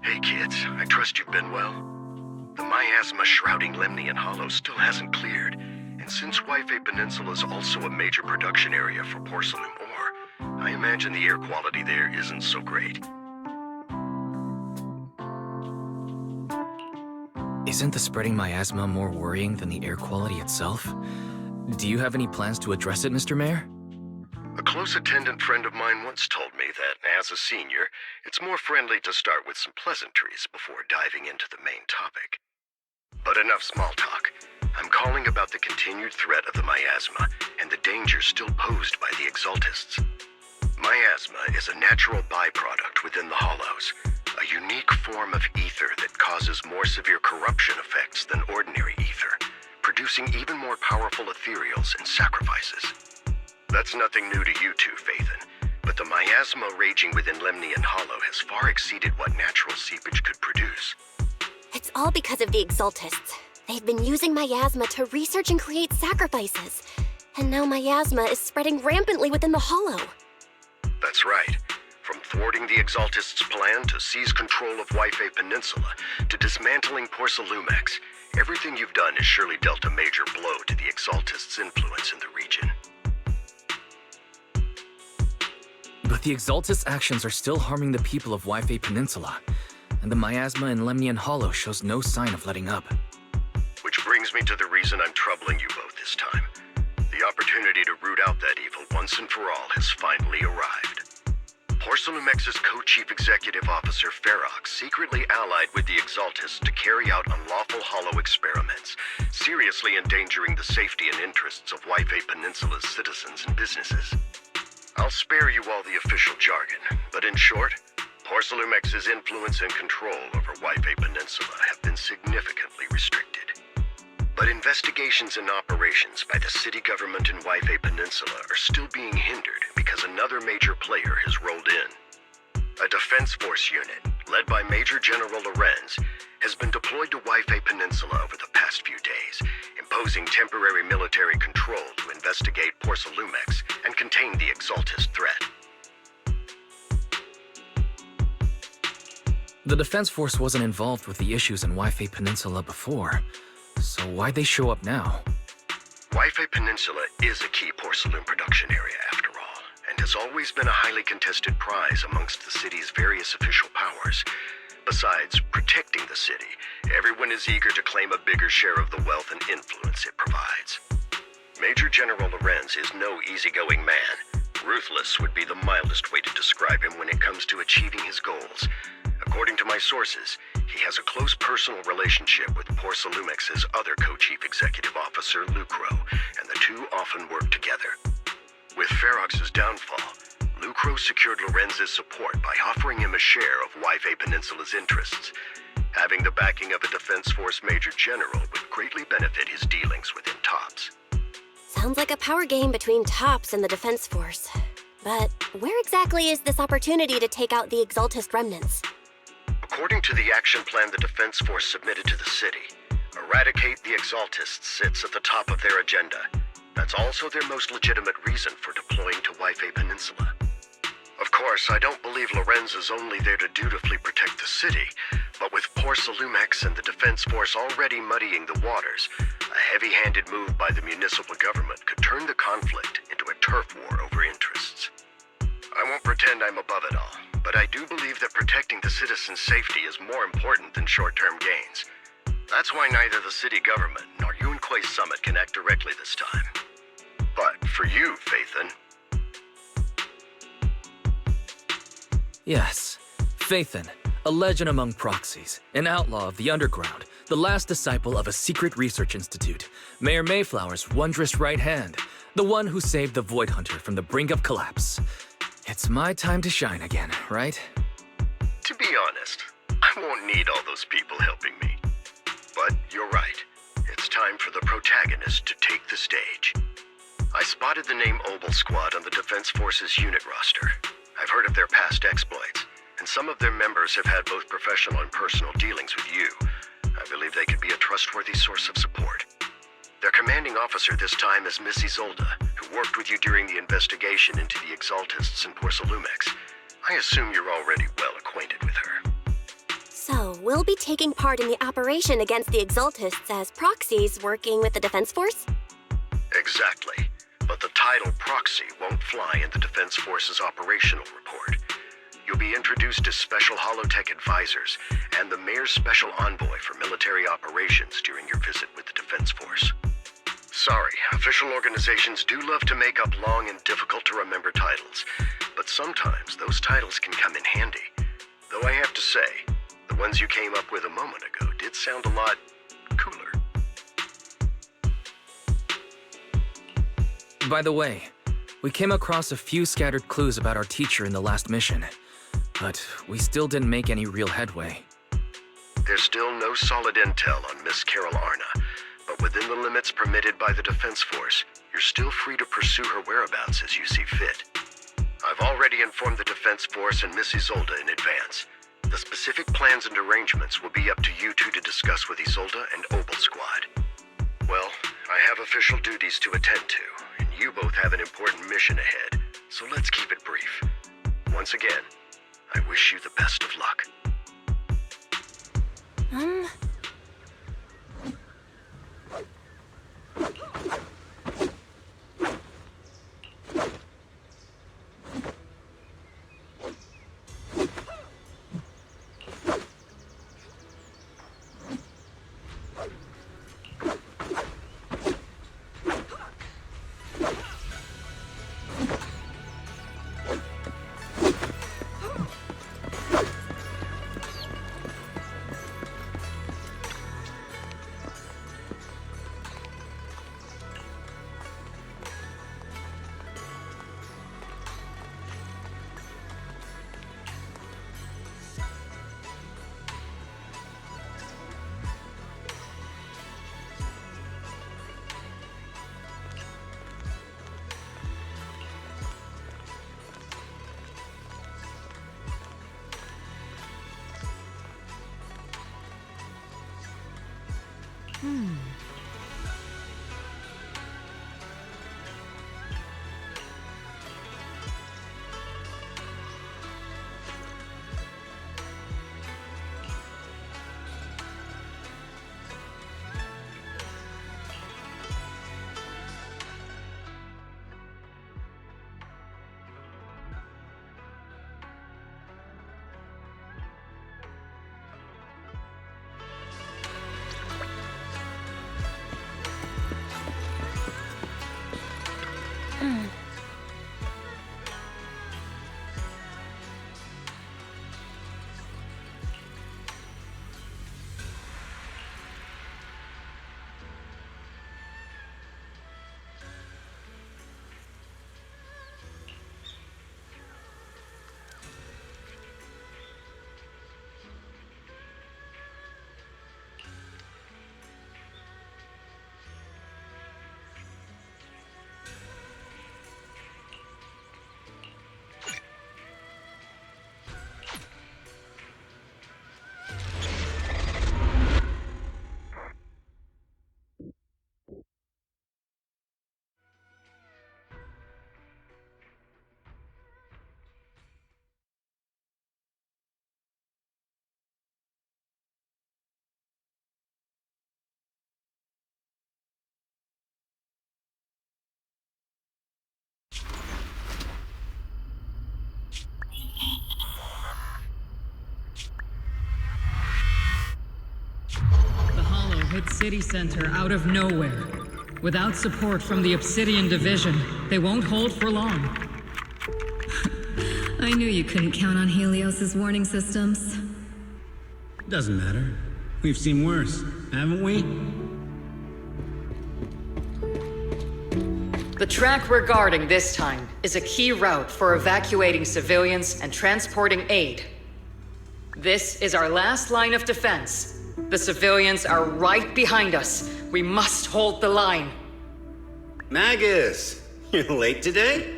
Hey kids, I trust you've been well. The miasma shrouding Lemnian Hollow still hasn't cleared, and since Wi-Fi Peninsula is also a major production area for porcelain ore, I imagine the air quality there isn't so great. Isn't the spreading miasma more worrying than the air quality itself? Do you have any plans to address it, Mr. Mayor? A close attendant friend of mine once told me that, as a senior, it's more friendly to start with some pleasantries before diving into the main topic. But enough small talk. I'm calling about the continued threat of the miasma and the dangers still posed by the exaltists. Miasma is a natural byproduct within the hollows, a unique form of ether that causes more severe corruption effects than ordinary ether, producing even more powerful ethereals and sacrifices. That's nothing new to you two, Phaethon, but the miasma raging within Lemnian Hollow has far exceeded what natural seepage could produce. It's all because of the exaltists. They've been using miasma to research and create sacrifices. And now miasma is spreading rampantly within the Hollow. That's right. From thwarting the exaltists' plan to seize control of Wi-Fi Peninsula to dismantling Porcelumex, everything you've done has surely dealt a major blow to the exaltists' influence in the region. But the Exaltists' actions are still harming the people of Wi-Fi Peninsula, and the miasma in Lemnian Hollow shows no sign of letting up. Which brings me to the reason I'm troubling you both this time. The opportunity to root out that evil once and for all has finally arrived. Porcelumex's co-chief executive officer Ferox secretly allied with the Exaltists to carry out unlawful hollow experiments, seriously endangering the safety and interests of Wi-Fi Peninsula's citizens and businesses. I'll spare you all the official jargon, but in short, Porcelumex's influence and control over Wi-Fi Peninsula have been significantly restricted. But investigations and operations by the city government in Wi-Fi Peninsula are still being hindered because another major player has rolled in. A defense force unit, led by Major General Lorenz, has been deployed to Wi-Fi Peninsula over the past few days, imposing temporary military control to investigate Porcelumex and contain the Exaltist threat. The Defense Force wasn't involved with the issues in Wi-Fi Peninsula before, so why'd they show up now? Wi-Fi Peninsula is a key porcelain production area after all, and has always been a highly contested prize amongst the city's various official powers. Besides protecting the city, everyone is eager to claim a bigger share of the wealth and influence it provides. Major General Lorenz is no easygoing man. Ruthless would be the mildest way to describe him when it comes to achieving his goals. According to my sources, he has a close personal relationship with Porcelumex's other co-chief executive officer, Lucro, and the two often work together. With Ferox's downfall, Lucro secured Lorenz's support by offering him a share of Wi-Fi Peninsula's interests. Having the backing of a Defense Force Major General would greatly benefit his dealings within TOPS. Sounds like a power game between TOPS and the Defense Force. But where exactly is this opportunity to take out the Exaltist remnants? According to the action plan the Defense Force submitted to the city, eradicate the Exaltists sits at the top of their agenda. That's also their most legitimate reason for deploying to Wi-Fi Peninsula. Of course, I don't believe Lorenz is only there to dutifully protect the city, but with Porcelumex and the Defense Force already muddying the waters, a heavy-handed move by the municipal government could turn the conflict into a turf war over interests. I won't pretend I'm above it all, but I do believe that protecting the citizens' safety is more important than short-term gains. That's why neither the city government nor Yunquay Summit can act directly this time. But for you, Phaethon... Yes, Phaethon, a legend among proxies, an outlaw of the underground, the last disciple of a secret research institute, Mayor Mayflower's wondrous right hand, the one who saved the Void Hunter from the brink of collapse. It's my time to shine again, right? To be honest, I won't need all those people helping me. But you're right. It's time for the protagonist to take the stage. I spotted the name Obel Squad on the Defense Force's unit roster. I've heard of their past exploits, and some of their members have had both professional and personal dealings with you. I believe they could be a trustworthy source of support. Their commanding officer this time is Miss Isolda, who worked with you during the investigation into the Exaltists in Porcelumex. I assume you're already well acquainted with her. So, we'll be taking part in the operation against the Exaltists as proxies working with the Defense Force? Exactly. But the title proxy won't fly in the Defense Force's operational report. You'll be introduced as Special Holotech Advisors and the Mayor's Special Envoy for Military Operations during your visit with the Defense Force. Sorry, official organizations do love to make up long and difficult-to-remember titles, but sometimes those titles can come in handy. Though I have to say, the ones you came up with a moment ago did sound a lot cooler. By the way, we came across a few scattered clues about our teacher in the last mission, but we still didn't make any real headway. There's still no solid intel on Miss Carol Arna, but within the limits permitted by the Defense Force, you're still free to pursue her whereabouts as you see fit. I've already informed the Defense Force and Miss Isolde in advance. The specific plans and arrangements will be up to you two to discuss with Isolde and Obel Squad. Well, I have official duties to attend to, and you both have an important mission ahead, so let's keep it brief. Once again, I wish you the best of luck. Hit city center out of nowhere. Without support from the Obsidian Division, they won't hold for long. I knew you couldn't count on Helios's warning systems. Doesn't matter. We've seen worse, haven't we? The track we're guarding this time is a key route for evacuating civilians and transporting aid. This is our last line of defense. The civilians are right behind us. We must hold the line. Magus, you're late today?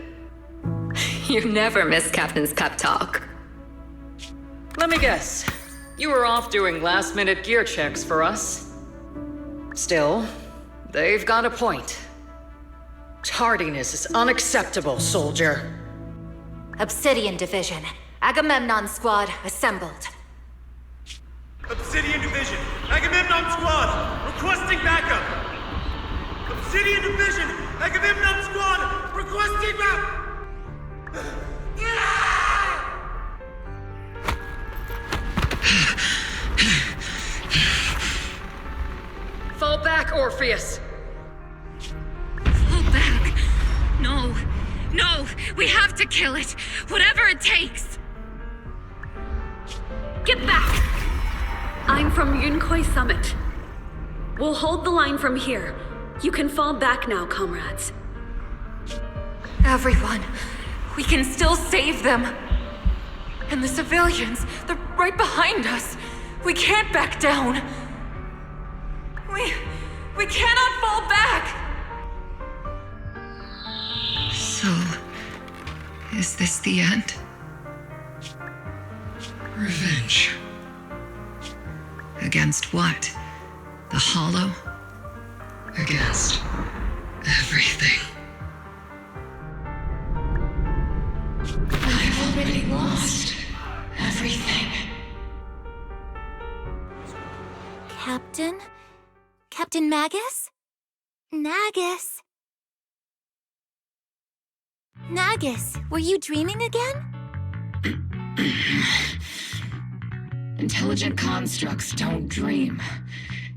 You never miss Captain's pep talk. Let me guess. You were off doing last-minute gear checks for us. Still, they've got a point. Tardiness is unacceptable, soldier. Obsidian Division. Agamemnon Squad assembled. Obsidian Division, Agamemnon Squad, requesting backup! Obsidian Division, Agamemnon Squad, requesting backup! Fall back, Orpheus! Fall back. No. No, we have to kill it. Whatever it takes. Get back! I'm from Yunkoi Summit. We'll hold the line from here. You can fall back now, comrades. Everyone. We can still save them. And the civilians, they're right behind us. We can't back down. We cannot fall back! So, is this the end? Revenge. Against what? The Hollow? Against everything. I've already lost everything. Captain? Captain Magus? Nagus? Nagus, were you dreaming again? Intelligent constructs don't dream.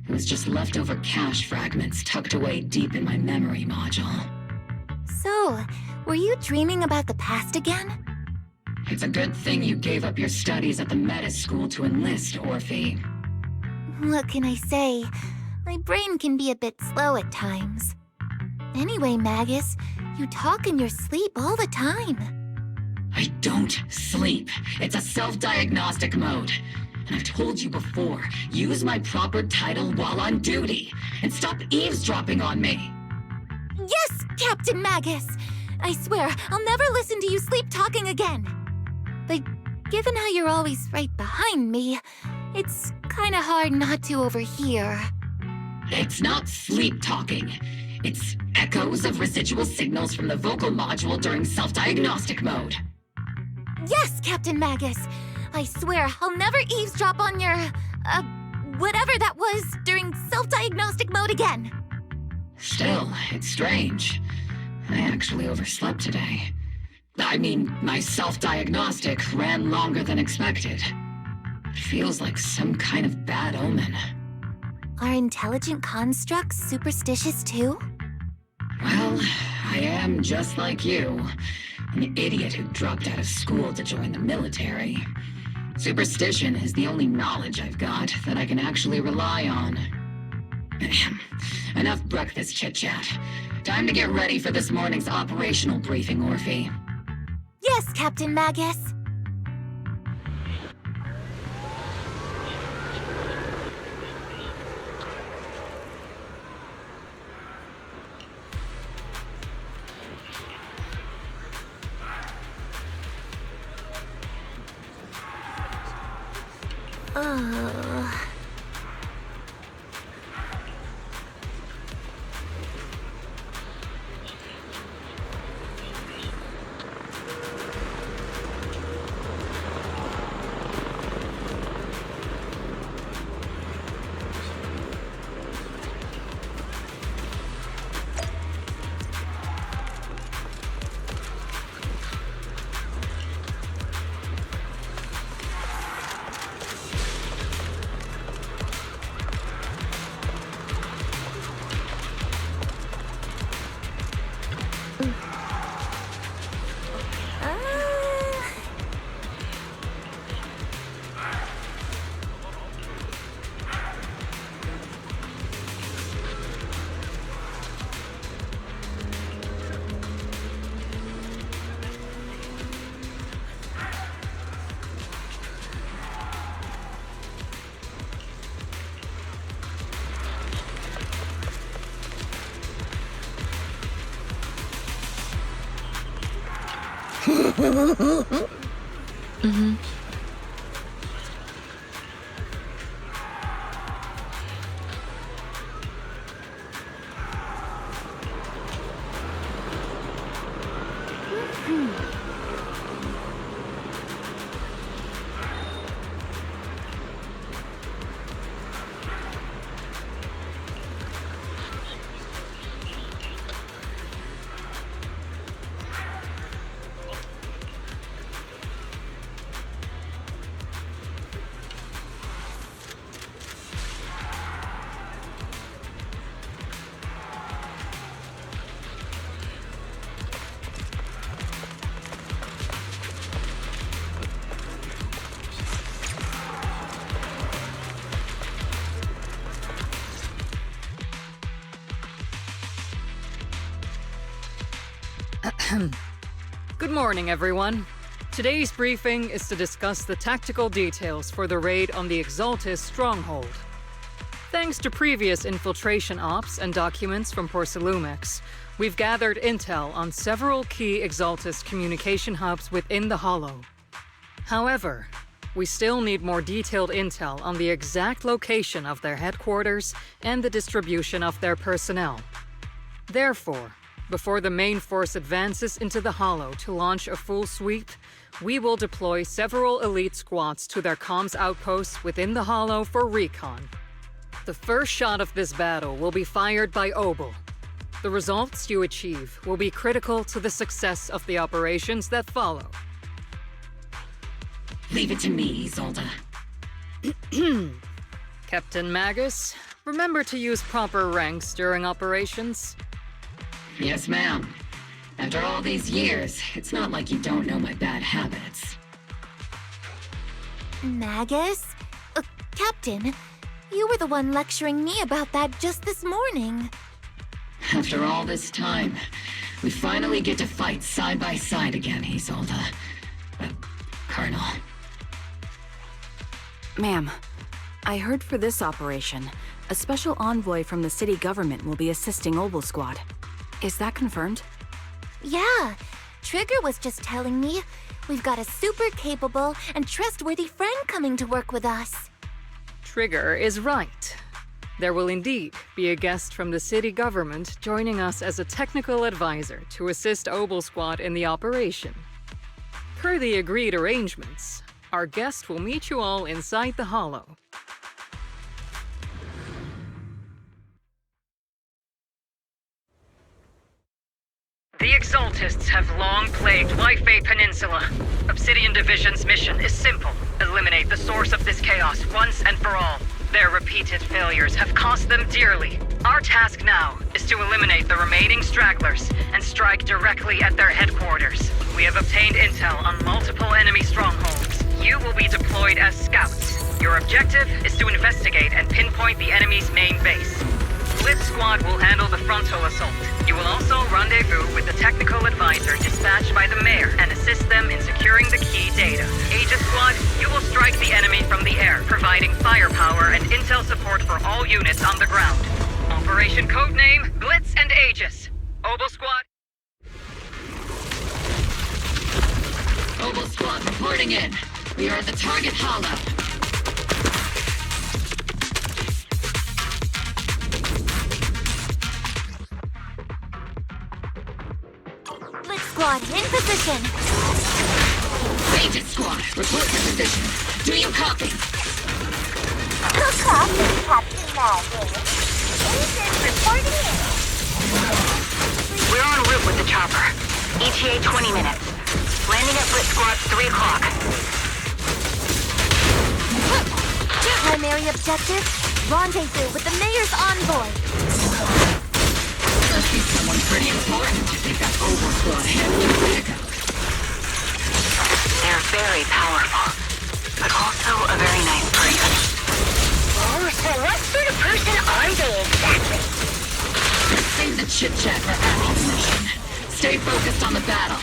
It was just leftover cache fragments tucked away deep in my memory module. So, were you dreaming about the past again? It's a good thing you gave up your studies at the Meta School to enlist, Orphe. What can I say? My brain can be a bit slow at times. Anyway, Magus, you talk in your sleep all the time. I don't sleep. It's a self-diagnostic mode. And I've told you before, use my proper title while on duty, and stop eavesdropping on me. Yes, Captain Magus! I swear, I'll never listen to you sleep-talking again. But given how you're always right behind me, it's kinda hard not to overhear. It's not sleep-talking. It's echoes of residual signals from the vocal module during self-diagnostic mode. Yes, Captain Magus! I swear, I'll never eavesdrop on your, whatever that was during self-diagnostic mode again. Still, it's strange. I actually overslept today. I mean, my self-diagnostic ran longer than expected. It feels like some kind of bad omen. Are intelligent constructs superstitious too? Well, I am just like you. An idiot who dropped out of school to join the military. Superstition is the only knowledge I've got that I can actually rely on. Enough breakfast chit-chat. Time to get ready for this morning's operational briefing, Orphe. Yes, Captain Magus. Good morning, everyone. Today's briefing is to discuss the tactical details for the raid on the Exaltis stronghold. Thanks to previous infiltration ops and documents from Porcelumex, we've gathered intel on several key Exaltis communication hubs within the Hollow. However, we still need more detailed intel on the exact location of their headquarters and the distribution of their personnel. Therefore, before the main force advances into the Hollow to launch a full sweep, we will deploy several elite squads to their comms outposts within the Hollow for recon. The first shot of this battle will be fired by Obel. The results you achieve will be critical to the success of the operations that follow. Leave it to me, Isolde. Captain Magus, remember to use proper ranks during operations. Yes, ma'am. After all these years, it's not like you don't know my bad habits. Magus? Captain, you were the one lecturing me about that just this morning. After all this time, we finally get to fight side by side again, Isolde. Colonel. Ma'am, I heard for this operation, a special envoy from the city government will be assisting Obel Squad. Is that confirmed? Yeah, Trigger was just telling me we've got a super capable and trustworthy friend coming to work with us. Trigger is right. There will indeed be a guest from the city government joining us as a technical advisor to assist Obel Squad in the operation. Per the agreed arrangements, our guest will meet you all inside the Hollow. The Exaltists have long plagued Life-Bay Peninsula. Obsidian Division's mission is simple. Eliminate the source of this chaos once and for all. Their repeated failures have cost them dearly. Our task now is to eliminate the remaining stragglers and strike directly at their headquarters. We have obtained intel on multiple enemy strongholds. You will be deployed as scouts. Your objective is to investigate and pinpoint the enemy's main base. Blitz Squad will handle the frontal assault. You will also rendezvous with the technical advisor dispatched by the mayor and assist them in securing the key data. Aegis Squad, you will strike the enemy from the air, providing firepower and intel support for all units on the ground. Operation codename Blitz and Aegis. Obel Squad. Obel Squad reporting in. We are at the target hollow. Blitz Squad, in position! Aegis Squad, report your position. Do you copy? Copy, Captain Magus. Aegis reporting in. We're en route with the chopper. ETA 20 minutes. Landing at Blitz Squad 3 o'clock. Primary objective, rendezvous with the mayor's envoy. Must be someone pretty important to take that Obel Squad handling pickup. They're very powerful, but also a very nice person. Oh, so what sort of person are they exactly? Let's save the chit-chat for after the mission. Stay focused on the battle.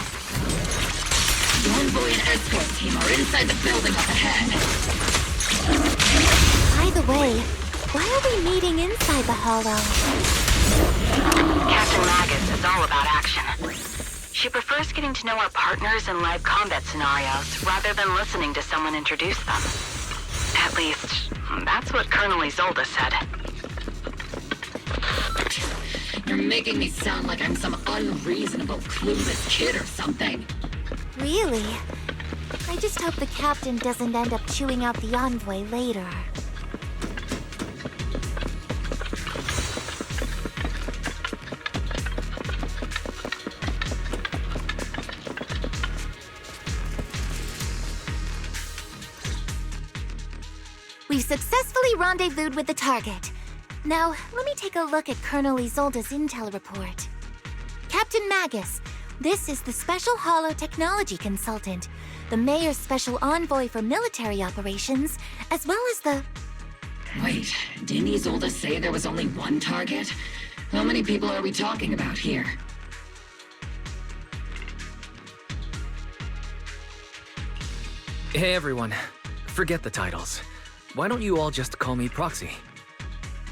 The envoy and escort team are inside the building up ahead. By the way, why are we meeting inside the Hollow? Captain Magus is all about action. She prefers getting to know our partners in live combat scenarios rather than listening to someone introduce them. At least, that's what Colonel Isolde said. You're making me sound like I'm some unreasonable, clueless kid or something. Really? I just hope the captain doesn't end up chewing out the envoy later. We've successfully rendezvoused with the target. Now, let me take a look at Colonel Isolde's intel report. Captain Magus, this is the Special Hollow Technology Consultant, the Mayor's Special Envoy for Military Operations, as well as the... Wait, didn't Isolde say there was only one target? How many people are we talking about here? Hey everyone, forget the titles. Why don't you all just call me Proxy?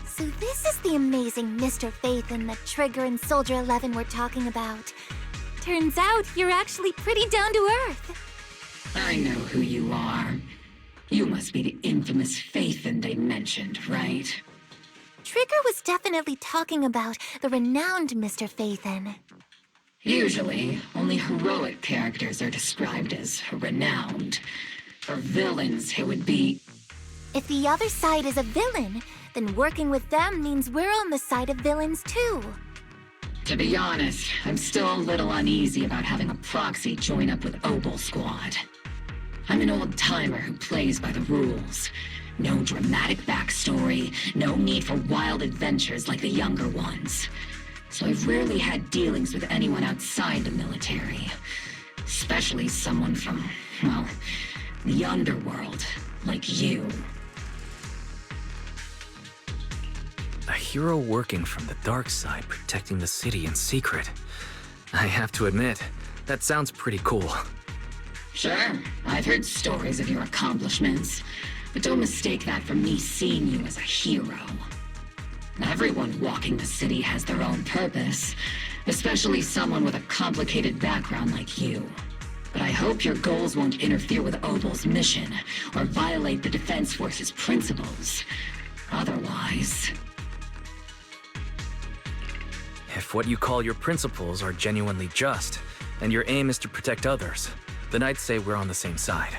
So this is the amazing Mr. Phaethon that Trigger and Soldier 11 were talking about. Turns out you're actually pretty down to earth. I know who you are. You must be the infamous Phaethon they mentioned, right? Trigger was definitely talking about the renowned Mr. Phaethon. Usually, only heroic characters are described as renowned. For villains, it would be... If the other side is a villain, then working with them means we're on the side of villains too. To be honest, I'm still a little uneasy about having a proxy join up with Obel Squad. I'm an old-timer who plays by the rules. No dramatic backstory, no need for wild adventures like the younger ones. So I've rarely had dealings with anyone outside the military. Especially someone from, well, the underworld, like you. A hero working from the dark side, protecting the city in secret. I have to admit, that sounds pretty cool. Sure, I've heard stories of your accomplishments, but don't mistake that for me seeing you as a hero. Everyone walking the city has their own purpose, especially someone with a complicated background like you. But I hope your goals won't interfere with Obel's mission, or violate the Defense Force's principles. Otherwise... If what you call your principles are genuinely just, and your aim is to protect others, then I'd say we're on the same side.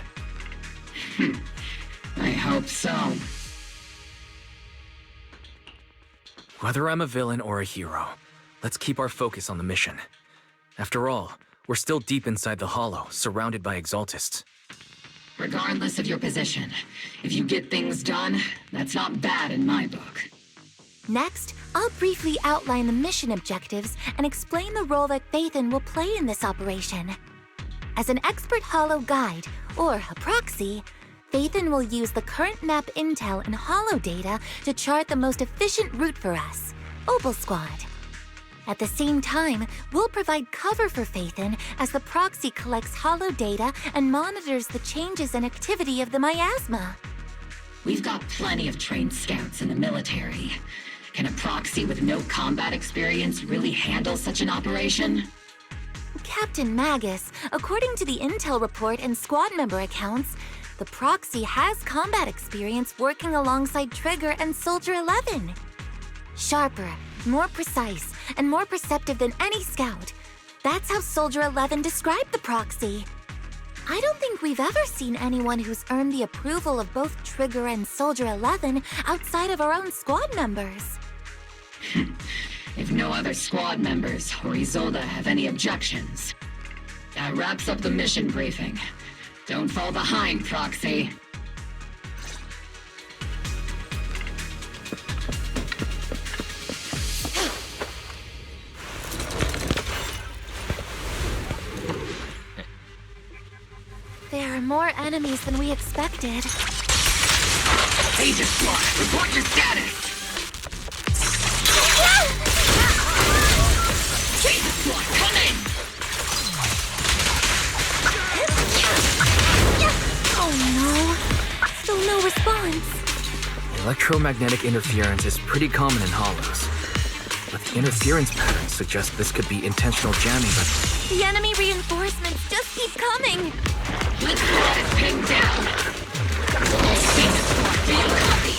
I hope so. Whether I'm a villain or a hero, let's keep our focus on the mission. After all, we're still deep inside the Hollow, surrounded by Exaltists. Regardless of your position, if you get things done, that's not bad in my book. Next, I'll briefly outline the mission objectives and explain the role that Phaethon will play in this operation. As an expert Hollow guide, or a proxy, Phaethon will use the current map intel and Hollow data to chart the most efficient route for us, Obel Squad. At the same time, we'll provide cover for Phaethon as the proxy collects Hollow data and monitors the changes and activity of the miasma. We've got plenty of trained scouts in the military. Can a proxy with no combat experience really handle such an operation? Captain Magus, according to the intel report and squad member accounts, the proxy has combat experience working alongside Trigger and Soldier 11. Sharper, more precise, and more perceptive than any scout. That's how Soldier 11 described the proxy. I don't think we've ever seen anyone who's earned the approval of both Trigger and Soldier 11 outside of our own squad members. If no other squad members or Isolde have any objections, that wraps up the mission briefing. Don't fall behind, Proxy. There are more enemies than we expected. Agent Squad, report your status! Agent Squad, come in! Oh no! Still no response. Electromagnetic interference is pretty common in Hollows. But the interference patterns suggest this could be intentional jamming, but... The enemy reinforcements just keep coming! Let's get it pinned down! Agent Squad, do you copy?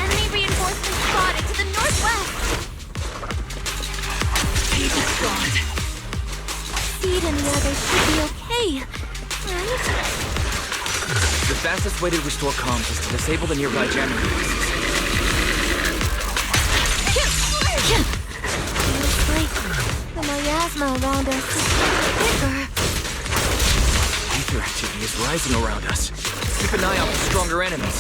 Enemy reinforcements spotted to the northwest! Agent Squad! Seed and the others should be okay, right? The fastest way to restore comms is to disable the nearby jamming devices. Looks like the miasma around us is bigger. Ether activity is rising around us. Keep an eye out for stronger enemies.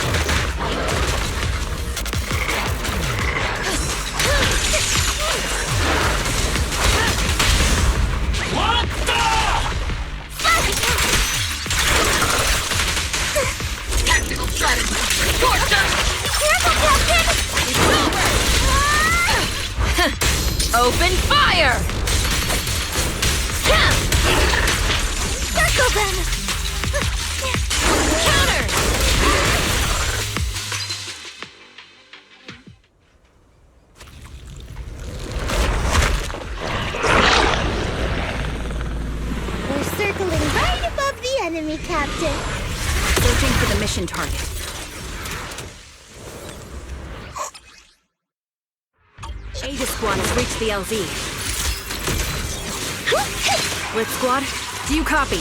What the? Tactical strategy! Torture! Careful, Captain! Open fire! enemy, Captain. Searching for the mission target. Aegis Squad has reached the LZ. Blitz Squad, do you copy?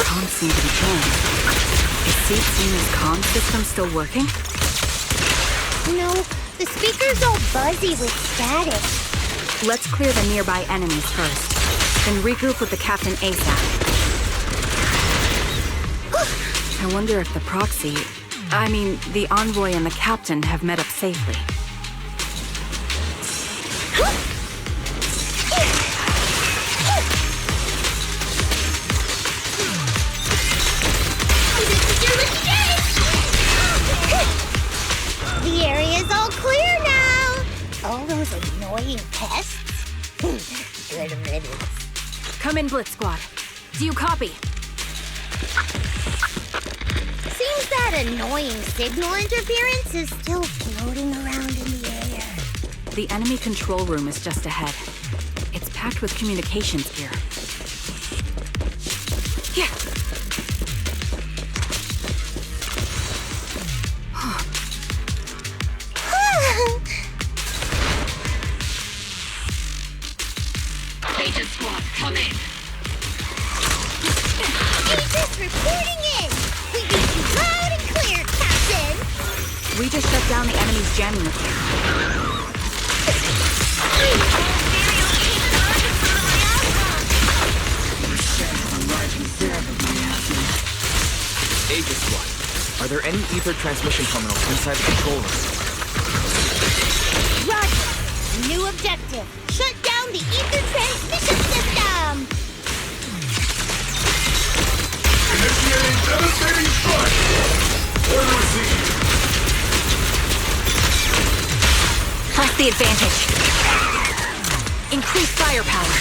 Comms seem to be trying. Is Seed's comm system still working? No, the speaker's all buzzy with static. Let's clear the nearby enemies first, then regroup with the Captain ASAP. I wonder if the proxy, the envoy and the Captain have met up safely. The area's all clear now! All those annoying pests? Good riddance. Come in, Blitz Squad. Do you copy? Seems that annoying signal interference is still floating around in the air. The enemy control room is just ahead. It's packed with communications gear. Yeah. Agent Squad, come in! Agents reporting in! We get you loud and clear, Captain! We just shut down the enemy's jamming affair. Aegis Squad, are there any ether transmission terminals inside the control room? Roger! New objective! Shut down the ether transmission system! Initiating devastating strike! Order received! Press the advantage. Increase firepower.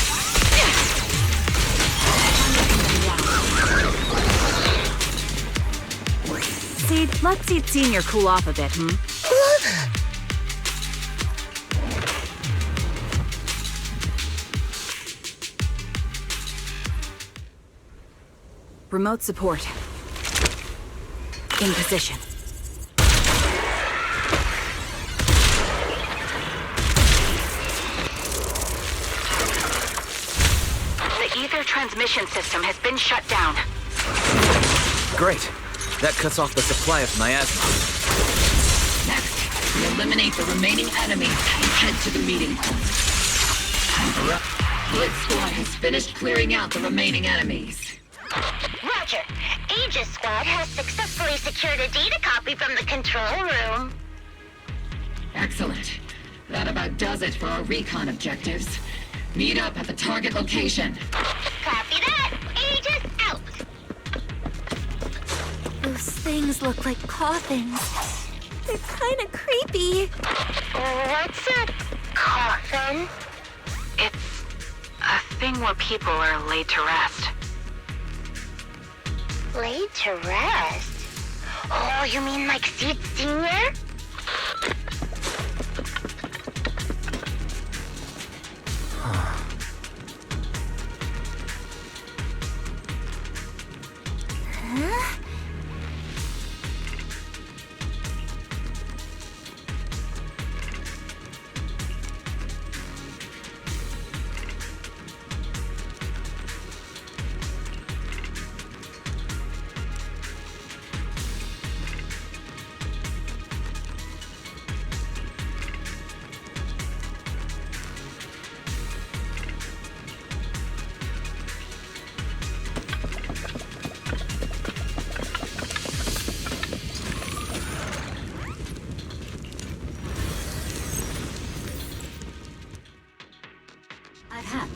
Seed, let's see Senior cool off a bit, Remote support. In position. The ether transmission system has been shut down. Great. That cuts off the supply of miasma. Next, we eliminate the remaining enemies and head to the meeting point. Blitz Squad has finished clearing out the remaining enemies. Roger. Aegis Squad has successfully secured a data copy from the control room. Excellent. That about does it for our recon objectives. Meet up at the target location. Copy that. Aegis out. Those things look like coffins. They're kind of creepy. What's a coffin? It's a thing where people are laid to rest. Laid to rest? Oh, you mean like Seed Senior? Huh?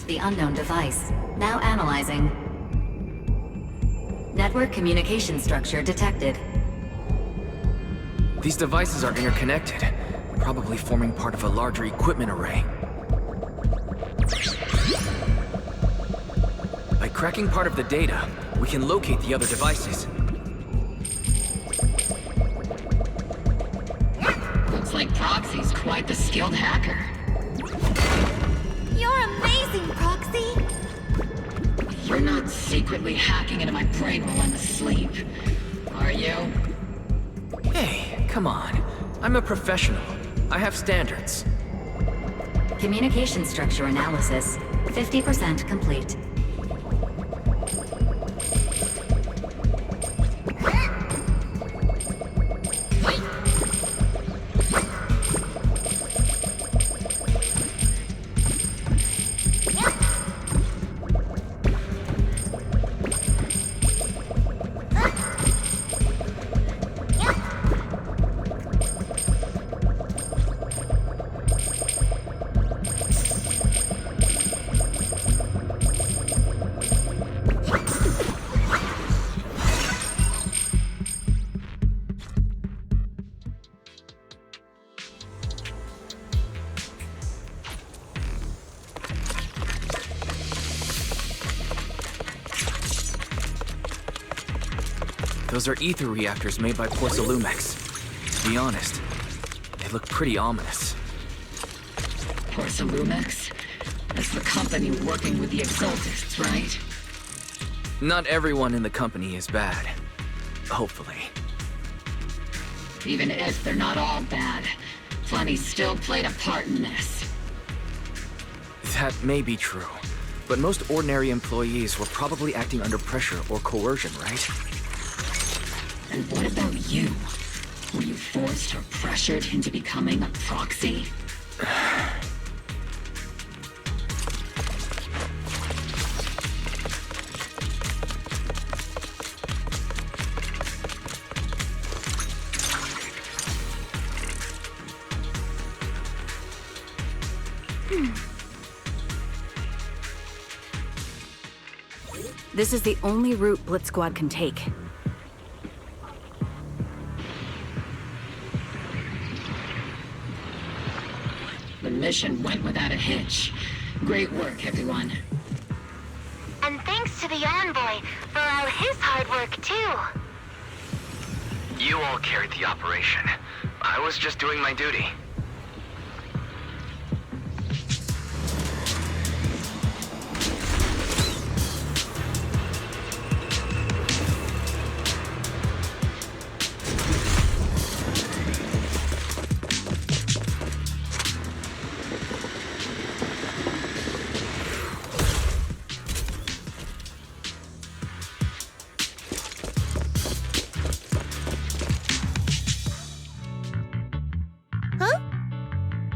The unknown device. Now analyzing. Network communication structure detected. These devices are interconnected, probably forming part of a larger equipment array. By cracking part of the data, we can locate the other devices. Looks like Proxy's quite the skilled hacker. You're amazing, Proxy! You're not secretly hacking into my brain while I'm asleep, are you? Hey, come on. I'm a professional. I have standards. Communication structure analysis, 50% complete. Those are ether reactors made by Porcelumex. To be honest, they look pretty ominous. Porcelumex? That's the company working with the Exaltists, right? Not everyone in the company is bad. Hopefully. Even if they're not all bad, plenty still played a part in this. That may be true, but most ordinary employees were probably acting under pressure or coercion, right? And what about you? Were you forced or pressured into becoming a proxy? This is the only route Blitz Squad can take. The mission went without a hitch. Great work, everyone. And thanks to the envoy for all his hard work, too. You all carried the operation. I was just doing my duty.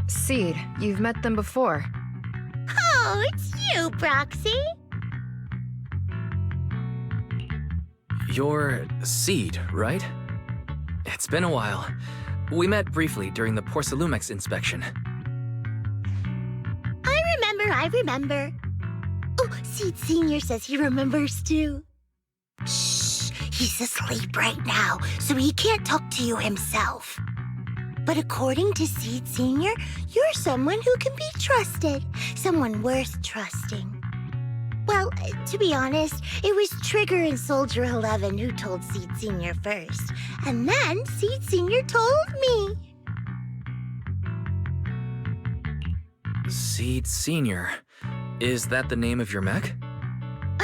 Seed, you've met them before. Oh, it's you, Proxy. You're Seed, right? It's been a while. We met briefly during the Porcelumex inspection. I remember. Oh, Seed Sr. says he remembers too. Shh, he's asleep right now, so he can't talk to you himself. But according to Seed Sr., you're someone who can be trusted. Someone worth trusting. Well, to be honest, it was Trigger and Soldier 11 who told Seed Sr. first. And then Seed Sr. told me. Seed Sr. Is that the name of your mech?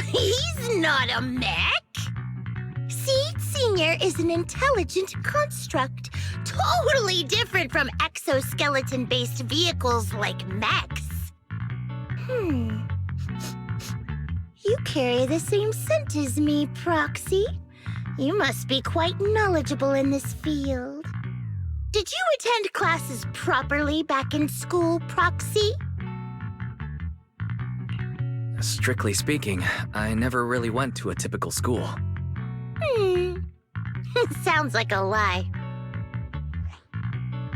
He's not a mech. Seed Sr. is an intelligent construct, totally different from exoskeleton-based vehicles like mechs. You carry the same scent as me, Proxy. You must be quite knowledgeable in this field. Did you attend classes properly back in school, Proxy? Strictly speaking, I never really went to a typical school. Sounds like a lie.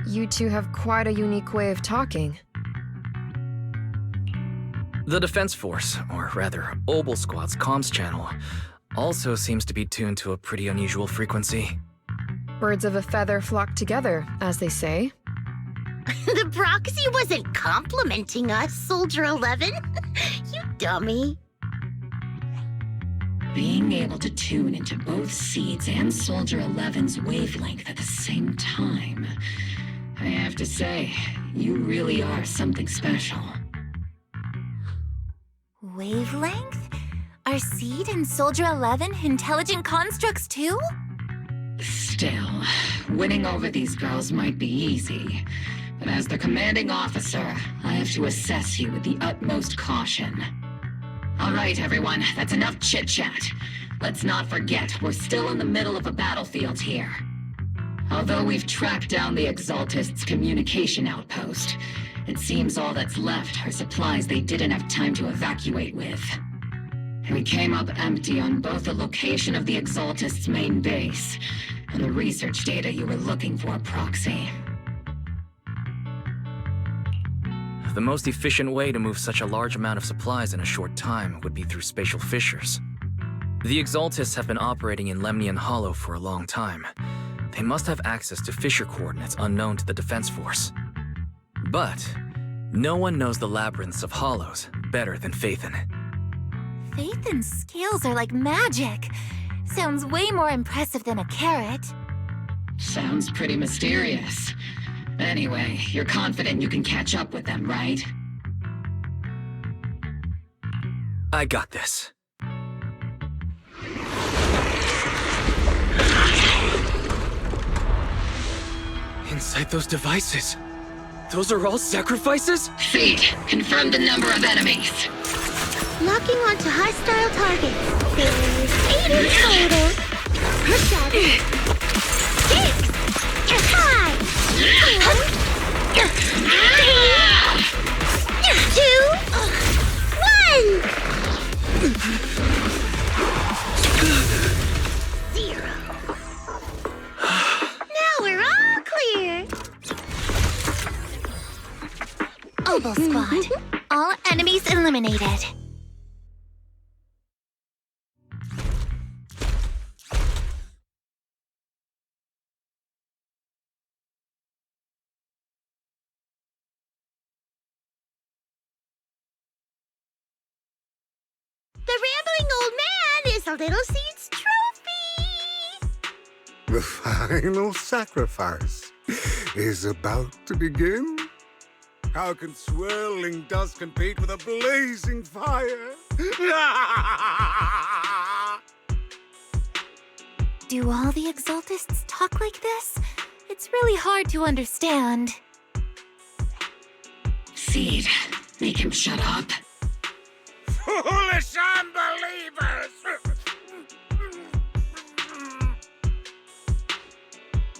You two have quite a unique way of talking. The Defense Force, or rather, Obel Squad's comms channel, also seems to be tuned to a pretty unusual frequency. Birds of a feather flock together, as they say. The Proxy wasn't complimenting us, Soldier 11. You dummy. Being able to tune into both Seed's and Soldier 11's wavelength at the same time, I have to say, you really are something special. Wavelength? Are Seed and Soldier 11 intelligent constructs too? Still, winning over these girls might be easy. But as their commanding officer, I have to assess you with the utmost caution. All right, everyone, that's enough chit-chat. Let's not forget, we're still in the middle of a battlefield here. Although we've tracked down the Exaltists' communication outpost, it seems all that's left are supplies they didn't have time to evacuate with. We came up empty on both the location of the Exaltists' main base and the research data you were looking for, Proxy. The most efficient way to move such a large amount of supplies in a short time would be through spatial fissures. The Exaltists have been operating in Lemnian Hollow for a long time. They must have access to fissure coordinates unknown to the Defense Force. But no one knows the labyrinths of hollows better than Phaethon. Phaethon's scales are like magic. Sounds way more impressive than a carrot. Sounds pretty mysterious. Anyway, you're confident you can catch up with them, right? I got this. Inside those devices, those are all sacrifices? Seed, confirm the number of enemies. Locking onto hostile targets. There's 8 in total. 7, 6, 5, 4, 3, 2, 1. 0. Now we're all clear. Oval Squad. All enemies eliminated. The rambling old man is a little Seed's trophy. The final sacrifice is about to begin. How can swirling dust compete with a blazing fire? Do all the Exaltists talk like this? It's really hard to understand. Seed, make him shut up. Foolish unbelievers!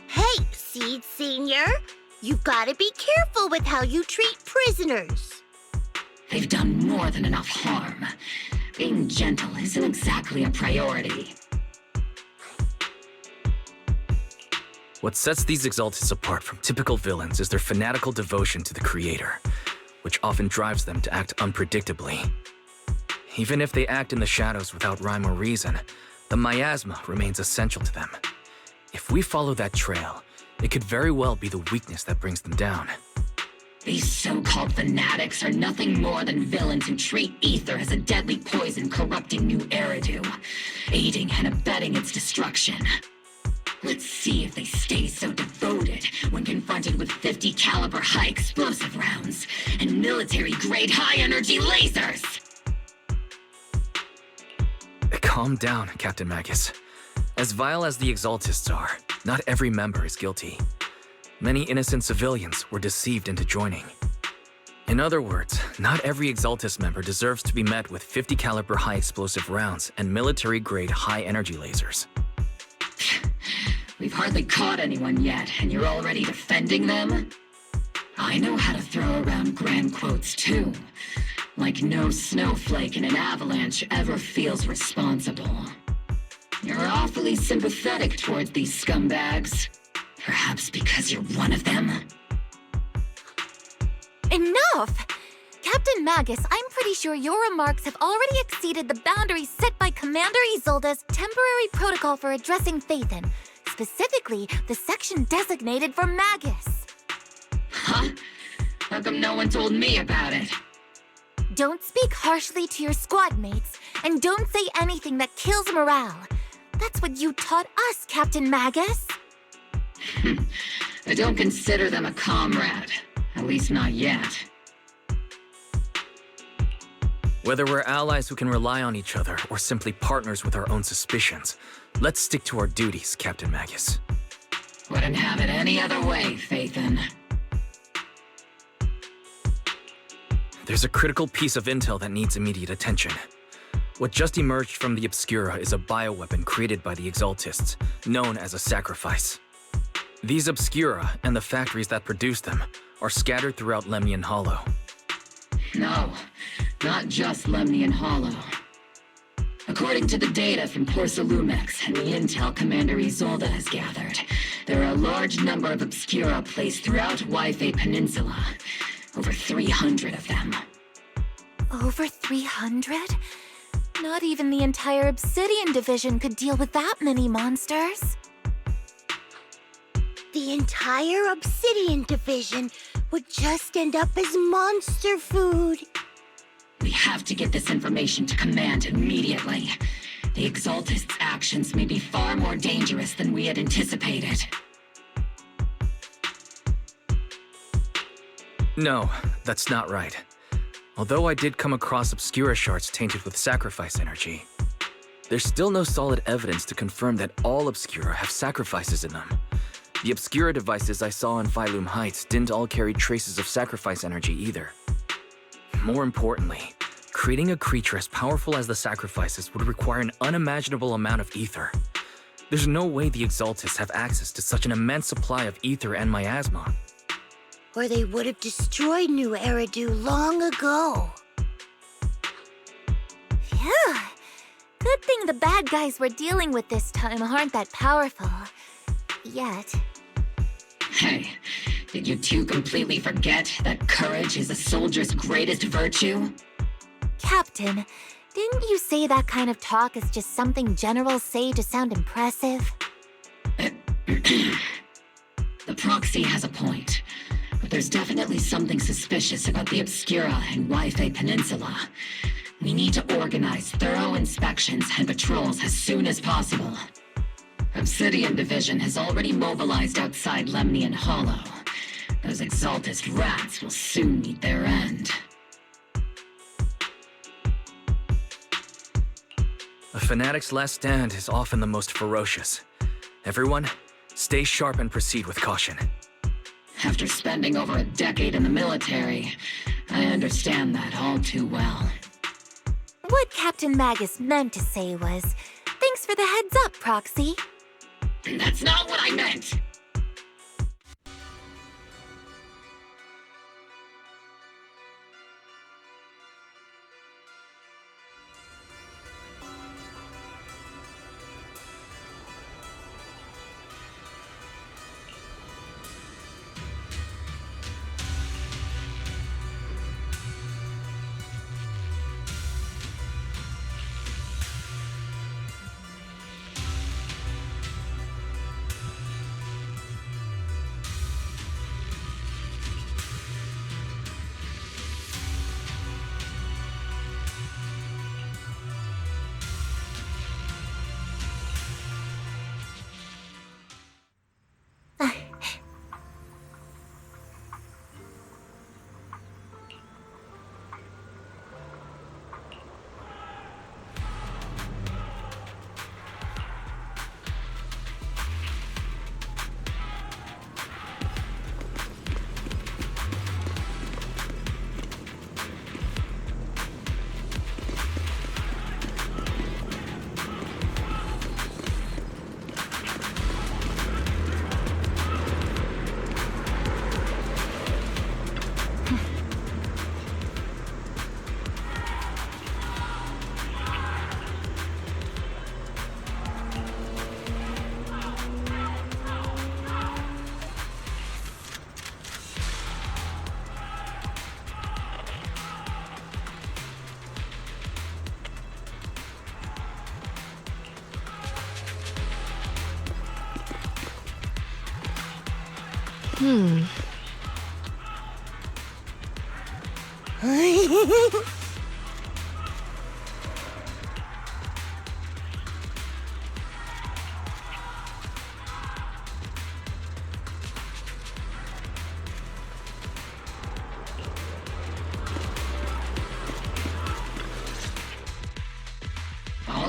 Hey, Seed Senior. You've got to be careful with how you treat prisoners. They've done more than enough harm. Being gentle isn't exactly a priority. What sets these Exaltists apart from typical villains is their fanatical devotion to the Creator, which often drives them to act unpredictably. Even if they act in the shadows without rhyme or reason, the miasma remains essential to them. If we follow that trail, it could very well be the weakness that brings them down. These so-called fanatics are nothing more than villains who treat ether as a deadly poison corrupting Nью-Эриду, aiding and abetting its destruction. Let's see if they stay so devoted when confronted with 50 caliber high explosive rounds and military-grade high-energy lasers! Calm down, Captain Magus. As vile as the Exaltists are, not every member is guilty. Many innocent civilians were deceived into joining. In other words, not every Exaltist member deserves to be met with 50 caliber high explosive rounds and military-grade high-energy lasers. We've hardly caught anyone yet, and you're already defending them? I know how to throw around grand quotes too. Like no snowflake in an avalanche ever feels responsible. You're awfully sympathetic towards these scumbags. Perhaps because you're one of them? Enough! Captain Magus, I'm pretty sure your remarks have already exceeded the boundaries set by Commander Isolde's temporary protocol for addressing Phaethon, specifically the section designated for Magus. Huh? How come no one told me about it? Don't speak harshly to your squad mates, and don't say anything that kills morale. That's what you taught us, Captain Magus. I don't consider them a comrade. At least not yet. Whether we're allies who can rely on each other or simply partners with our own suspicions, let's stick to our duties, Captain Magus. Wouldn't have it any other way, Phaethon. There's a critical piece of intel that needs immediate attention. What just emerged from the Obscura is a bioweapon created by the Exaltists, known as a sacrifice. These Obscura and the factories that produce them are scattered throughout Lemnian Hollow. No, not just Lemnian Hollow. According to the data from Porcelumex and the intel Commander Isolde has gathered, there are a large number of Obscura placed throughout Yfei Peninsula. Over 300 of them. Over 300? Not even the entire Obsidian Division could deal with that many monsters. The entire Obsidian Division would just end up as monster food. We have to get this information to Command immediately. The Exaltists' actions may be far more dangerous than we had anticipated. No, that's not right. Although I did come across Obscura shards tainted with sacrifice energy, there's still no solid evidence to confirm that all Obscura have sacrifices in them. The Obscura devices I saw on Phylum Heights didn't all carry traces of sacrifice energy either. More importantly, creating a creature as powerful as the sacrifices would require an unimaginable amount of ether. There's no way the Exaltists have access to such an immense supply of ether and miasma. Or they would have destroyed Nью-Эриду long ago. Phew. Good thing the bad guys we're dealing with this time aren't that powerful. Yet. Hey, did you two completely forget that courage is a soldier's greatest virtue? Captain, didn't you say that kind of talk is just something generals say to sound impressive? The proxy has a point. But there's definitely something suspicious about the Obscura and Yfei Peninsula. We need to organize thorough inspections and patrols as soon as possible. Obsidian Division has already mobilized outside Lemnian Hollow. Those Exaltist rats will soon meet their end. A fanatic's last stand is often the most ferocious. Everyone, stay sharp and proceed with caution. After spending over a decade in the military, I understand that all too well. What Captain Magus meant to say was, thanks for the heads up, Proxy. That's not what I meant!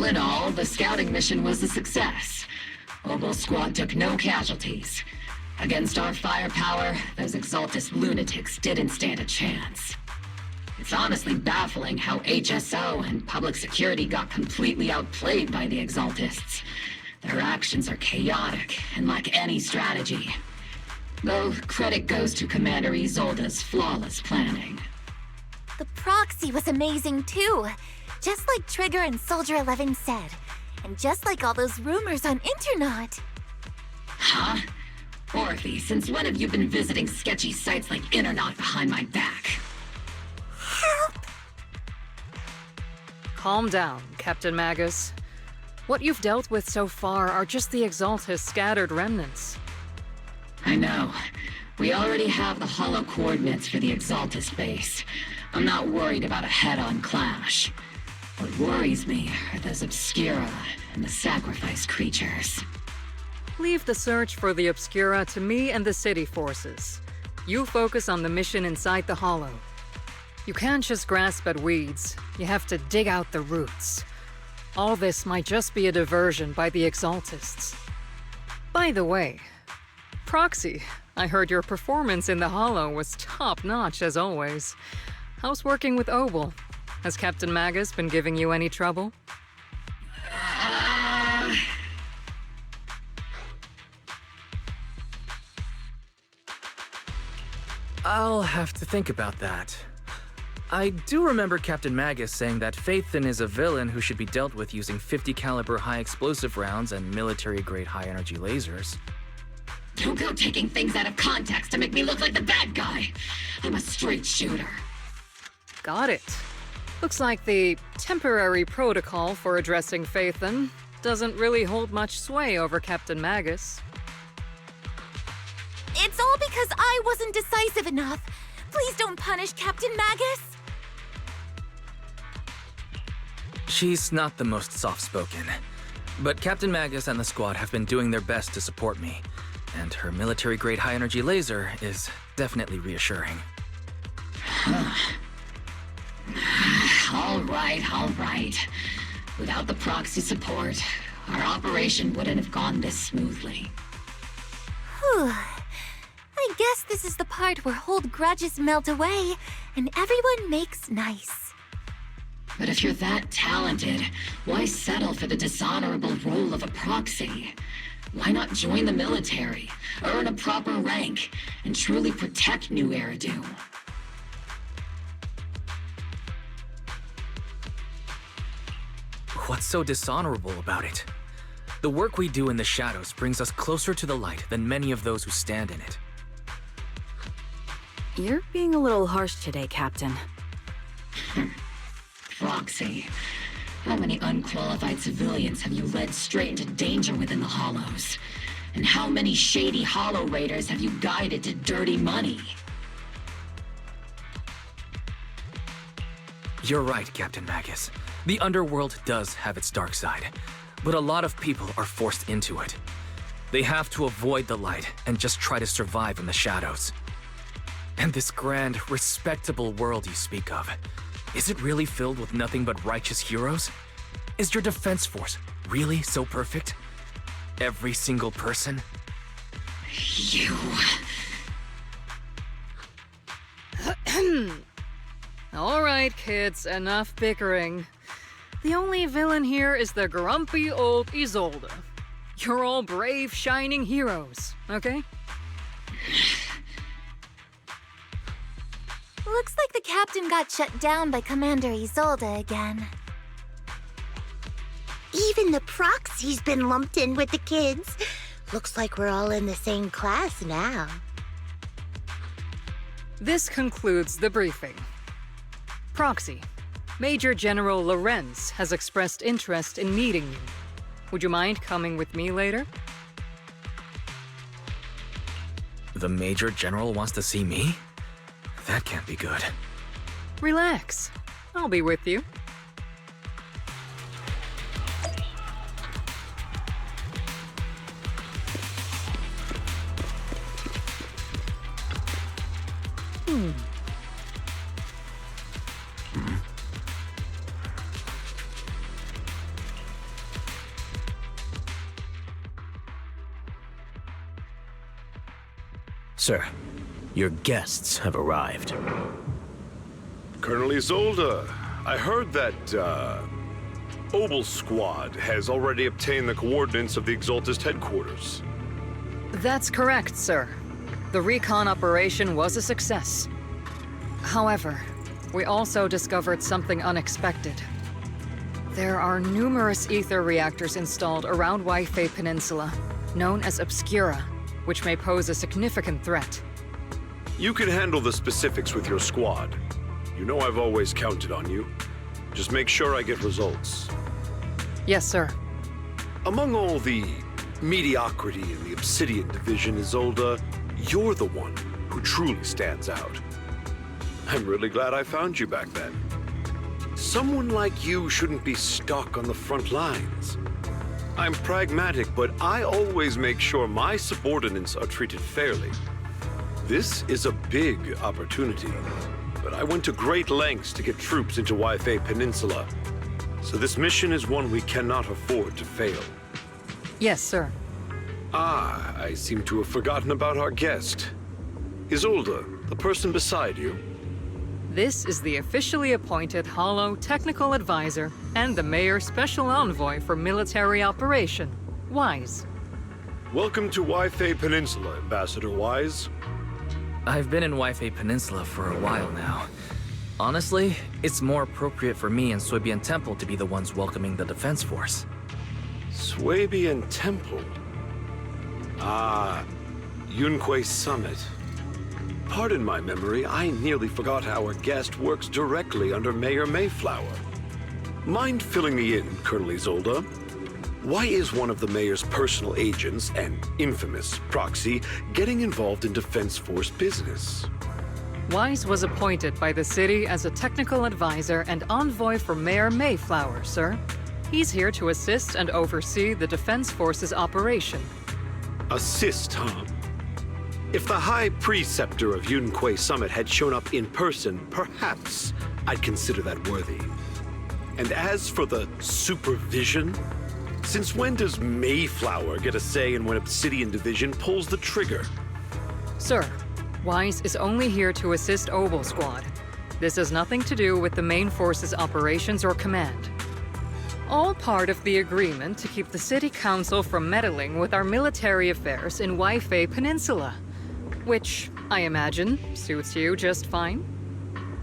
All in all, the scouting mission was a success. Ogle Squad took no casualties. Against our firepower, those Exaltist lunatics didn't stand a chance. It's honestly baffling how HSO and public security got completely outplayed by the Exaltists. Their actions are chaotic and lack any strategy. Though credit goes to Commander Isolde's flawless planning. The proxy was amazing too. Just like Trigger and Soldier 11 said. And just like all those rumors on Internet. Huh? Orphe, since when have you been visiting sketchy sites like Internet behind my back? Help! Calm down, Captain Magus. What you've dealt with so far are just the Exaltist scattered remnants. I know. We already have the hollow coordinates for the Exaltist base. I'm not worried about a head-on clash. What worries me are those Obscura and the Sacrifice creatures. Leave the search for the Obscura to me and the city forces. You focus on the mission inside the Hollow. You can't just grasp at weeds. You have to dig out the roots. All this might just be a diversion by the Exaltists. By the way, Proxy, I heard your performance in the Hollow was top-notch as always. How's working with Ogle? Has Captain Magus been giving you any trouble? I'll have to think about that. I do remember Captain Magus saying that Phaethon is a villain who should be dealt with using 50 caliber high explosive rounds and military-grade high-energy lasers. Don't go taking things out of context to make me look like the bad guy. I'm a straight shooter. Got it. Looks like the temporary protocol for addressing Phaethon doesn't really hold much sway over Captain Magus. It's all because I wasn't decisive enough. Please don't punish Captain Magus. She's not the most soft-spoken, but Captain Magus and the squad have been doing their best to support me, and her military-grade high-energy laser is definitely reassuring. All right. Without the proxy support, our operation wouldn't have gone this smoothly. Whew. I guess this is the part where old grudges melt away and everyone makes nice. But if you're that talented, why settle for the dishonorable role of a proxy? Why not join the military, earn a proper rank, and truly protect Nью-Эриду? What's so dishonorable about it? The work we do in the shadows brings us closer to the light than many of those who stand in it. You're being a little harsh today, Captain. Proxy, how many unqualified civilians have you led straight into danger within the Hollows? And how many shady Hollow Raiders have you guided to dirty money? You're right, Captain Magus. The underworld does have its dark side, but a lot of people are forced into it. They have to avoid the light and just try to survive in the shadows. And this grand, respectable world you speak of, is it really filled with nothing but righteous heroes? Is your defense force really so perfect? Every single person? You... All right, kids, enough bickering. The only villain here is the grumpy old Isolde. You're all brave, shining heroes, okay? Looks like the captain got shut down by Commander Isolde again. Even the proxy's been lumped in with the kids. Looks like we're all in the same class now. This concludes the briefing. Proxy, Major General Lorenz has expressed interest in meeting you. Would you mind coming with me later? The Major General wants to see me? That can't be good. Relax. I'll be with you. Sir, your guests have arrived. Colonel Isolde, I heard that, Obel Squad has already obtained the coordinates of the Exaltist headquarters. That's correct, sir. The recon operation was a success. However, we also discovered something unexpected. There are numerous ether reactors installed around Wi-Fi Peninsula, known as Obscura, which may pose a significant threat. You can handle the specifics with your squad. You know I've always counted on you. Just make sure I get results. Yes, sir. Among all the mediocrity in the Obsidian Division, Isolde, you're the one who truly stands out. I'm really glad I found you back then. Someone like you shouldn't be stuck on the front lines. I'm pragmatic, but I always make sure my subordinates are treated fairly. This is a big opportunity, but I went to great lengths to get troops into Wi-Fi Peninsula. So this mission is one we cannot afford to fail. Yes, sir. Ah, I seem to have forgotten about our guest. Isolde, the person beside you. This is the officially appointed Hollow Technical Advisor and the Mayor's Special Envoy for Military Operation, Wise. Welcome to Wi-Fi Peninsula, Ambassador Wise. I've been in Wi-Fi Peninsula for a while now. Honestly, it's more appropriate for me and Swabian Temple to be the ones welcoming the Defense Force. Swabian Temple? Ah, Yunque Summit. Pardon my memory, I nearly forgot our guest works directly under Mayor Mayflower. Mind filling me in, Colonel Isolde? Why is one of the mayor's personal agents, an infamous proxy, getting involved in Defense Force business? Wise was appointed by the city as a technical advisor and envoy for Mayor Mayflower, sir. He's here to assist and oversee the Defense Force's operation. Assist, huh? If the High Preceptor of Yunque Summit had shown up in person, perhaps I'd consider that worthy. And as for the supervision, since when does Mayflower get a say in when Obsidian Division pulls the trigger? Sir, Wise is only here to assist Obel Squad. This has nothing to do with the main force's operations or command. All part of the agreement to keep the City Council from meddling with our military affairs in Wi-Fi Peninsula. Which, I imagine, suits you just fine?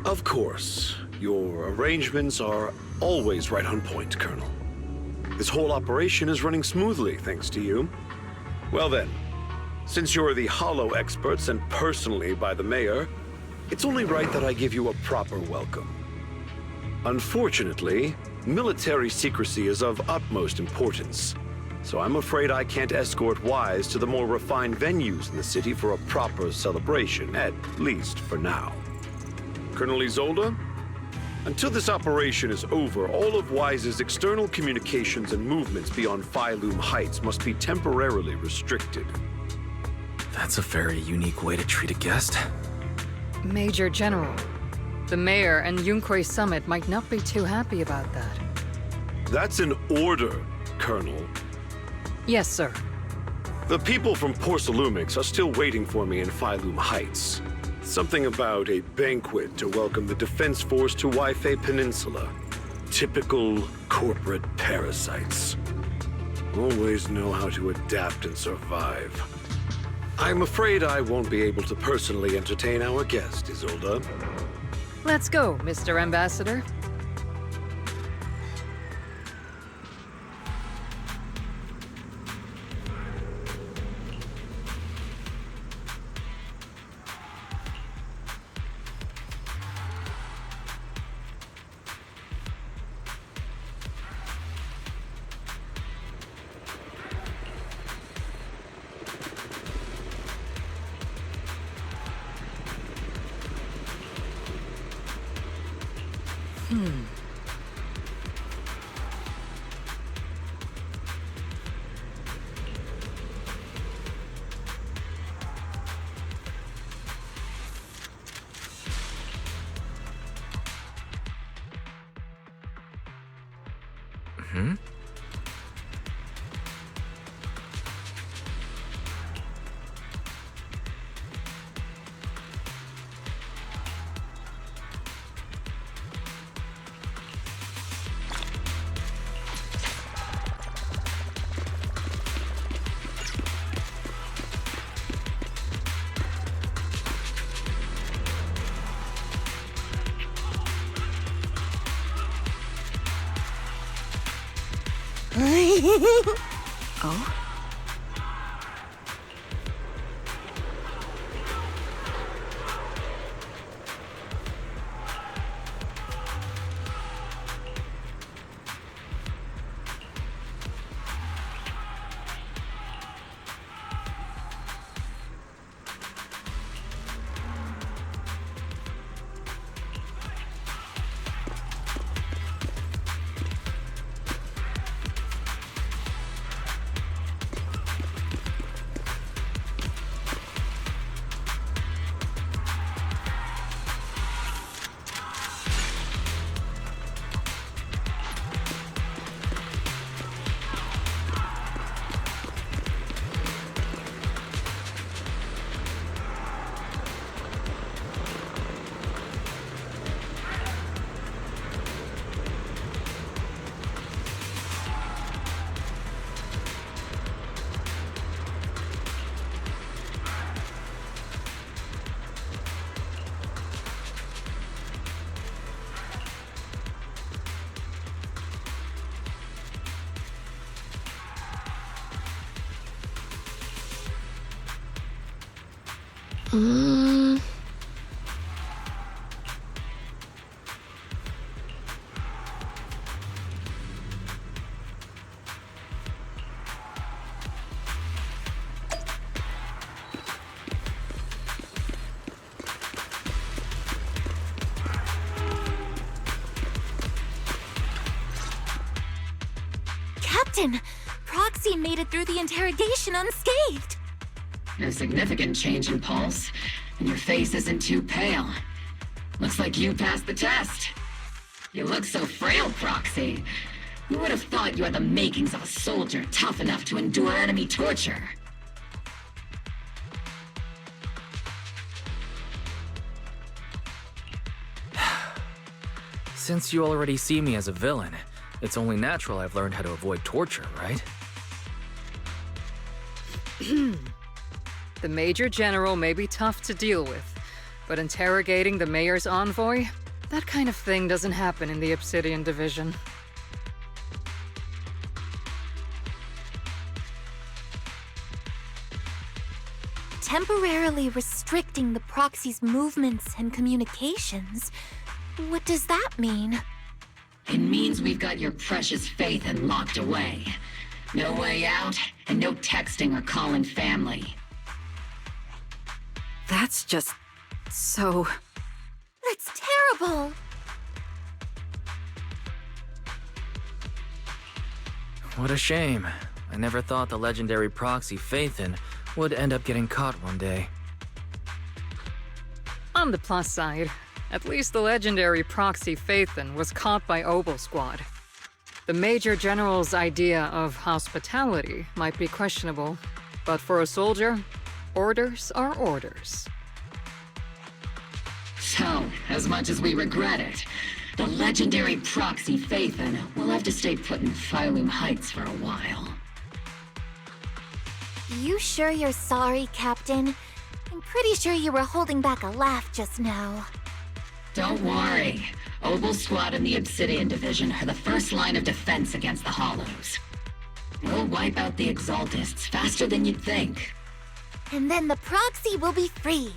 Of course. Your arrangements are always right on point, Colonel. This whole operation is running smoothly, thanks to you. Well then, since you're the Hollow experts and personally by the Mayor, it's only right that I give you a proper welcome. Unfortunately, military secrecy is of utmost importance. So I'm afraid I can't escort Wise to the more refined venues in the city for a proper celebration, at least for now. Colonel Isolde, until this operation is over, all of Wise's external communications and movements beyond Phylum Heights must be temporarily restricted. That's a very unique way to treat a guest. Major General, the Mayor and Yunque Summit might not be too happy about that. That's an order, Colonel. Yes, sir. The people from Porcelumix are still waiting for me in Phylum Heights. Something about a banquet to welcome the Defense Force to Wi-Fi Peninsula. Typical corporate parasites. Always know how to adapt and survive. I'm afraid I won't be able to personally entertain our guest, Isolde. Let's go, Mr. Ambassador. Oh? Captain, Proxy made it through the interrogation unscathed. No significant change in pulse, and your face isn't too pale. Looks like you passed the test. You look so frail, Proxy. Who would have thought you had the makings of a soldier tough enough to endure enemy torture? Since you already see me as a villain, it's only natural I've learned how to avoid torture, right? The Major General may be tough to deal with, but interrogating the Mayor's envoy? That kind of thing doesn't happen in the Obsidian Division. Temporarily restricting the Proxy's movements and communications? What does that mean? It means we've got your precious Phaethon locked away. No way out, and no texting or calling family. That's just... so... That's terrible! What a shame. I never thought the legendary proxy Phaethon would end up getting caught one day. On the plus side, at least the legendary proxy Phaethon was caught by Obel Squad. The Major General's idea of hospitality might be questionable, but for a soldier, orders are orders. So, as much as we regret it, the legendary proxy Phaethon will have to stay put in Phylum Heights for a while. You sure you're sorry, Captain? I'm pretty sure you were holding back a laugh just now. Don't worry. Obel Squad and the Obsidian Division are the first line of defense against the Hollows. We'll wipe out the Exaltists faster than you'd think. And then the proxy will be free.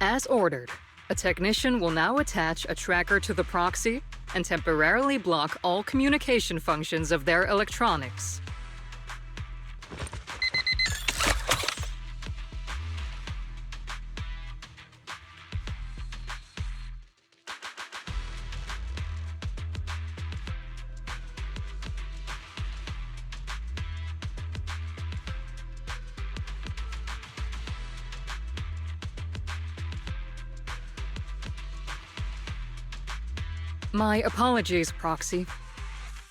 As ordered, a technician will now attach a tracker to the proxy and temporarily block all communication functions of their electronics. My apologies, Proxy.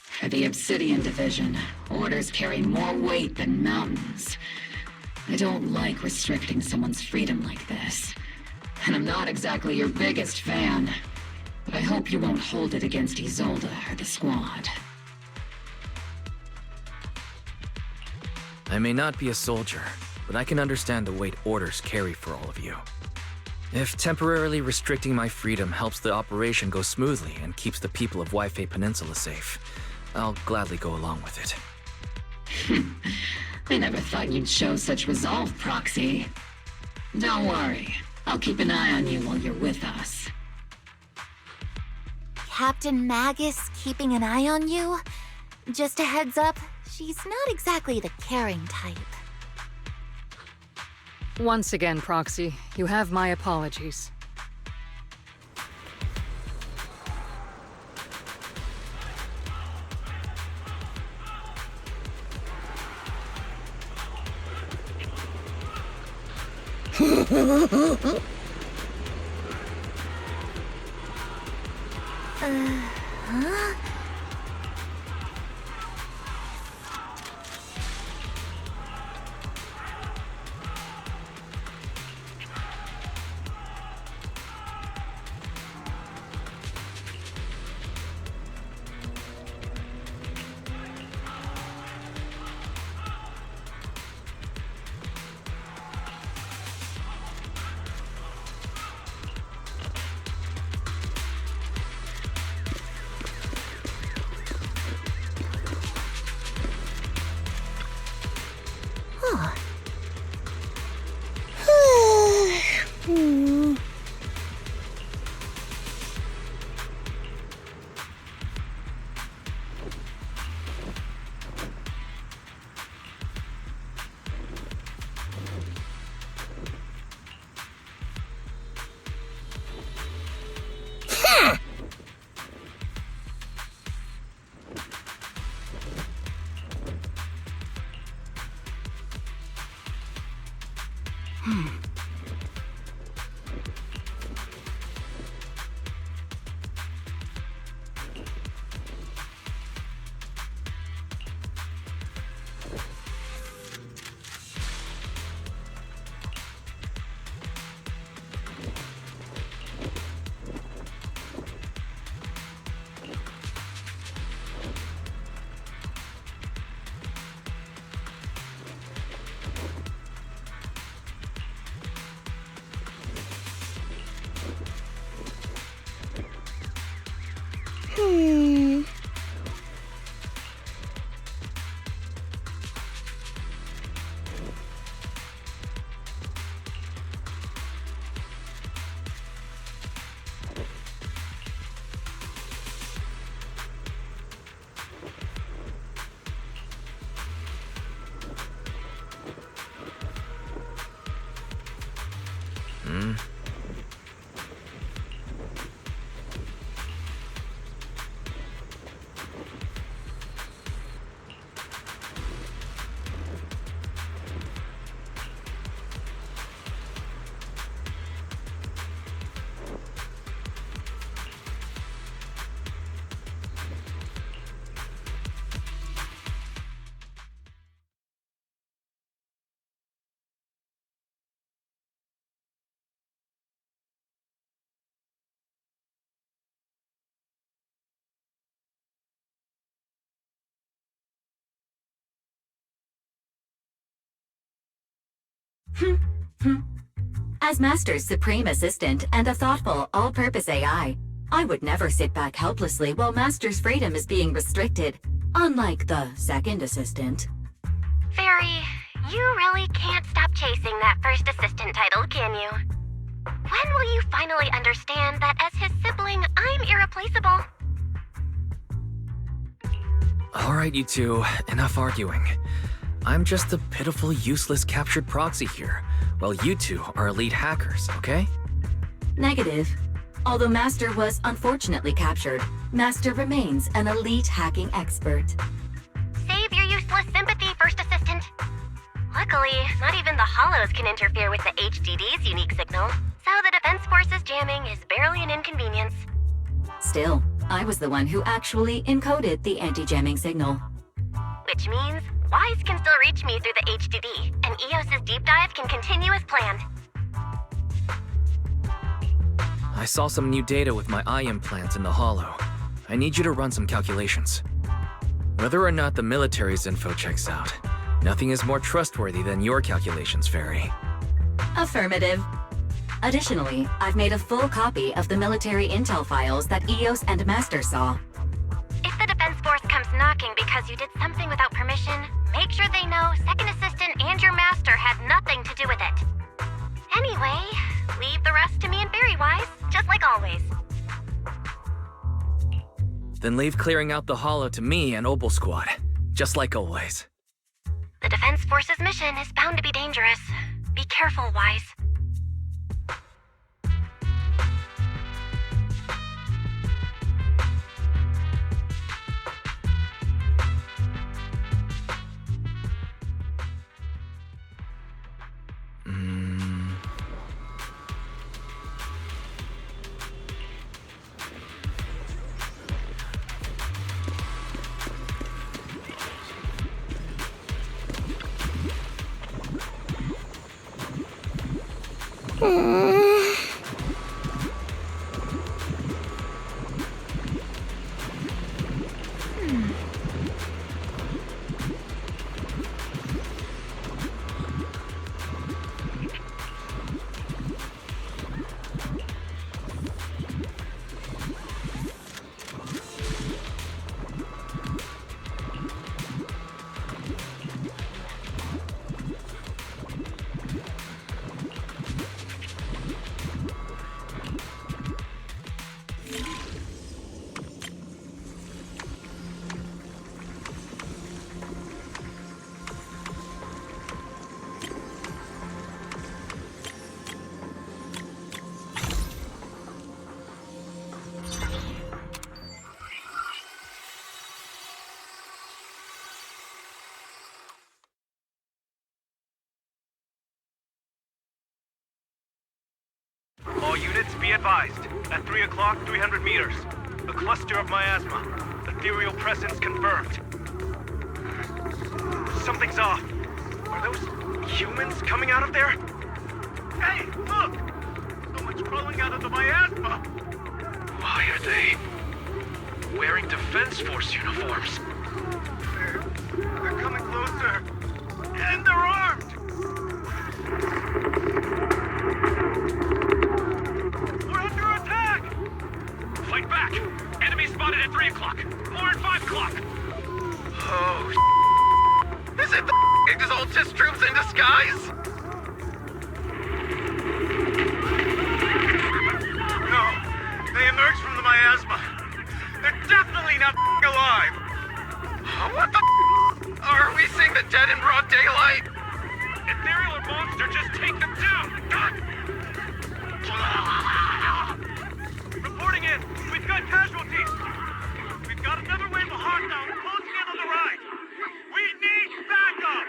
For the Obsidian Division, orders carry more weight than mountains. I don't like restricting someone's freedom like this. And I'm not exactly your biggest fan. But I hope you won't hold it against Isolde or the Squad. I may not be a soldier, but I can understand the weight orders carry for all of you. If temporarily restricting my freedom helps the operation go smoothly and keeps the people of Waifei Peninsula safe, I'll gladly go along with it. I never thought you'd show such resolve, Proxy. Don't worry. I'll keep an eye on you while you're with us. Captain Magus keeping an eye on you? Just a heads up, she's not exactly the caring type. Once again, Proxy, you have my apologies. Huh? As Master's supreme assistant and a thoughtful, all-purpose AI, I would never sit back helplessly while Master's freedom is being restricted, unlike the second assistant. Fairy, you really can't stop chasing that first assistant title, can you? When will you finally understand that as his sibling, I'm irreplaceable? Alright, you two, enough arguing. I'm just a pitiful, useless captured proxy here, while you two are elite hackers, okay? Negative. Although Master was unfortunately captured, Master remains an elite hacking expert. Save your useless sympathy, First Assistant. Luckily, not even the Hollows can interfere with the HDD's unique signal, so the Defense Force's jamming is barely an inconvenience. Still, I was the one who actually encoded the anti-jamming signal. Which means Wise can still reach me through the HDD, and EOS's deep dive can continue as planned. I saw some new data with my eye implants in the Hollow. I need you to run some calculations. Whether or not the military's info checks out, nothing is more trustworthy than your calculations, Fairy. Affirmative. Additionally, I've made a full copy of the military intel files that EOS and Master saw. If the Defense Force comes knocking, because you did something without permission, make sure they know second assistant and your master had nothing to do with it. Anyway, leave the rest to me and Barrywise, just like always. Then leave clearing out the hollow to me and Obel Squad, just like always. The Defense Force's mission is bound to be dangerous. Be careful, Wise. All units, be advised. At 3 o'clock, 300 meters. A cluster of miasma. Ethereal presence confirmed. Something's off. Are those humans coming out of there? Hey, look! Someone's crawling out of the miasma! Why are they wearing Defense Force uniforms? They're coming closer. And they're armed! Fight back! Enemy spotted at 3 o'clock! More at 5 o'clock! Oh, is it the Exaltis troops in disguise? No, they emerged from the miasma. They're definitely not alive! What the are we seeing the dead in broad daylight? Ethereal or monster, just take them down! Reporting in! We've got casualties! We've got another wave of hostile closing in on the right! We need backup!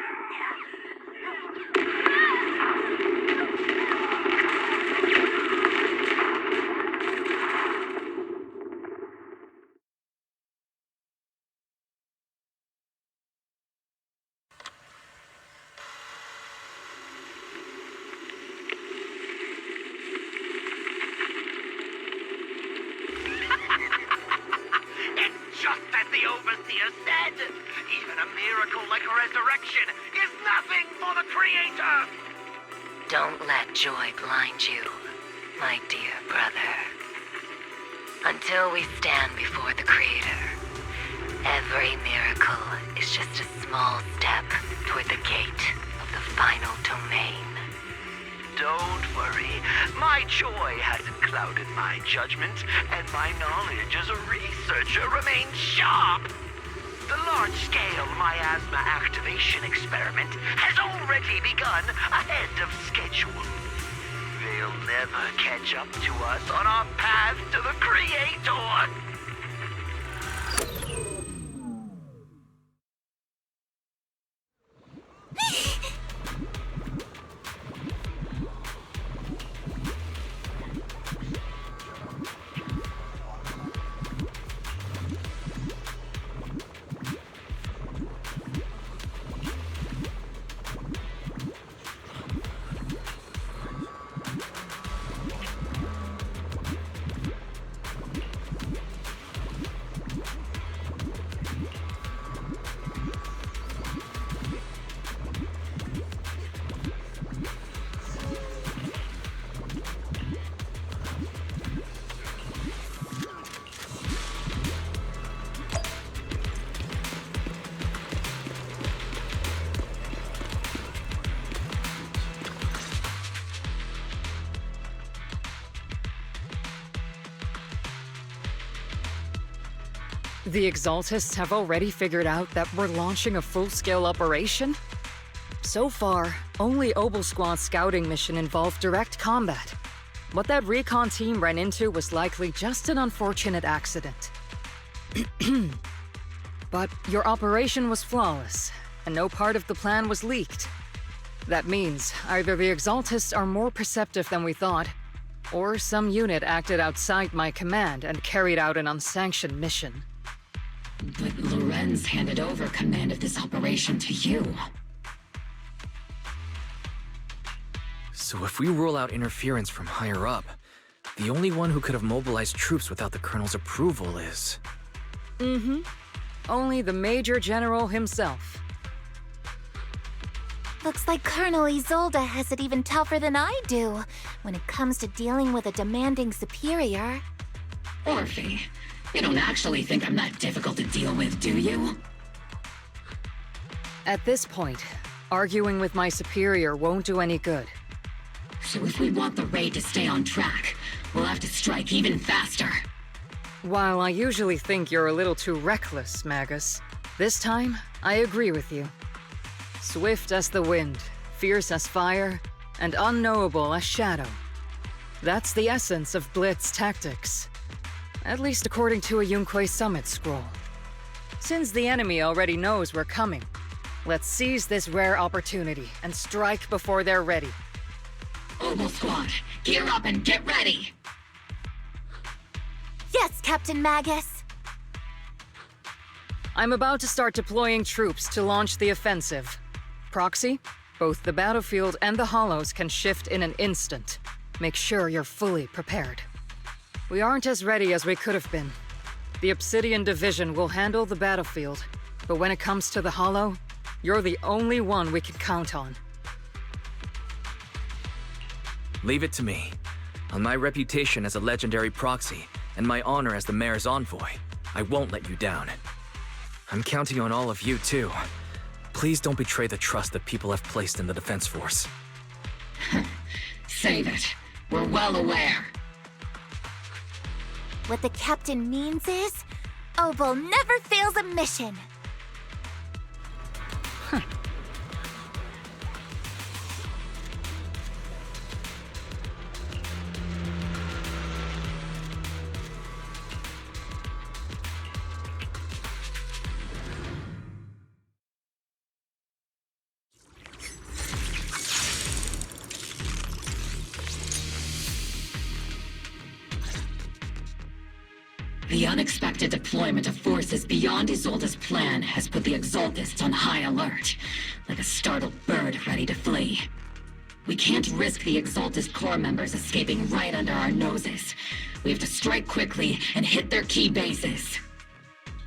Just as the Overseer said, even a miracle like a resurrection is nothing for the Creator! Don't let joy blind you, my dear brother. Until we stand before the Creator, every miracle is just a small step toward the gate of the final domain. Don't worry, my joy hasn't clouded my judgment, and my knowledge as a researcher remains sharp. The large-scale miasma activation experiment has already begun ahead of schedule. They'll never catch up to us on our path to the Creator. The Exaltists have already figured out that we're launching a full-scale operation? So far, only Obel Squad's scouting mission involved direct combat. What that recon team ran into was likely just an unfortunate accident. But your operation was flawless, and no part of the plan was leaked. That means either the Exaltists are more perceptive than we thought, or some unit acted outside my command and carried out an unsanctioned mission. But Lorenz handed over command of this operation to you. So if we rule out interference from higher up, the only one who could have mobilized troops without the Colonel's approval is... Only the Major General himself. Looks like Colonel Isolde has it even tougher than I do when it comes to dealing with a demanding superior. Orphe, you don't actually think I'm that difficult to deal with, do you? At this point, arguing with my superior won't do any good. So if we want the raid to stay on track, we'll have to strike even faster. While I usually think you're a little too reckless, Magus, this time, I agree with you. Swift as the wind, fierce as fire, and unknowable as shadow. That's the essence of Blitz tactics. At least according to a Yunque Summit scroll. Since the enemy already knows we're coming, let's seize this rare opportunity and strike before they're ready. Obel Squad, gear up and get ready! Yes, Captain Magus! I'm about to start deploying troops to launch the offensive. Proxy, both the battlefield and the hollows can shift in an instant. Make sure you're fully prepared. We aren't as ready as we could have been. The Obsidian Division will handle the battlefield, but when it comes to the hollow, you're the only one we can count on. Leave it to me. On my reputation as a legendary proxy, and my honor as the mayor's envoy, I won't let you down. I'm counting on all of you, too. Please don't betray the trust that people have placed in the Defense Force. Save it. We're well aware. What the captain means is, Obel never fails a mission. The unexpected deployment of forces beyond Isolde's plan has put the Exaltists on high alert, like a startled bird ready to flee. We can't risk the Exaltist Corps members escaping right under our noses. We have to strike quickly and hit their key bases.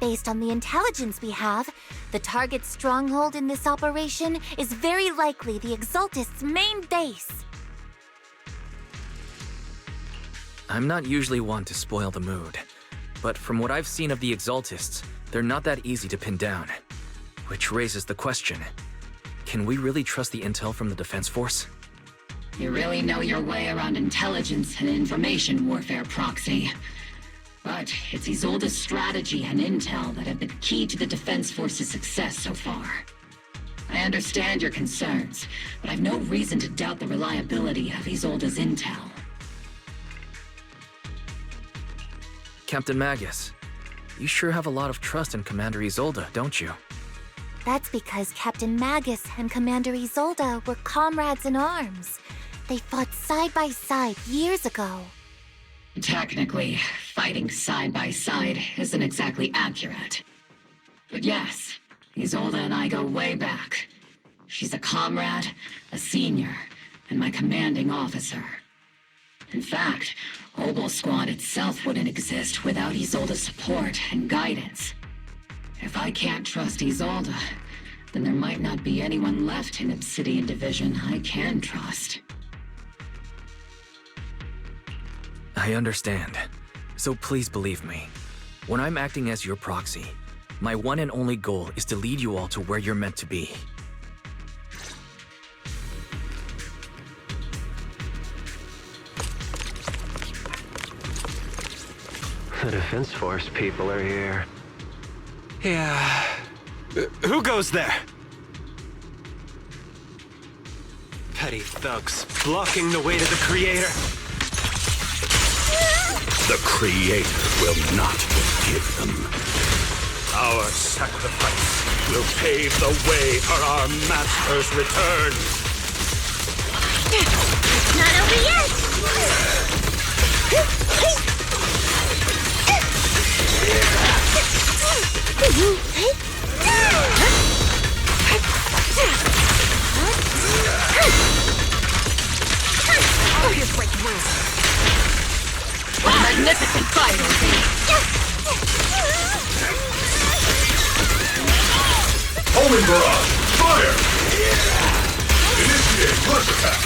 Based on the intelligence we have, the target's stronghold in this operation is very likely the Exaltists' main base. I'm not usually one to spoil the mood, but from what I've seen of the Exaltists, they're not that easy to pin down. Which raises the question, can we really trust the intel from the Defense Force? You really know your way around intelligence and information warfare, Proxy. But it's Isolde's strategy and intel that have been key to the Defense Force's success so far. I understand your concerns, but I've no reason to doubt the reliability of Isolde's intel. Captain Magus, you sure have a lot of trust in Commander Isolde, don't you? That's because Captain Magus and Commander Isolde were comrades in arms. They fought side by side years ago. Technically, fighting side by side isn't exactly accurate. But yes, Isolde and I go way back. She's a comrade, a senior, and my commanding officer. In fact, Obel Squad itself wouldn't exist without Isolde's support and guidance. If I can't trust Isolde, then there might not be anyone left in Obsidian Division I can trust. I understand. So please believe me. When I'm acting as your proxy, my one and only goal is to lead you all to where you're meant to be. The Defense Force people are here. Yeah. Who goes there? Petty thugs, blocking the way to the Creator. The Creator will not forgive them. Our sacrifice will pave the way for our Master's return. It's not over yet! I'll just break through. What a magnificent fight, Uzi! Homing barrage! Fire! Initiate rush attack!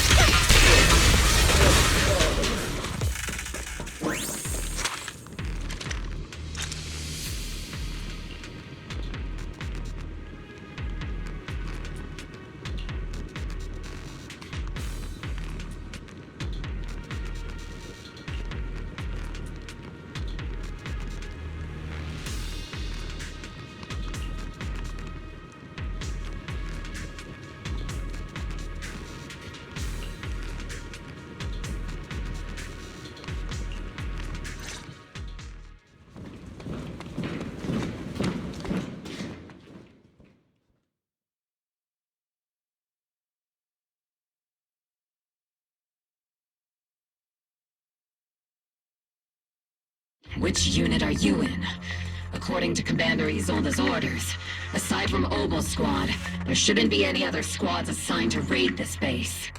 Which unit are you in? According to Commander Isolde's orders, aside from Obel's squad, there shouldn't be any other squads assigned to raid this base.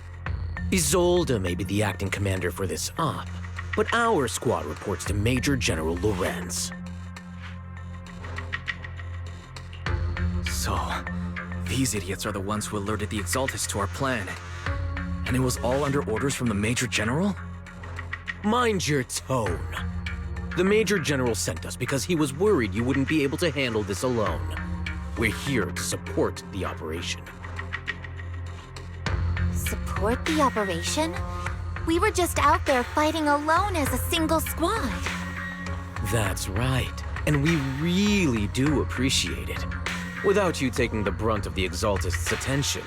Isolde may be the acting commander for this op, but our squad reports to Major General Lorenz. So, these idiots are the ones who alerted the Exaltists to our plan. And it was all under orders from the Major General? Mind your tone. The Major General sent us because he was worried you wouldn't be able to handle this alone. We're here to support the operation. Support the operation? We were just out there fighting alone as a single squad. That's right, and we really do appreciate it. Without you taking the brunt of the Exaltists' attention,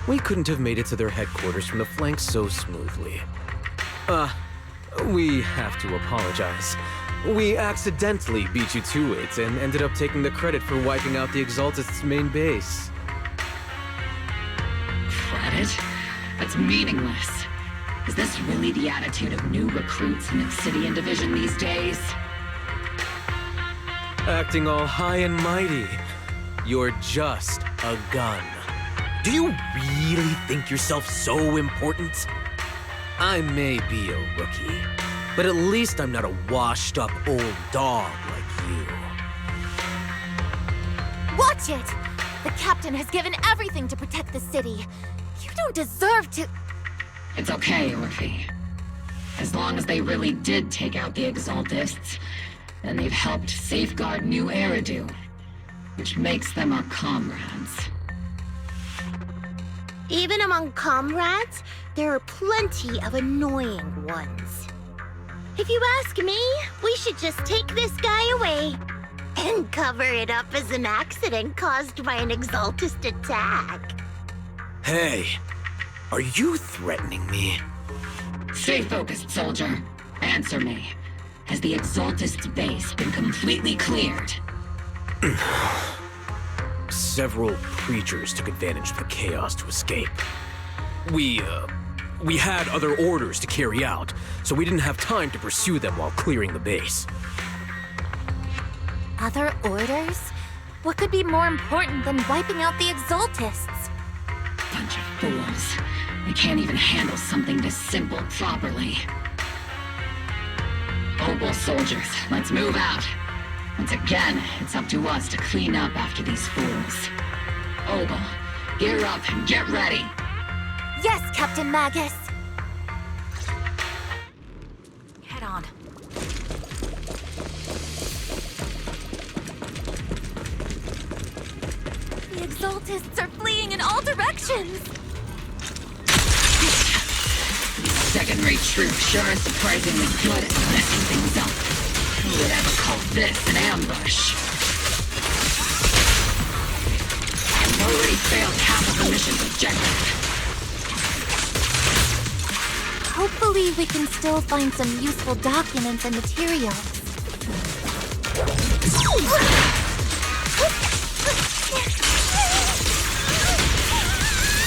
we couldn't have made it to their headquarters from the flanks so smoothly. We have to apologize. We accidentally beat you to it and ended up taking the credit for wiping out the Exaltists' main base. Credit? That's meaningless. Is this really the attitude of new recruits in the Obsidian Division these days? Acting all high and mighty. You're just a gun. Do you really think yourself so important? I may be a rookie, but at least I'm not a washed-up old dog like you. Watch it! The captain has given everything to protect the city. You don't deserve to... It's okay, Orphe. As long as they really did take out the Exaltists, then they've helped safeguard Nью-Эриду, which makes them our comrades. Even among comrades, there are plenty of annoying ones. If you ask me, we should just take this guy away and cover it up as an accident caused by an Exaltist attack. Hey, are you threatening me? Stay focused, soldier. Answer me. Has the Exaltist base been completely cleared? Several creatures took advantage of the chaos to escape. We had other orders to carry out, so we didn't have time to pursue them while clearing the base. Other orders? What could be more important than wiping out the Exaltists? Bunch of fools. They can't even handle something this simple properly. Obel soldiers, let's move out. Once again, it's up to us to clean up after these fools. Obel, gear up and get ready. Yes, Captain Magus. Head on. The Exaltists are fleeing in all directions. Second-rate troops sure are surprisingly good at messing things up. Who would ever call this an ambush? Permission rejected. Hopefully we can still find some useful documents and materials.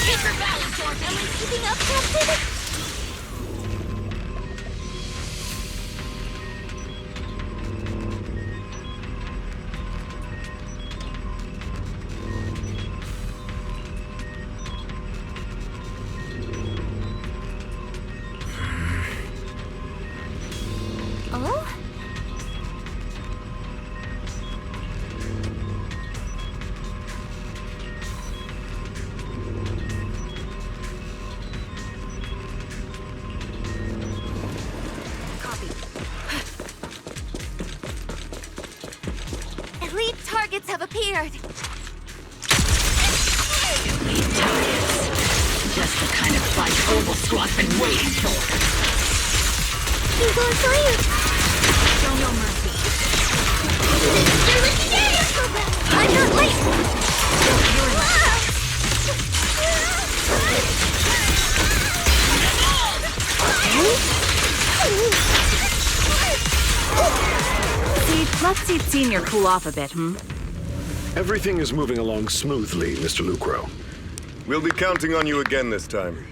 Keep your balance, Dorothy! Am I keeping up, Captain? Targets have appeared. Elite targets. Just the kind of fight Oval Squad's been waiting for. He's on fire. Show no mercy. I'm not late. See, let's see Senior cool off a bit, Everything is moving along smoothly, Mr. Lucro. We'll be counting on you again this time.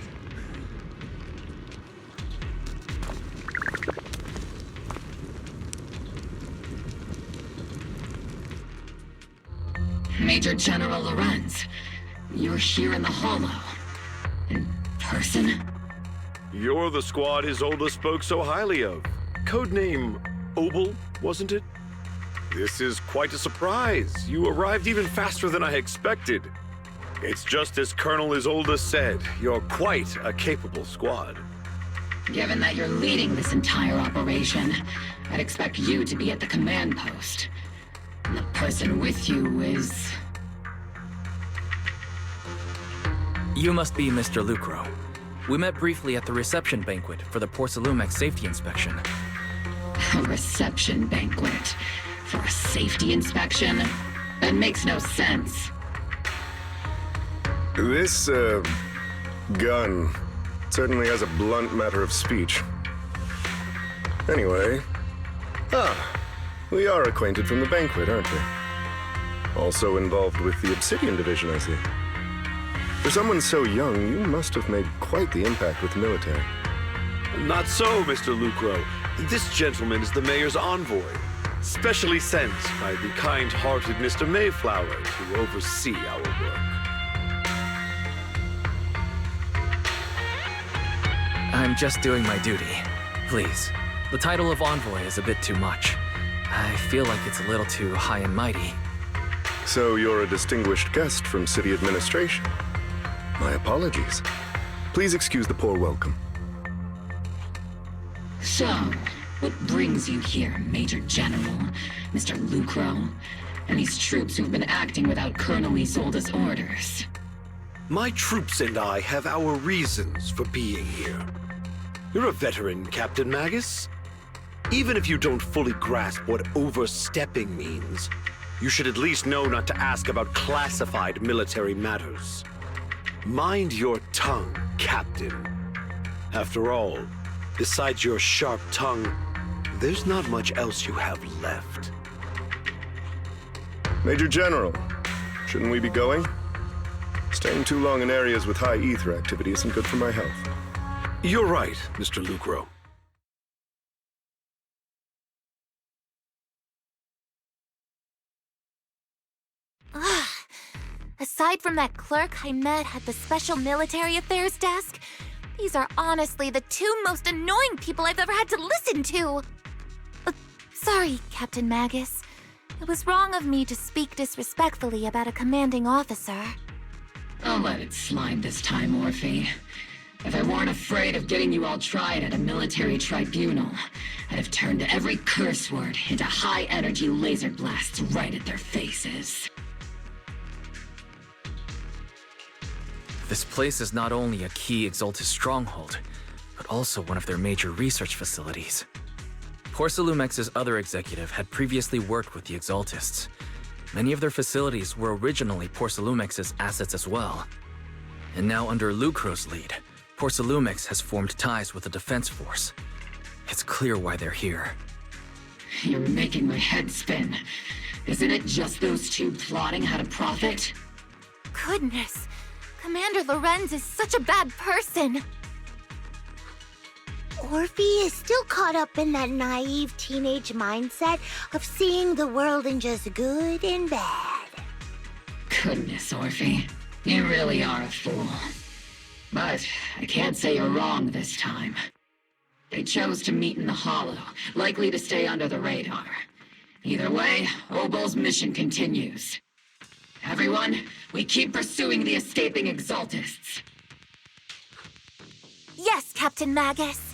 Major General Lorenz, you're here in the Hollow. In person? You're the squad Isolde spoke so highly of. Codename Obel, wasn't it? This is quite a surprise. You arrived even faster than I expected. It's just as Colonel Isolde said, you're quite a capable squad. Given that you're leading this entire operation, I'd expect you to be at the command post. And the person with you is... You must be Mr. Lucro. We met briefly at the reception banquet for the Porcelumex safety inspection. A reception banquet? For a safety inspection? That makes no sense. This, gun certainly has a blunt matter of speech. Anyway... we are acquainted from the banquet, aren't we? Also involved with the Obsidian Division, I see. For someone so young, you must have made quite the impact with the military. Not so, Mr. Lucro. This gentleman is the mayor's envoy, specially sent by the kind-hearted Mr. Mayflower to oversee our work. I'm just doing my duty. Please. The title of envoy is a bit too much. I feel like it's a little too high and mighty. So you're a distinguished guest from city administration. My apologies. Please excuse the poor welcome. So, what brings you here, Major General, Mr. Lucro, and these troops who've been acting without Colonel Isolde's orders? My troops and I have our reasons for being here. You're a veteran, Captain Magus. Even if you don't fully grasp what overstepping means, you should at least know not to ask about classified military matters. Mind your tongue, Captain. After all, besides your sharp tongue, there's not much else you have left. Major General, shouldn't we be going? Staying too long in areas with high ether activity isn't good for my health. You're right, Mr. Lucro. Aside from that clerk I met at the Special Military Affairs desk, these are honestly the two most annoying people I've ever had to listen to. Sorry, Captain Magus. It was wrong of me to speak disrespectfully about a commanding officer. I'll let it slide this time, Orphe. If I weren't afraid of getting you all tried at a military tribunal, I'd have turned every curse word into high-energy laser blasts right at their faces. This place is not only a key Exaltus stronghold, but also one of their major research facilities. Porcelumex's other executive had previously worked with the Exaltists. Many of their facilities were originally Porcelumex's assets as well. And now under Lucro's lead, Porcelumix has formed ties with the defense force. It's clear why they're here. You're making my head spin. Isn't it just those two plotting how to profit? Goodness, Commander Lorenz is such a bad person. Orphe is still caught up in that naive teenage mindset of seeing the world in just good and bad. Goodness, Orphe. You really are a fool. But I can't say you're wrong this time. They chose to meet in the Hollow, likely to stay under the radar. Either way, Obol's mission continues. Everyone, we keep pursuing the escaping Exaltists. Yes, Captain Magus.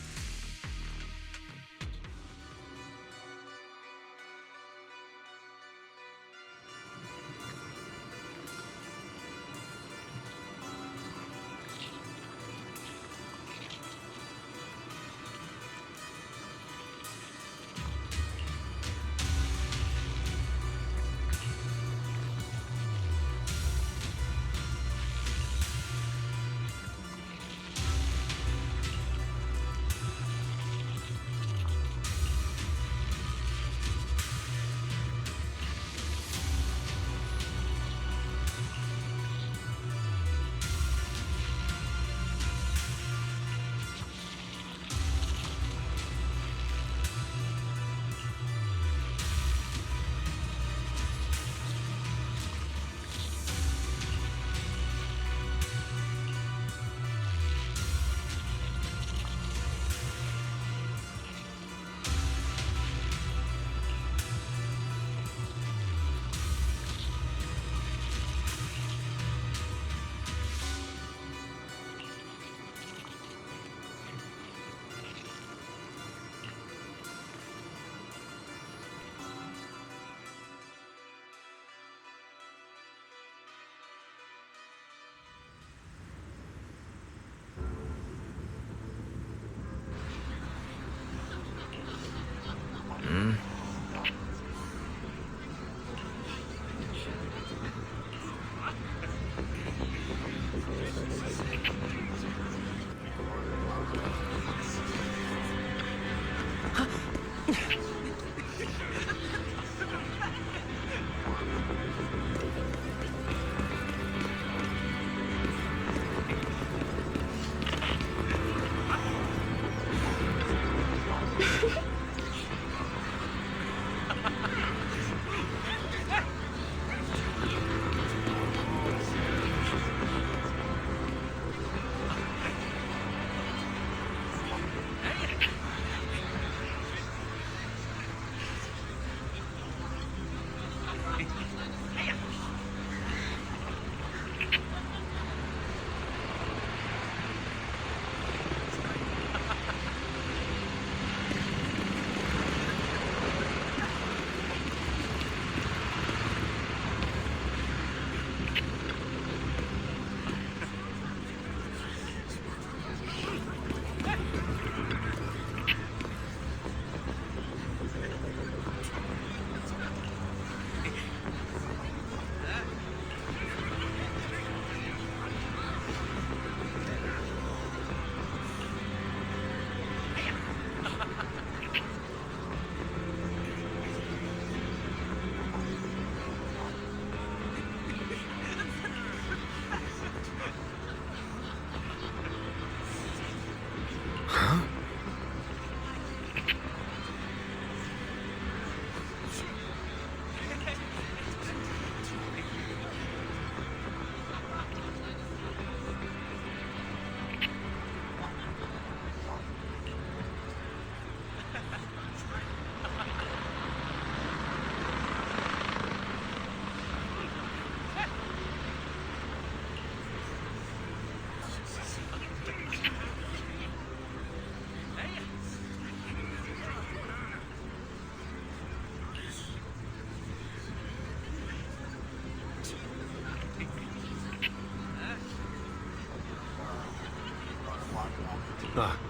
Ah.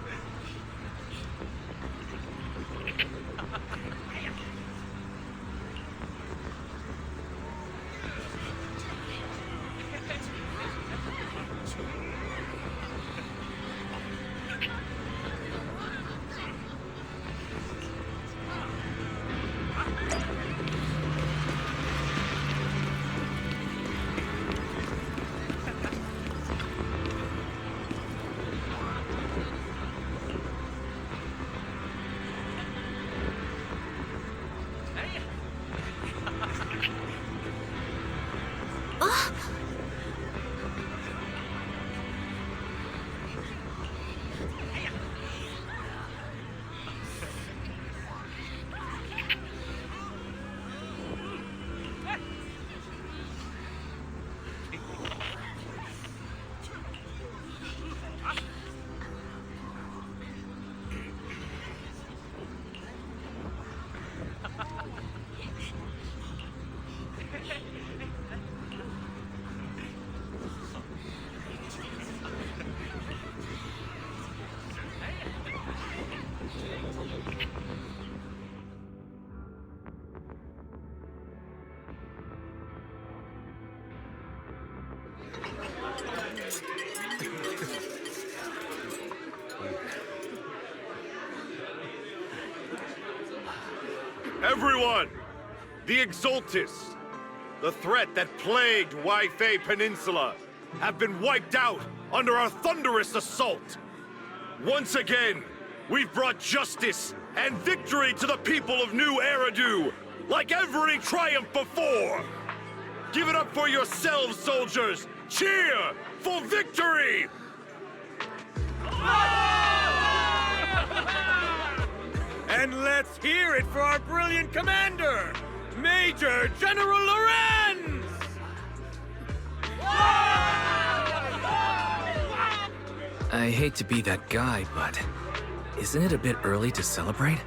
Everyone! The Exultists, the threat that plagued Waifei Peninsula, have been wiped out under our thunderous assault. Once again, we've brought justice and victory to the people of Nью-Эриду, like every triumph before. Give it up for yourselves, soldiers! Cheer for victory! And let's hear it for our brilliant commander, Major General Lorenz! I hate to be that guy, but isn't it a bit early to celebrate?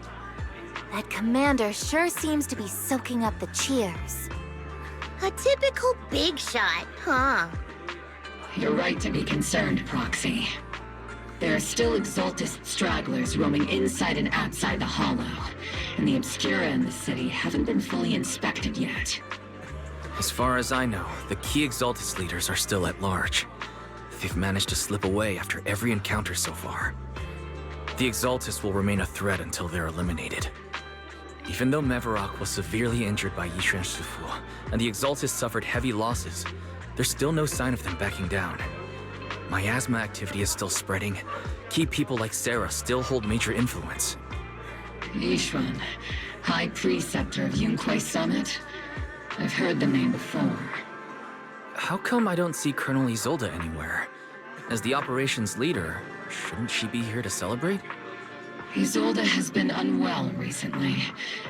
That commander sure seems to be soaking up the cheers. A typical big shot, huh? You're right to be concerned, Proxy. There are still Exultist stragglers roaming inside and outside the Hollow, and the Obscura in the city haven't been fully inspected yet. As far as I know, the key Exultist leaders are still at large. They've managed to slip away after every encounter so far. The Exultists will remain a threat until they're eliminated. Even though Mevarok was severely injured by Yishuan Shifu, and the Exultists suffered heavy losses, there's still no sign of them backing down. Miasma activity is still spreading. Key people like Sarah still hold major influence. Yishuan, High Preceptor of Yunquai Summit? I've heard the name before. How come I don't see Colonel Isolde anywhere? As the operations leader, shouldn't she be here to celebrate? Isolde has been unwell recently,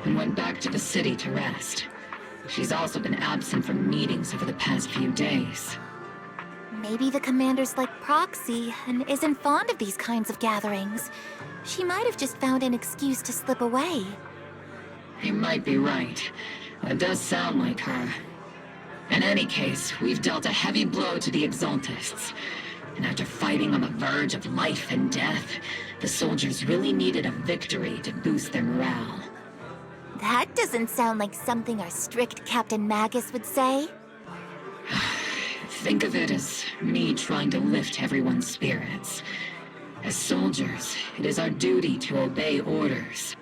and went back to the city to rest. She's also been absent from meetings over the past few days. Maybe the commander's like Proxy and isn't fond of these kinds of gatherings. She might have just found an excuse to slip away. You might be right. That does sound like her. In any case, we've dealt a heavy blow to the Exultists. And after fighting on the verge of life and death, the soldiers really needed a victory to boost their morale. That doesn't sound like something our strict Captain Magus would say. Think of it as me trying to lift everyone's spirits. As soldiers, it is our duty to obey orders.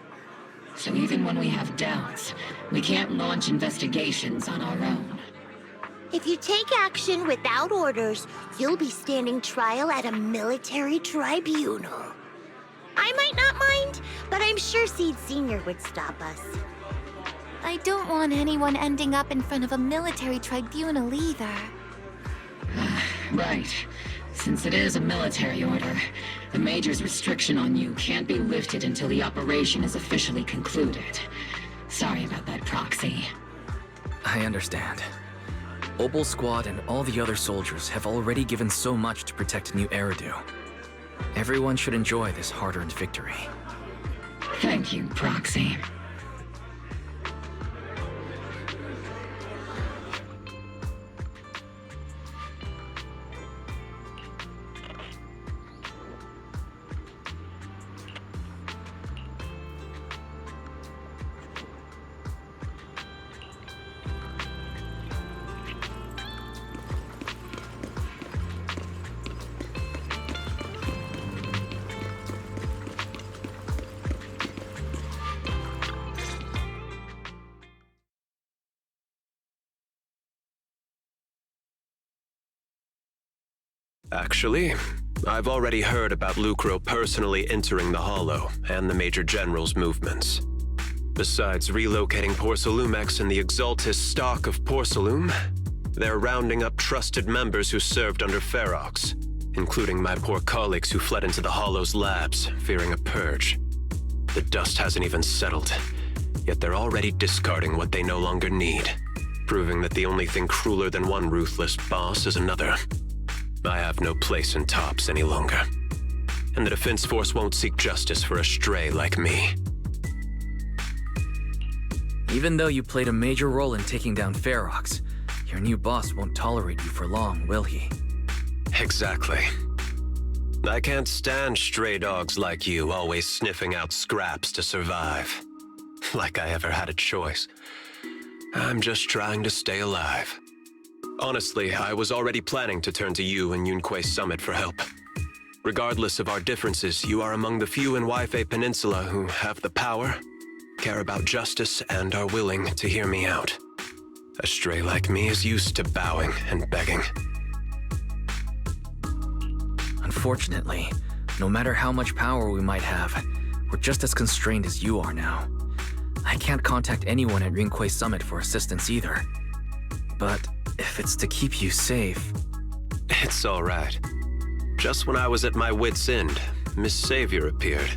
So even when we have doubts, we can't launch investigations on our own. If you take action without orders, you'll be standing trial at a military tribunal. I might not mind, but I'm sure Seed Sr. would stop us. I don't want anyone ending up in front of a military tribunal either. Right. Since it is a military order, the Major's restriction on you can't be lifted until the operation is officially concluded. Sorry about that, Proxy. I understand. Obel Squad and all the other soldiers have already given so much to protect Nью-Эриду. Everyone should enjoy this hard-earned victory. Thank you, Proxy. Actually, I've already heard about Lucro personally entering the Hollow and the Major General's movements. Besides relocating Porcelumex and the Exultist stock of Porcelum, They're rounding up trusted members who served under Ferox, including my poor colleagues who fled into the Hollow's labs, fearing a purge. The dust hasn't even settled, yet they're already discarding what they no longer need, proving that the only thing crueler than one ruthless boss is another. I have no place in Tops any longer, and the Defense Force won't seek justice for a stray like me. Even though you played a major role in taking down Ferox, your new boss won't tolerate you for long, will he? Exactly. I can't stand stray dogs like you always sniffing out scraps to survive. Like I ever had a choice. I'm just trying to stay alive. Honestly, I was already planning to turn to you and Yunquay Summit for help. Regardless of our differences, you are among the few in Waifei Peninsula who have the power, care about justice, and are willing to hear me out. A stray like me is used to bowing and begging. Unfortunately, no matter how much power we might have, we're just as constrained as you are now. I can't contact anyone at Yunquay Summit for assistance either. But if it's to keep you safe... It's all right. Just when I was at my wit's end, Miss Savior appeared.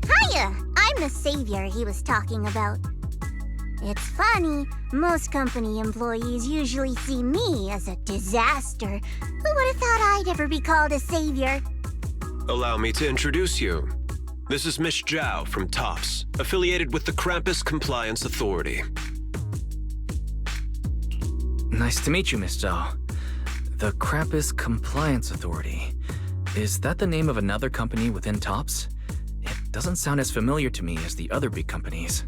Hiya! I'm the savior he was talking about. It's funny, most company employees usually see me as a disaster. Who would have thought I'd ever be called a savior? Allow me to introduce you. This is Miss Zhao from Tops, affiliated with the Krampus Compliance Authority. Nice to meet you, Miss Zhao. The Krampus Compliance Authority. Is that the name of another company within Tops? It doesn't sound as familiar to me as the other big companies.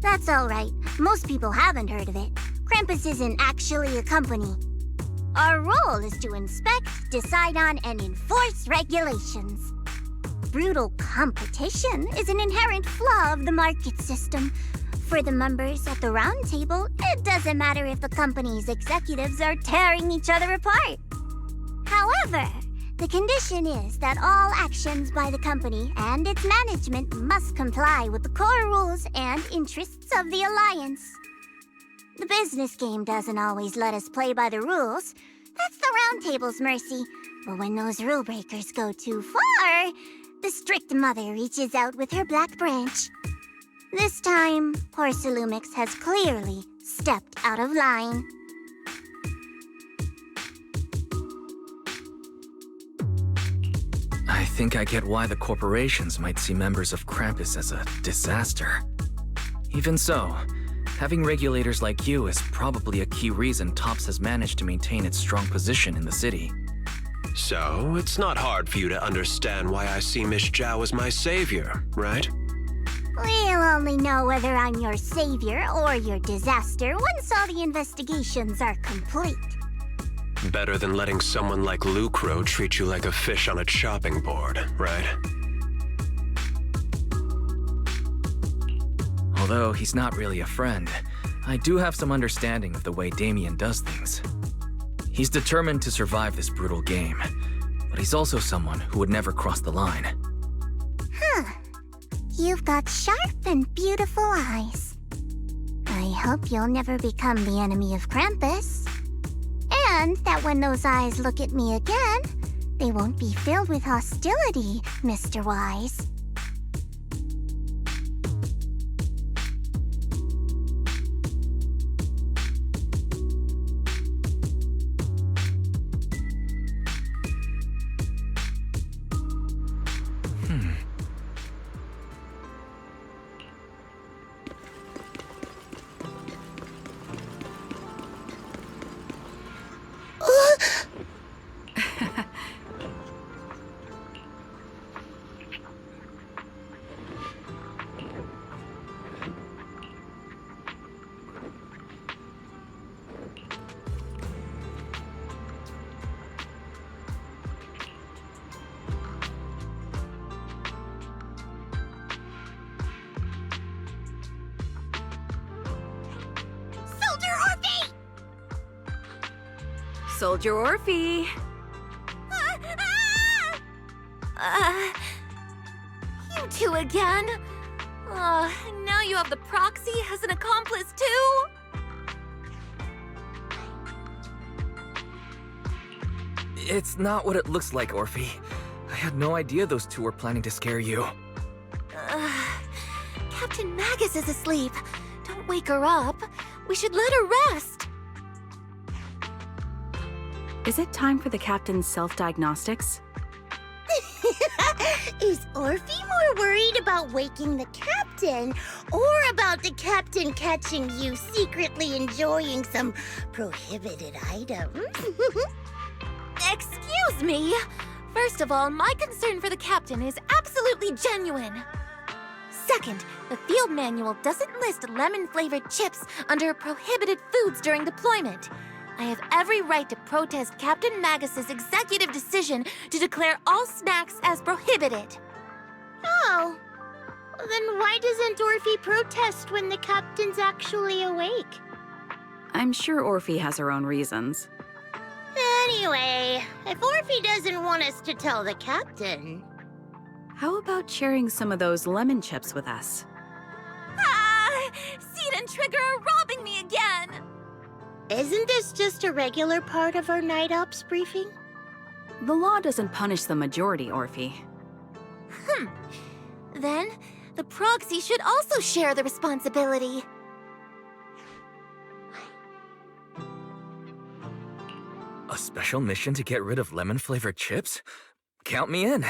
That's alright. Most people haven't heard of it. Krampus isn't actually a company. Our role is to inspect, decide on, and enforce regulations. Brutal competition is an inherent flaw of the market system. For the members at the round table, it doesn't matter if the company's executives are tearing each other apart. However, the condition is that all actions by the company and its management must comply with the core rules and interests of the Alliance. The business game doesn't always let us play by the rules. That's the Round Table's mercy. But when those rule breakers go too far, the strict mother reaches out with her black branch. This time, poor Salumix has clearly stepped out of line. I think I get why the corporations might see members of Krampus as a disaster. Even so, having regulators like you is probably a key reason Tops has managed to maintain its strong position in the city. So, it's not hard for you to understand why I see Miss Zhao as my savior, right? We'll only know whether I'm your savior or your disaster once all the investigations are complete. Better than letting someone like Lucro treat you like a fish on a chopping board, right? Although he's not really a friend, I do have some understanding of the way Damien does things. He's determined to survive this brutal game, but he's also someone who would never cross the line. Huh. You've got sharp and beautiful eyes. I hope you'll never become the enemy of Krampus. And that when those eyes look at me again, they won't be filled with hostility, Mr. Wise. Soldier Orphe! You two again? Now you have the proxy as an accomplice too? It's not what it looks like, Orphe. I had no idea those two were planning to scare you. Captain Magus is asleep. Don't wake her up. We should let her rest. Is it time for the captain's self-diagnostics? Is Orphe more worried about waking the captain, or about the captain catching you secretly enjoying some prohibited item? Excuse me! First of all, my concern for the captain is absolutely genuine. Second, the field manual doesn't list lemon-flavored chips under prohibited foods during deployment. I have every right to protest Captain Magus's executive decision to declare all snacks as prohibited. Oh. Then why doesn't Orphe protest when the captain's actually awake? I'm sure Orphe has her own reasons. Anyway, if Orphe doesn't want us to tell the captain... How about sharing some of those lemon chips with us? Seed and Trigger are robbing me again! Isn't this just a regular part of our night ops briefing? The law doesn't punish the majority, Orphe. Then, the proxy should also share the responsibility. A special mission to get rid of lemon-flavored chips? Count me in.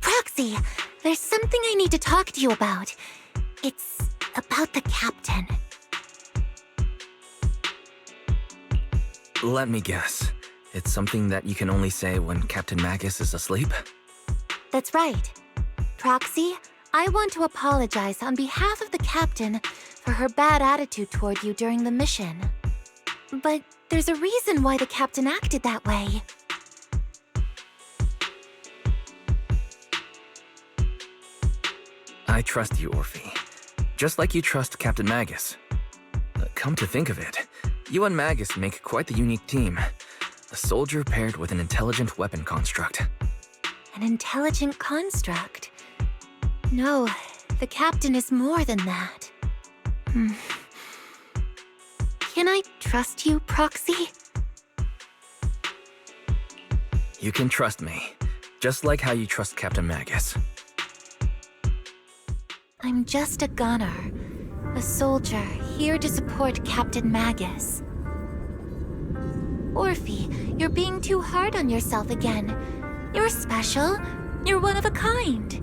Proxy, there's something I need to talk to you about. It's about the captain. Let me guess. It's something that you can only say when Captain Magus is asleep? That's right. Proxy, I want to apologize on behalf of the captain for her bad attitude toward you during the mission. But there's a reason why the captain acted that way. I trust you, Orphe. Just like you trust Captain Magus. Come to think of it, you and Magus make quite the unique team. A soldier paired with an intelligent weapon construct. An intelligent construct? No, the captain is more than that. Can I trust you, Proxy? You can trust me, just like how you trust Captain Magus. I'm just a gunner, a soldier here to support Captain Magus. Orphe, you're being too hard on yourself again. You're special. You're one of a kind.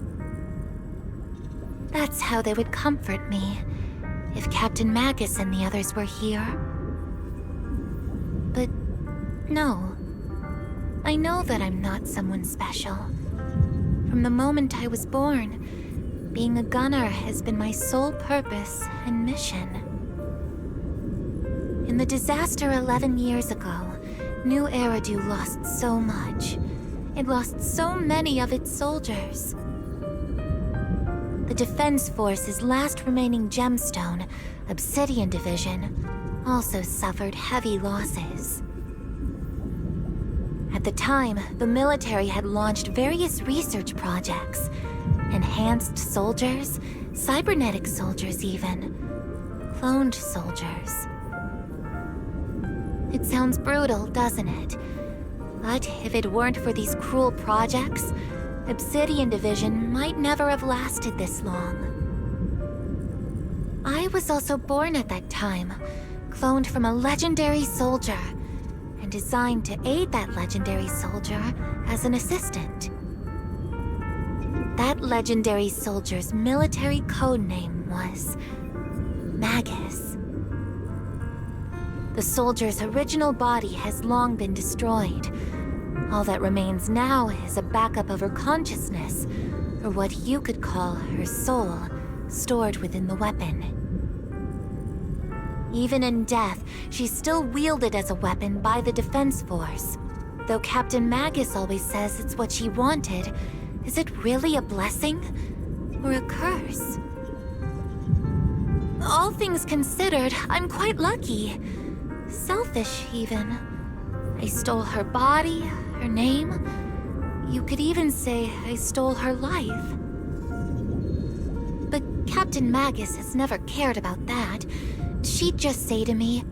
That's how they would comfort me, if Captain Magus and the others were here. But no. I know that I'm not someone special. From the moment I was born, being a gunner has been my sole purpose and mission. In the disaster 11 years ago, Nью-Эриду lost so much. It lost so many of its soldiers. The Defense Force's last remaining gemstone, Obsidian Division, also suffered heavy losses. At the time, the military had launched various research projects. Enhanced soldiers, cybernetic soldiers even, cloned soldiers. It sounds brutal, doesn't it? But if it weren't for these cruel projects, Obsidian Division might never have lasted this long. I was also born at that time, cloned from a legendary soldier, and designed to aid that legendary soldier as an assistant. That legendary soldier's military codename was Magus. The soldier's original body has long been destroyed. All that remains now is a backup of her consciousness, or what you could call her soul, stored within the weapon. Even in death, she's still wielded as a weapon by the Defense Force. Though Captain Magus always says it's what she wanted, Is it really a blessing or a curse? All things considered, I'm quite lucky. Selfish, even. I stole her body, her name. You could even say I stole her life. But Captain Magus has never cared about that. She'd just say to me,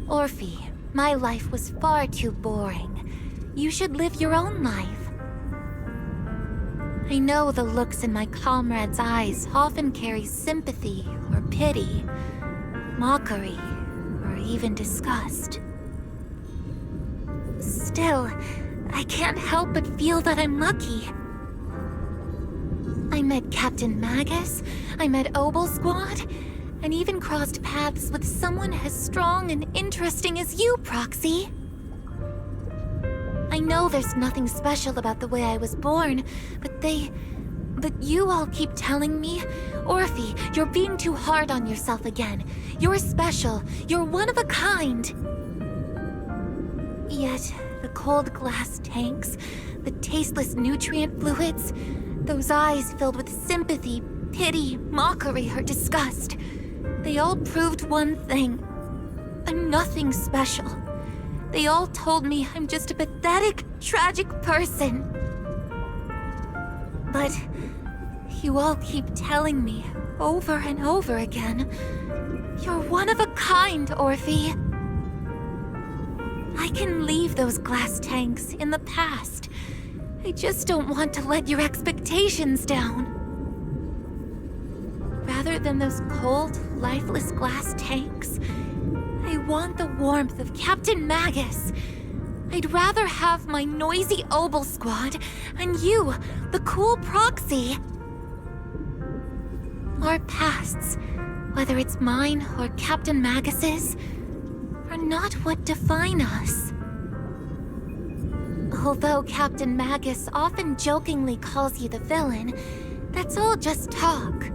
"Orphe, my life was far too boring. You should live your own life." I know the looks in my comrades' eyes often carry sympathy or pity, mockery, or even disgust. Still, I can't help but feel that I'm lucky. I met Captain Magus, I met Obel Squad, and even crossed paths with someone as strong and interesting as you, Proxy. I know there's nothing special about the way I was born, but you all keep telling me, "Orphe, you're being too hard on yourself again. You're special. You're one of a kind." Yet, the cold glass tanks, the tasteless nutrient fluids, those eyes filled with sympathy, pity, mockery, or disgust, they all proved one thing. I'm nothing special. They all told me I'm just a pathetic, tragic person. But you all keep telling me over and over again, "You're one of a kind, Orphe." I can leave those glass tanks in the past. I just don't want to let your expectations down. Rather than those cold, lifeless glass tanks, I want the warmth of Captain Magus. I'd rather have my noisy Obel Squad and you, the cool Proxy. Our pasts, whether it's mine or Captain Magus's, are not what define us. Although Captain Magus often jokingly calls you the villain, that's all just talk.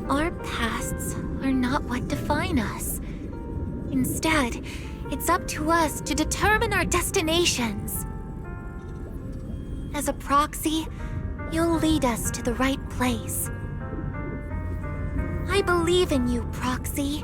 Our pasts are not what define us. Instead, it's up to us to determine our destinations. As a Proxy, you'll lead us to the right place. I believe in you, Proxy.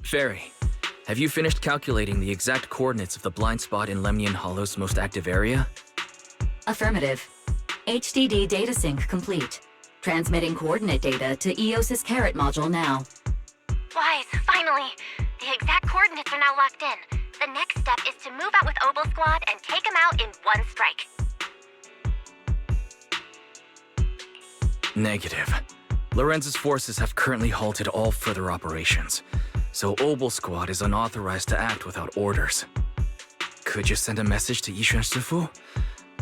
Fairy, have you finished calculating the exact coordinates of the blind spot in Lemnian Hollow's most active area? Affirmative. HDD data sync complete. Transmitting coordinate data to EOS's Carrot module now. Wise, finally! The exact coordinates are now locked in. The next step is to move out with Obel Squad and take them out in one strike. Negative. Lorenz's forces have currently halted all further operations, so Obel Squad is unauthorized to act without orders. Could you send a message to Yishuan Sufu?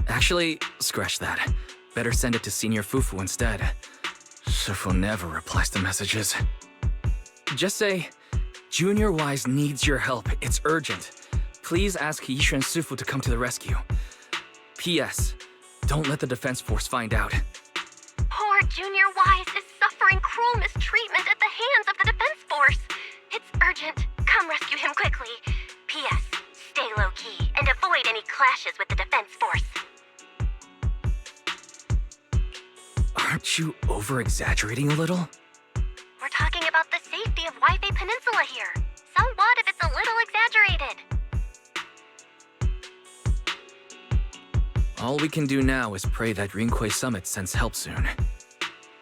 Actually, scratch that. Better send it to Senior Fufu instead. Sufu never replies to messages. Just say, "Junior Wise needs your help. It's urgent. Please ask Yishuan Sufu to come to the rescue. P.S. Don't let the defense force find out." Poor Junior Wise is suffering cruel mistreatment at the hands of the defense force. It's urgent. Come rescue him quickly. P.S. Stay low-key and avoid any clashes with the defense force. Aren't you over-exaggerating a little? We're talking about the safety of Waifei Peninsula here. So what if it's a little exaggerated? All we can do now is pray that Rinkwei Summit sends help soon.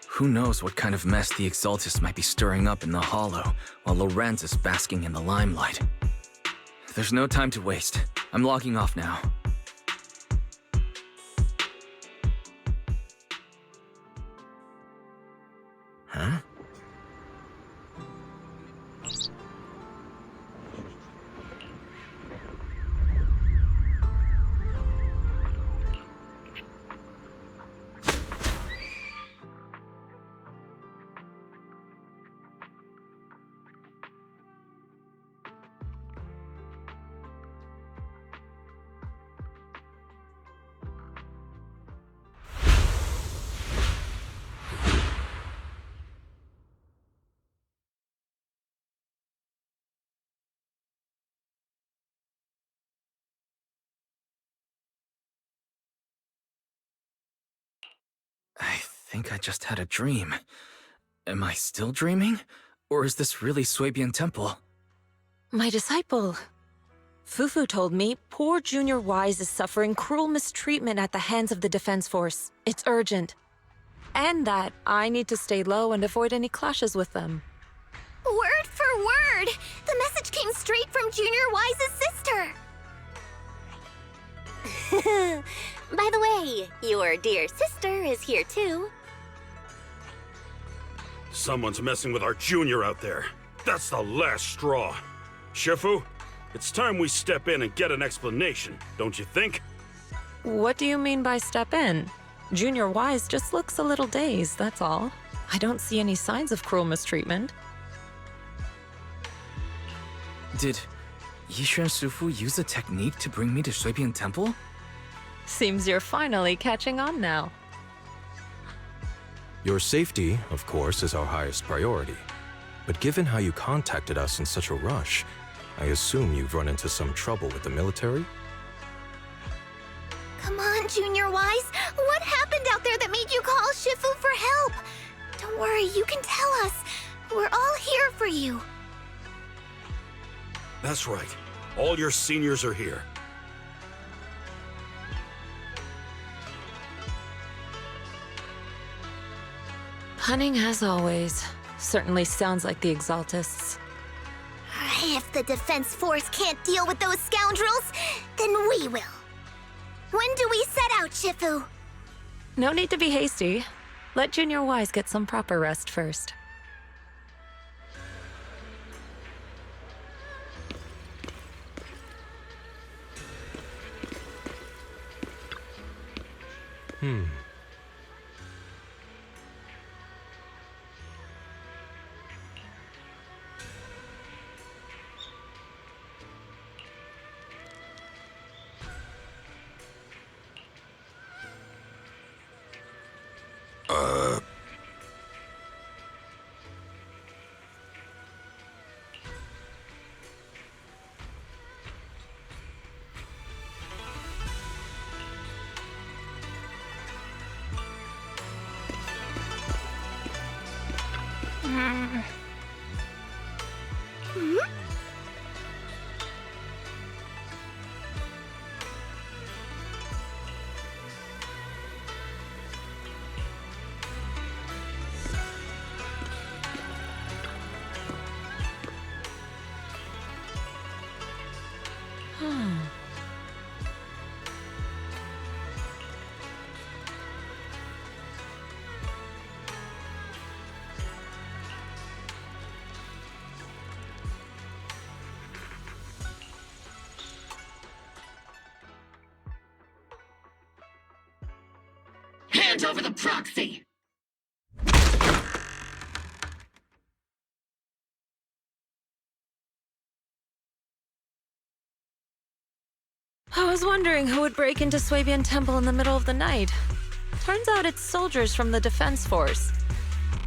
Who knows what kind of mess the Exaltists might be stirring up in the Hollow while Lorenz is basking in the limelight. There's no time to waste. I'm logging off now. Huh? think I just had a dream. Am I still dreaming? Or is this really Swabian Temple? My disciple. Fufu told me poor Junior Wise is suffering cruel mistreatment at the hands of the Defense Force. It's urgent. And that I need to stay low and avoid any clashes with them. Word for word! The message came straight from Junior Wise's sister! By the way, your dear sister is here too. Someone's messing with our junior out there. That's the last straw. Shifu, it's time we step in and get an explanation, don't you think? What do you mean by step in? Junior Wise just looks a little dazed, that's all. I don't see any signs of cruel mistreatment. Did Yishuan Sufu use a technique to bring me to Shuibian Temple? Seems you're finally catching on now. Your safety, of course, is our highest priority. But given how you contacted us in such a rush, I assume you've run into some trouble with the military? Come on, Junior Wise. What happened out there that made you call Shifu for help? Don't worry, you can tell us. We're all here for you. That's right. All your seniors are here. Cunning as always. Certainly sounds like the Exaltists. If the Defense Force can't deal with those scoundrels, then we will. When do we set out, Shifu? No need to be hasty. Let Junior Wise get some proper rest first. Hand over the proxy! I was wondering who would break into Swabian Temple in the middle of the night. Turns out it's soldiers from the Defense Force.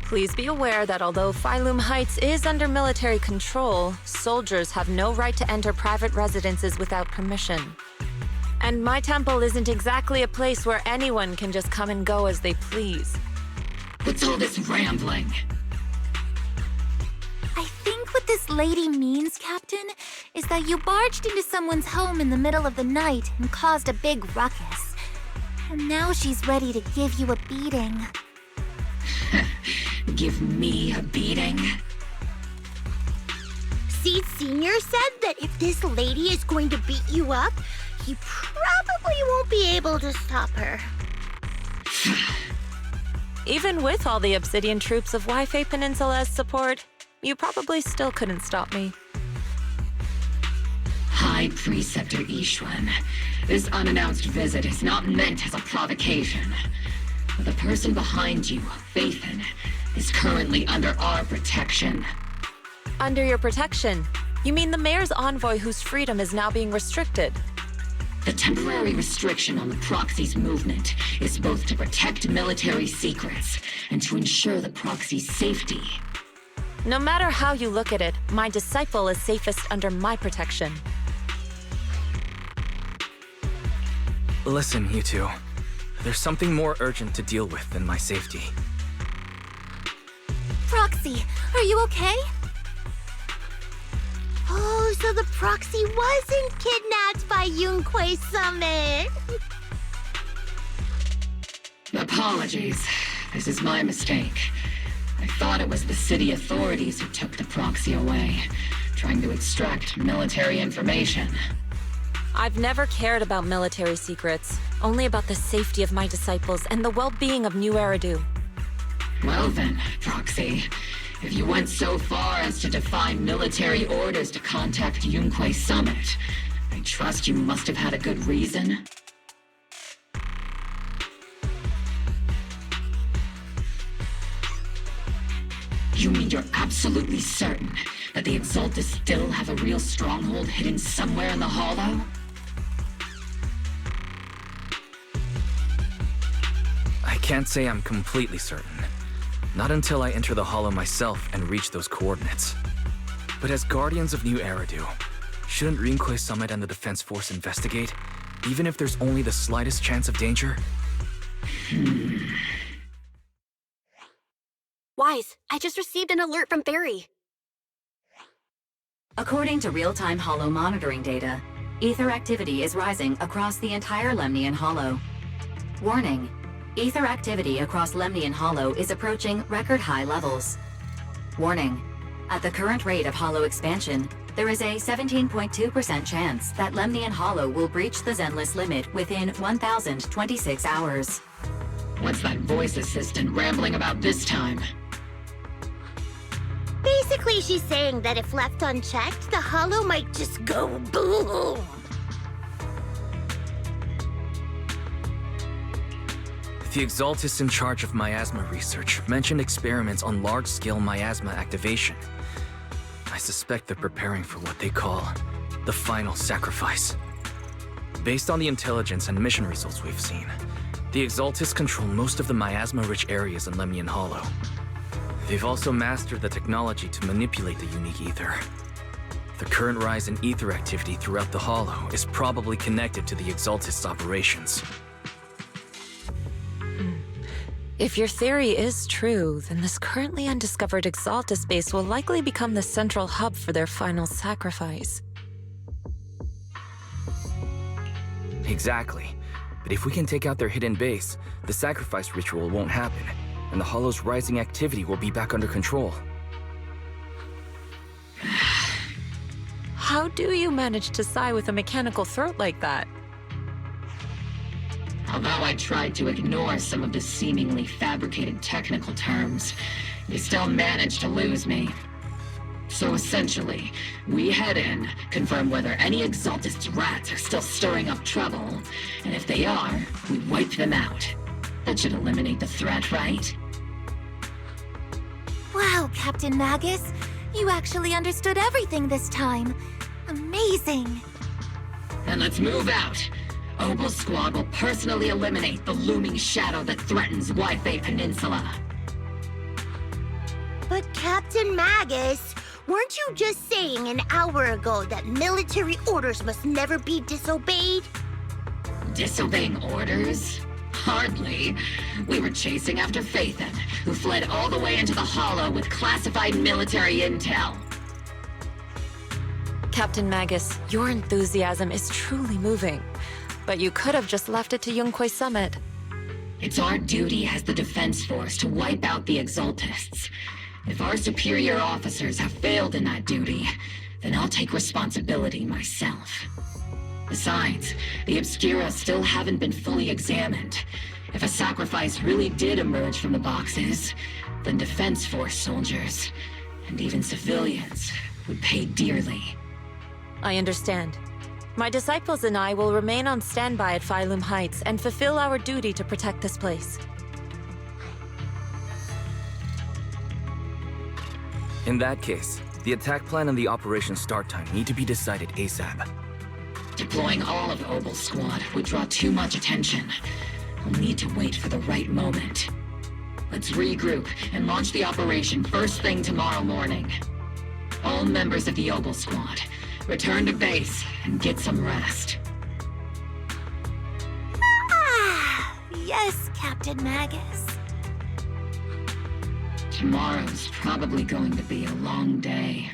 Please be aware that although Phylum Heights is under military control, soldiers have no right to enter private residences without permission. And my temple isn't exactly a place where anyone can just come and go as they please. What's all this rambling? I think what this lady means, Captain, is that you barged into someone's home in the middle of the night and caused a big ruckus. And now she's ready to give you a beating. Give me a beating? Seed Senior said that if this lady is going to beat you up, you probably won't be able to stop her. Even with all the Obsidian troops of Waifei Peninsula as support, you probably still couldn't stop me. High Preceptor Yishuan, this unannounced visit is not meant as a provocation. The person behind you, Faithin, is currently under our protection. Under your protection? You mean the mayor's envoy whose freedom is now being restricted? The temporary restriction on the proxy's movement is both to protect military secrets and to ensure the proxy's safety. No matter how you look at it, my disciple is safest under my protection. Listen, you two. There's something more urgent to deal with than my safety. Proxy, are you okay? Oh, so the Proxy wasn't kidnapped by Yunquei Summit. Apologies. This is my mistake. I thought it was the city authorities who took the Proxy away, trying to extract military information. I've never cared about military secrets, only about the safety of my disciples and the well-being of Nью-Эриду. Well then, Proxy, if you went so far as to defy military orders to contact Yunquei Summit, I trust you must have had a good reason. You mean you're absolutely certain that the Exaltus still have a real stronghold hidden somewhere in the Hollow? I can't say I'm completely certain. Not until I enter the Hollow myself and reach those coordinates. But as guardians of Nью-Эриду, shouldn't Yunquei Summit and the Defense Force investigate, even if there's only the slightest chance of danger? Wise, I just received an alert from Barry. According to real-time Hollow monitoring data, ether activity is rising across the entire Lemnian Hollow. Warning, ether activity across Lemnian Hollow is approaching record-high levels. Warning, at the current rate of Hollow expansion, there is a 17.2% chance that Lemnian Hollow will breach the Zenless limit within 1,026 hours. What's that voice assistant rambling about this time? Basically, she's saying that if left unchecked, the Hollow might just go boom. The Exaltus in charge of miasma research mentioned experiments on large-scale miasma activation. I suspect they're preparing for what they call the final sacrifice. Based on the intelligence and mission results we've seen, the Exaltus control most of the miasma-rich areas in Lemnian Hollow. They've also mastered the technology to manipulate the unique ether. The current rise in ether activity throughout the Hollow is probably connected to the Exaltus operations. If your theory is true, then this currently undiscovered Exaltus base will likely become the central hub for their final sacrifice. Exactly. But if we can take out their hidden base, the sacrifice ritual won't happen, and the Hollow's rising activity will be back under control. How do you manage to sigh with a mechanical throat like that? Although I tried to ignore some of the seemingly fabricated technical terms, you still managed to lose me. So essentially, we head in, confirm whether any Exaltus rats are still stirring up trouble, and if they are, we wipe them out. That should eliminate the threat, right? Wow, Captain Magus. You actually understood everything this time. Amazing. Then let's move out. Obel Squad will personally eliminate the looming shadow that threatens Wi-Fi Peninsula. But Captain Magus, weren't you just saying an hour ago that military orders must never be disobeyed? Disobeying orders? Hardly. We were chasing after Phaethon, who fled all the way into the Hollow with classified military intel. Captain Magus, your enthusiasm is truly moving. But you could have just left it to Yunquei Summit. It's our duty as the Defense Force to wipe out the Exaltists. If our superior officers have failed in that duty, then I'll take responsibility myself. Besides, the Obscura still haven't been fully examined. If a sacrifice really did emerge from the boxes, then Defense Force soldiers, and even civilians, would pay dearly. I understand. My disciples and I will remain on standby at Phylum Heights and fulfill our duty to protect this place. In that case, the attack plan and the operation start time need to be decided ASAP. Deploying all of Obel's squad would draw too much attention. We'll need to wait for the right moment. Let's regroup and launch the operation first thing tomorrow morning. All members of the Obel squad, return to base and get some rest. Yes, Captain Magus. Tomorrow's probably going to be a long day.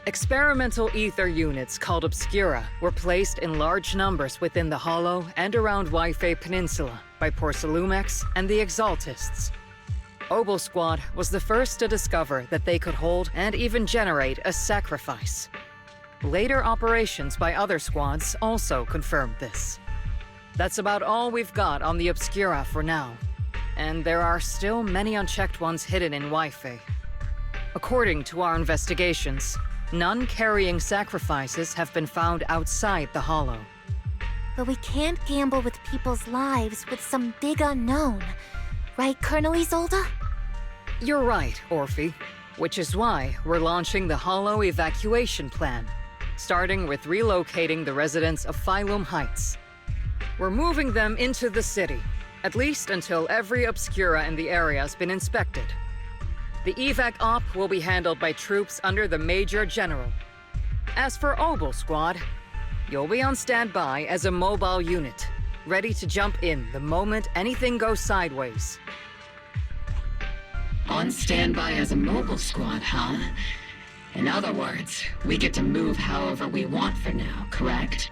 Experimental ether units called Obscura were placed in large numbers within the Hollow and around Waifei Peninsula by Porcelumex and the Exaltists. Obel Squad was the first to discover that they could hold and even generate a sacrifice. Later operations by other squads also confirmed this. That's about all we've got on the Obscura for now, and there are still many unchecked ones hidden in Waifei. According to our investigations, none carrying sacrifices have been found outside the Hollow. But we can't gamble with people's lives with some big unknown. Right, Colonel Isolde? You're right, Orphe. Which is why we're launching the Hollow evacuation plan, starting with relocating the residents of Phylum Heights. We're moving them into the city, at least until every Obscura in the area has been inspected. The evac op will be handled by troops under the Major General. As for Obel Squad, you'll be on standby as a mobile unit, ready to jump in the moment anything goes sideways. On standby as a mobile squad, huh? In other words, we get to move however we want for now, correct?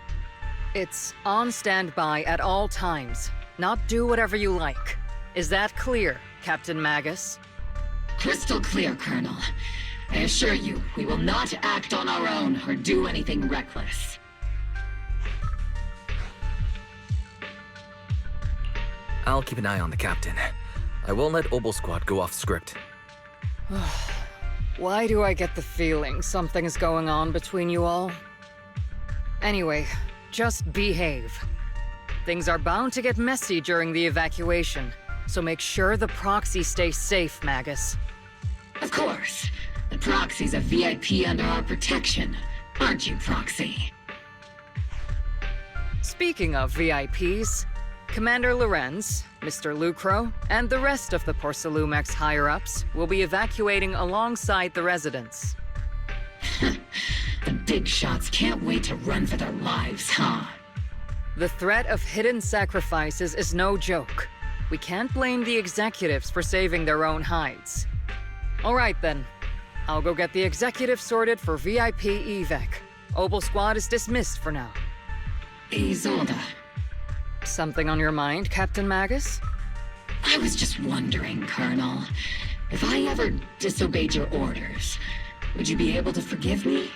It's on standby at all times, not do whatever you like. Is that clear, Captain Magus? Crystal clear, Colonel. I assure you, we will not act on our own or do anything reckless. I'll keep an eye on the captain. I won't let Obel Squad go off script. Why do I get the feeling something is going on between you all? Anyway, just behave. Things are bound to get messy during the evacuation, so make sure the proxy stays safe, Magus. Of course. The Proxy's a VIP under our protection. Aren't you, Proxy? Speaking of VIPs, Commander Lorenz, Mr. Lucro, and the rest of the Porcelumex higher-ups will be evacuating alongside the residents. The big shots can't wait to run for their lives, huh? The threat of hidden sacrifices is no joke. We can't blame the executives for saving their own hides. All right then. I'll go get the executive sorted for VIP evac. Obel Squad is dismissed for now. Isolde. Something on your mind, Captain Magus? I was just wondering, Colonel. If I ever disobeyed your orders, would you be able to forgive me?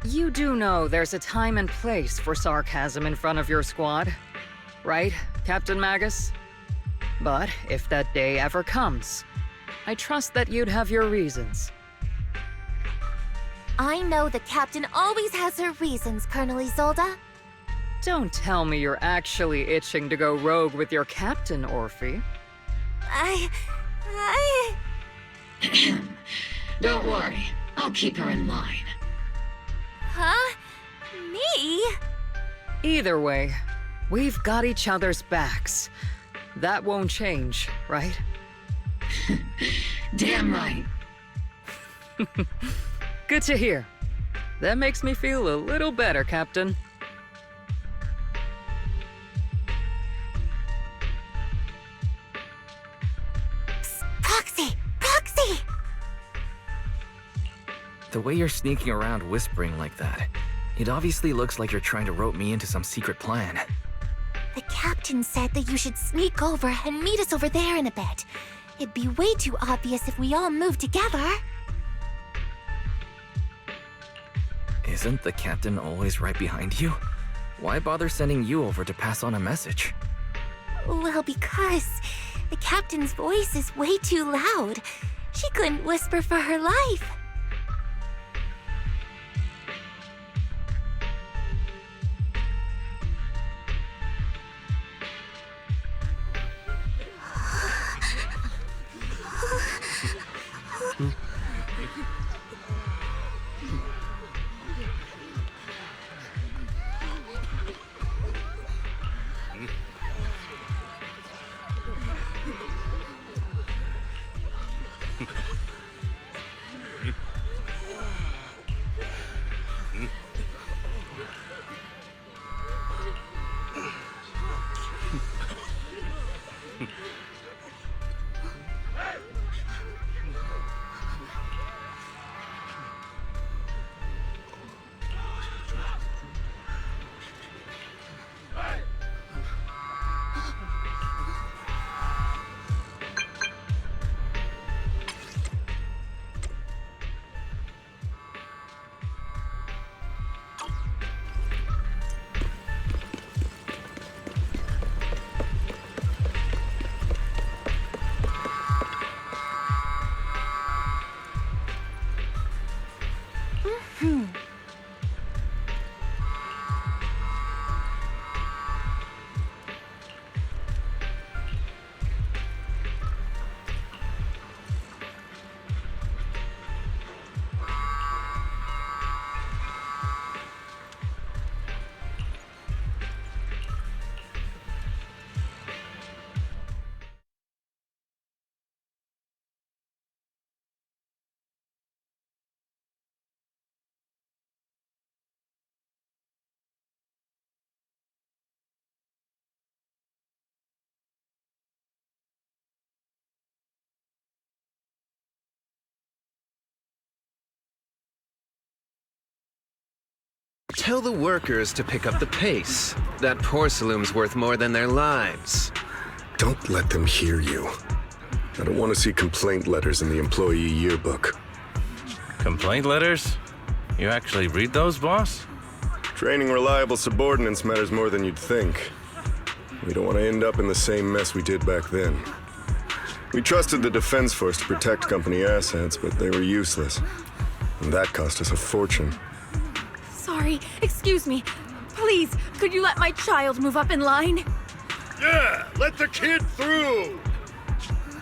You do know there's a time and place for sarcasm in front of your squad, right, Captain Magus? But if that day ever comes, I trust that you'd have your reasons. I know the captain always has her reasons, Colonel Isolde. Don't tell me you're actually itching to go rogue with your captain, Orphe. Don't worry, I'll keep her in line. Huh? Me? Either way, we've got each other's backs. That won't change, right? Damn right. Good to hear. That makes me feel a little better, Captain. Proxy! Proxy! The way you're sneaking around whispering like that, it obviously looks like you're trying to rope me into some secret plan. The captain said that you should sneak over and meet us over there in a bit. It'd be way too obvious if we all moved together. Isn't the captain always right behind you? Why bother sending you over to pass on a message? Well, because the captain's voice is way too loud. She couldn't whisper for her life. Tell the workers to pick up the pace. That porcelain's worth more than their lives. Don't let them hear you. I don't want to see complaint letters in the employee yearbook. Complaint letters? You actually read those, boss? Training reliable subordinates matters more than you'd think. We don't want to end up in the same mess we did back then. We trusted the Defense Force to protect company assets, but they were useless. And that cost us a fortune. Sorry, excuse me. Please, could you let my child move up in line? Yeah, let the kid through!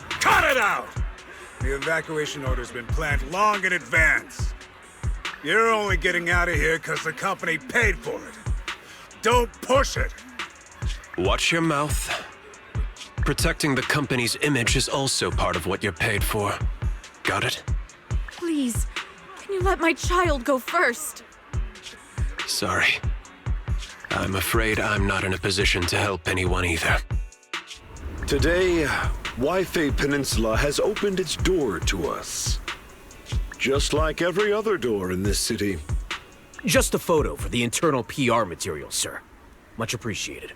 Cut it out! The evacuation order's been planned long in advance. You're only getting out of here because the company paid for it. Don't push it! Watch your mouth. Protecting the company's image is also part of what you're paid for. Got it? Please, can you let my child go first? Sorry. I'm afraid I'm not in a position to help anyone either. Today, Wi-Fi Peninsula has opened its door to us. Just like every other door in this city. Just a photo for the internal PR material, sir. Much appreciated.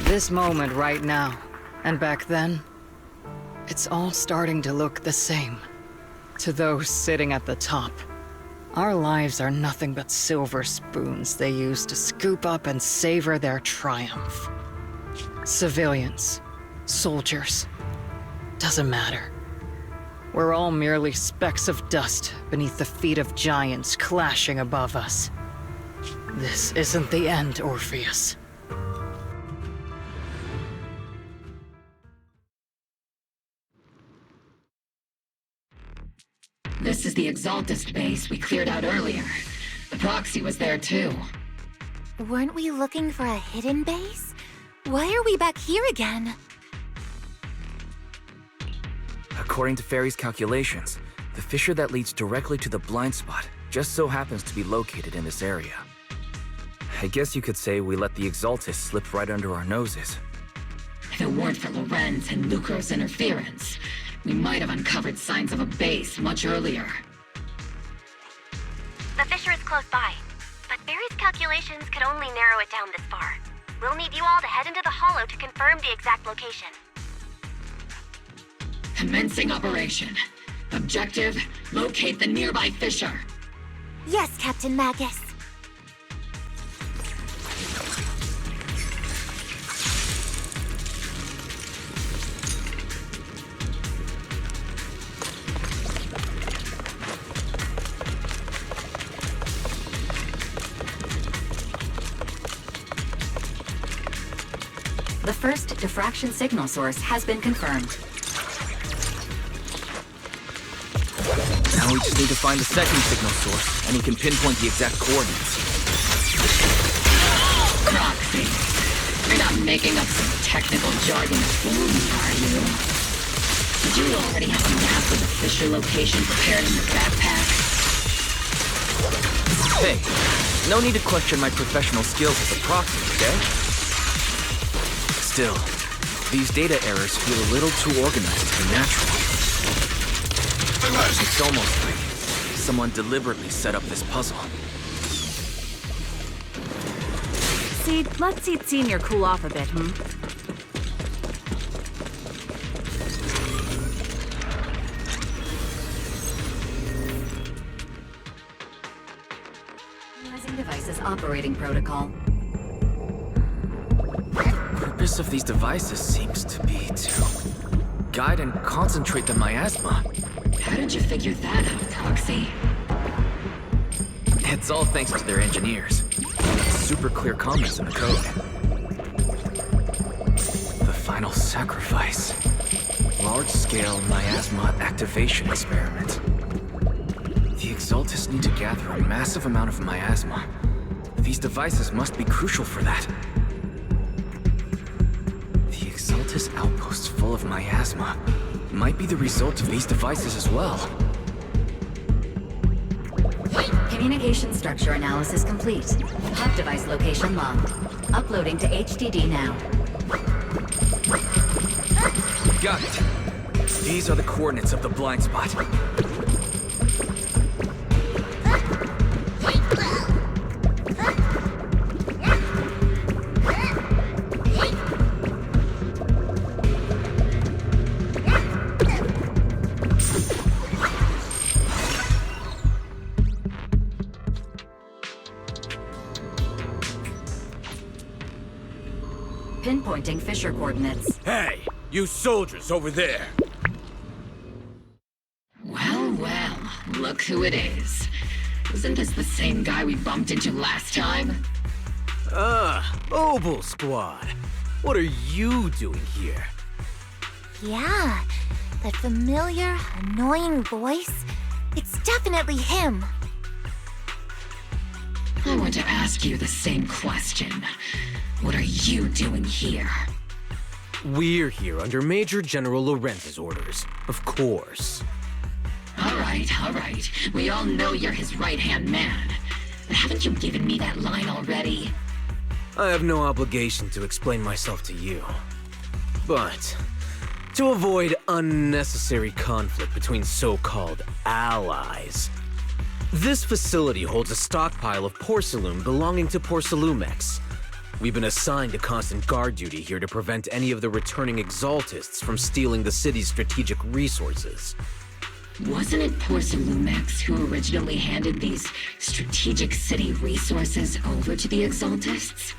This moment right now, and back then, it's all starting to look the same. To those sitting at the top, our lives are nothing but silver spoons they use to scoop up and savor their triumph. Civilians, soldiers, doesn't matter. We're all merely specks of dust beneath the feet of giants clashing above us. This isn't the end, Orpheus. This is the Exaltist base we cleared out earlier. The proxy was there too. Weren't we looking for a hidden base? Why are we back here again? According to Fairy's calculations, the fissure that leads directly to the blind spot just so happens to be located in this area. I guess you could say we let the Exaltist slip right under our noses. If it weren't for Lorenz and Lucro's interference, we might have uncovered signs of a base much earlier. The fissure is close by, but Barry's calculations could only narrow it down this far. We'll need you all to head into the hollow to confirm the exact location. Commencing operation. Objective, locate the nearby fissure. Captain Magus. The first diffraction signal source has been confirmed. Now we just need to find the second signal source, and he can pinpoint the exact coordinates. Roxy, you're not making up some technical jargon to fool me, are you? Did you already have a map of the Fisher location prepared in your backpack? Hey, no need to question my professional skills as a proxy, okay? Still, these data errors feel a little too organized to be natural. It's almost like someone deliberately set up this puzzle. See, let's see Senior cool off a bit, Analyzing devices operating protocol. The purpose of these devices seems to be to guide and concentrate the miasma. How did you figure that out, Proxy? It's all thanks to their engineers. Super clear comments in the code. The final sacrifice. Large-scale miasma activation experiment. The Exaltists need to gather a massive amount of miasma. These devices must be crucial for that. The Exaltist outpost full of miasma might be the result of these devices as well. Communication structure analysis complete. Hub device location logged. Uploading to HDD now. Got it. These are the coordinates of the blind spot. Pinpointing Fisher coordinates. Hey, you soldiers over there. Well, well, look who it is. Isn't this the same guy we bumped into last time? Obel Squad. What are you doing here? Yeah, that familiar, annoying voice. It's definitely him. I want to ask you the same question. What are you doing here? We're here under Major General Lorenz's orders, of course. All right. We all know you're his right-hand man. But haven't you given me that line already? I have no obligation to explain myself to you. But to avoid unnecessary conflict between so-called allies, this facility holds a stockpile of porcelain belonging to Porcelumex. We've been assigned to constant guard duty here to prevent any of the returning Exaltists from stealing the city's strategic resources. Wasn't it Porcelumex who originally handed these strategic city resources over to the Exaltists?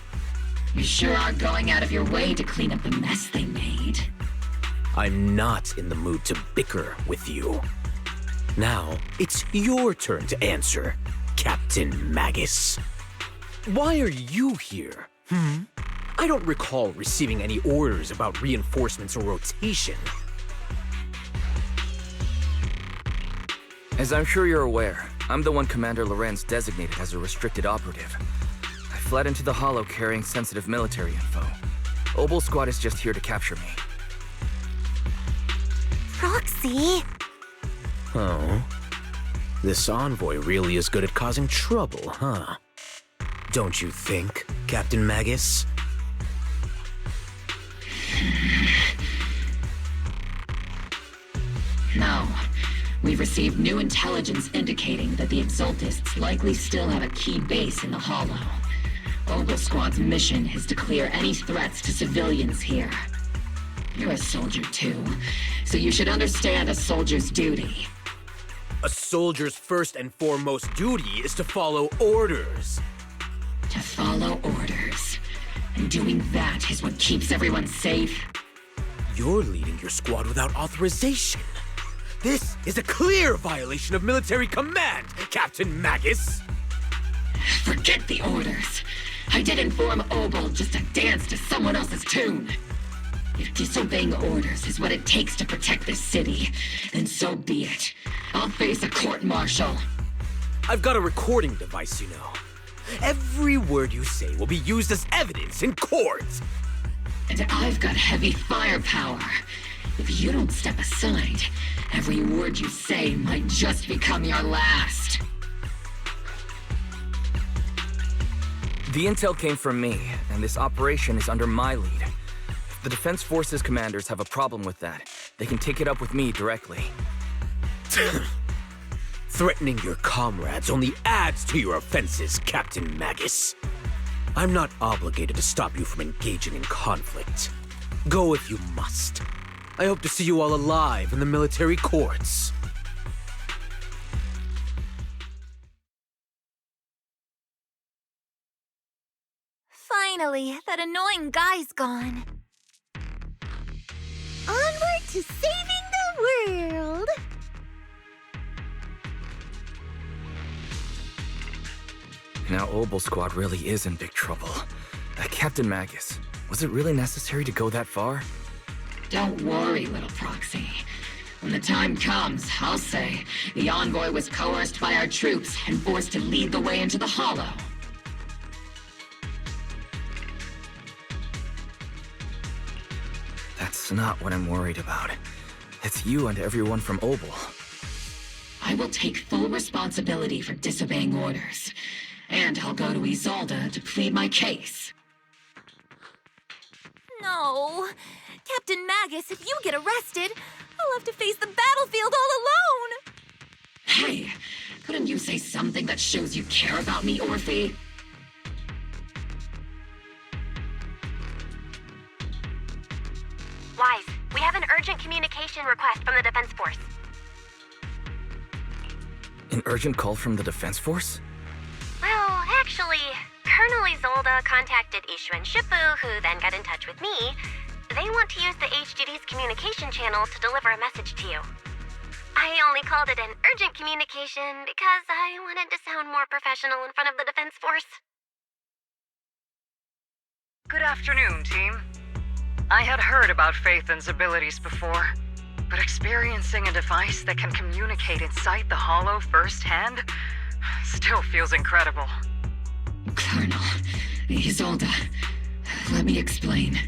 You sure are going out of your way to clean up the mess they made. I'm not in the mood to bicker with you. Now, it's your turn to answer, Captain Magus. Why are you here? I don't recall receiving any orders about reinforcements or rotation. As I'm sure you're aware, I'm the one Commander Lorenz designated as a restricted operative. I fled into the Hollow carrying sensitive military info. Obel Squad is just here to capture me. Proxy? Oh? This envoy really is good at causing trouble, huh? Don't you think, Captain Magus? No. We've received new intelligence indicating that the Exaltists likely still have a key base in the Hollow. Obel Squad's mission is to clear any threats to civilians here. You're a soldier too, so you should understand a soldier's duty. A soldier's first and foremost duty is to follow orders. To follow orders. And doing that is what keeps everyone safe. You're leading your squad without authorization. This is a clear violation of military command, Captain Magus. Forget the orders. I didn't form Obel just to dance to someone else's tune. If disobeying orders is what it takes to protect this city, then so be it. I'll face a court-martial. I've got a recording device, you know. Every word you say will be used as evidence in court. And I've got heavy firepower. If you don't step aside, every word you say might just become your last. The intel came from me, and this operation is under my lead. If the Defense Forces commanders have a problem with that, they can take it up with me directly. Threatening your comrades only adds to your offenses, Captain Magus. I'm not obligated to stop you from engaging in conflict. Go if you must. I hope to see you all alive in the military courts. Finally, that annoying guy's gone. Onward to saving the world! Now Obel Squad really is in big trouble. Captain Magus, was it really necessary to go that far? Don't worry, little proxy. When the time comes, I'll say the envoy was coerced by our troops and forced to lead the way into the Hollow. That's not what I'm worried about. It's you and everyone from Obel. I will take full responsibility for disobeying orders. And I'll go to Isolde to plead my case. No. Captain Magus, if you get arrested, I'll have to face the battlefield all alone! Hey, couldn't you say something that shows you care about me, Orphe? Wise, we have an urgent communication request from the Defense Force. An urgent call from the Defense Force? Well, actually, Colonel Isolde contacted Ishu and Shippu, who then got in touch with me. They want to use the HGD's communication channel to deliver a message to you. I only called it an urgent communication because I wanted to sound more professional in front of the Defense Force. Good afternoon, team. I had heard about Phaethon's abilities before, but experiencing a device that can communicate inside the Hollow firsthand still feels incredible. Colonel, Isolde, let me explain.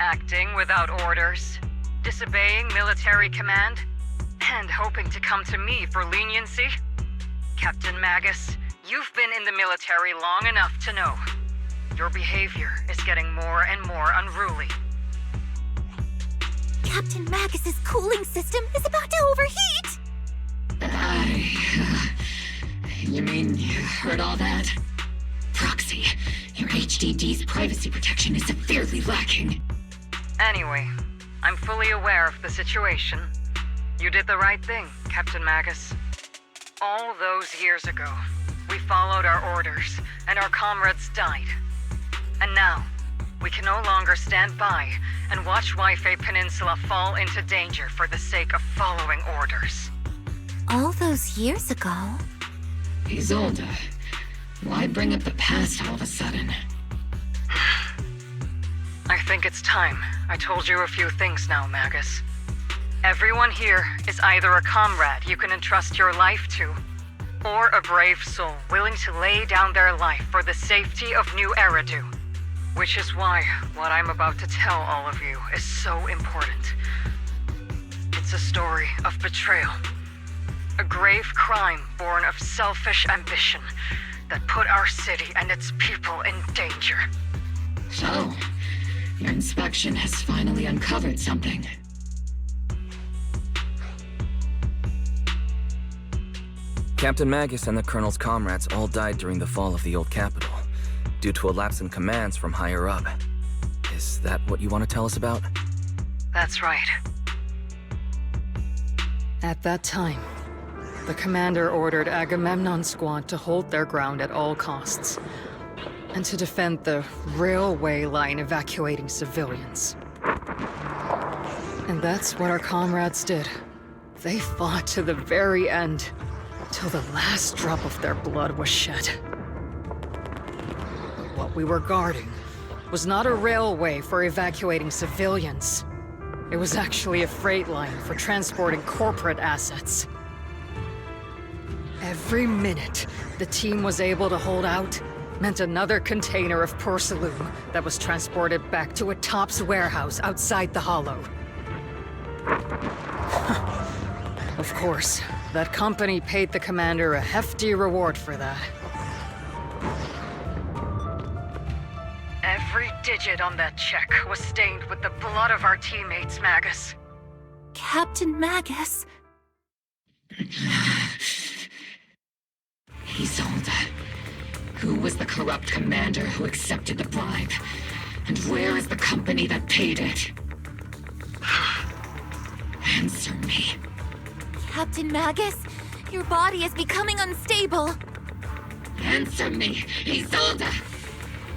Acting without orders, disobeying military command, and hoping to come to me for leniency? Captain Magus, you've been in the military long enough to know. Your behavior is getting more and more unruly. Captain Magus's cooling system is about to overheat! You mean you heard all that? Proxy, your HDD's privacy protection is severely lacking. Anyway, I'm fully aware of the situation. You did the right thing, Captain Magus. All those years ago, we followed our orders, and our comrades died. And now, we can no longer stand by and watch Waifei Peninsula fall into danger for the sake of following orders. All those years ago? Isolde, why bring up the past all of a sudden? I think it's time I told you a few things now, Magus. Everyone here is either a comrade you can entrust your life to, or a brave soul willing to lay down their life for the safety of Nью-Эриду. Which is why what I'm about to tell all of you is so important. It's a story of betrayal. A grave crime born of selfish ambition that put our city and its people in danger. So, your inspection has finally uncovered something. Captain Magus and the Colonel's comrades all died during the fall of the old capital, due to a lapse in commands from higher up. Is that what you want to tell us about? That's right. At that time, the commander ordered Agamemnon's squad to hold their ground at all costs, and to defend the railway line evacuating civilians. And that's what our comrades did. They fought to the very end, till the last drop of their blood was shed. But what we were guarding was not a railway for evacuating civilians. It was actually a freight line for transporting corporate assets. Every minute the team was able to hold out meant another container of porcelain that was transported back to a Topps warehouse outside the Hollow. Of course, that company paid the commander a hefty reward for that. Every digit on that check was stained with the blood of our teammates, Magus. Captain Magus? Isolde. Who was the corrupt commander who accepted the bribe? And where is the company that paid it? Answer me. Captain Magus, your body is becoming unstable. Answer me, Isolde!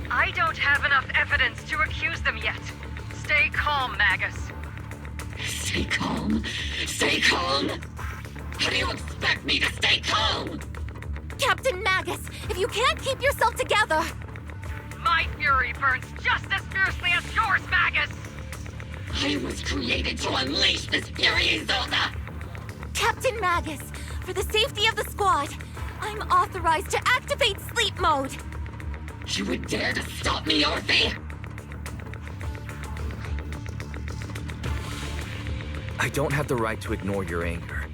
I don't have enough evidence to accuse them yet. Stay calm, Magus. Stay calm? Stay calm? How do you expect me to stay calm? Captain Magus, if you can't keep yourself together... My fury burns just as fiercely as yours, Magus! I was created to unleash this fury, Isolde! Captain Magus, for the safety of the squad, I'm authorized to activate sleep mode. You would dare to stop me, Orphe? I don't have the right to ignore your anger,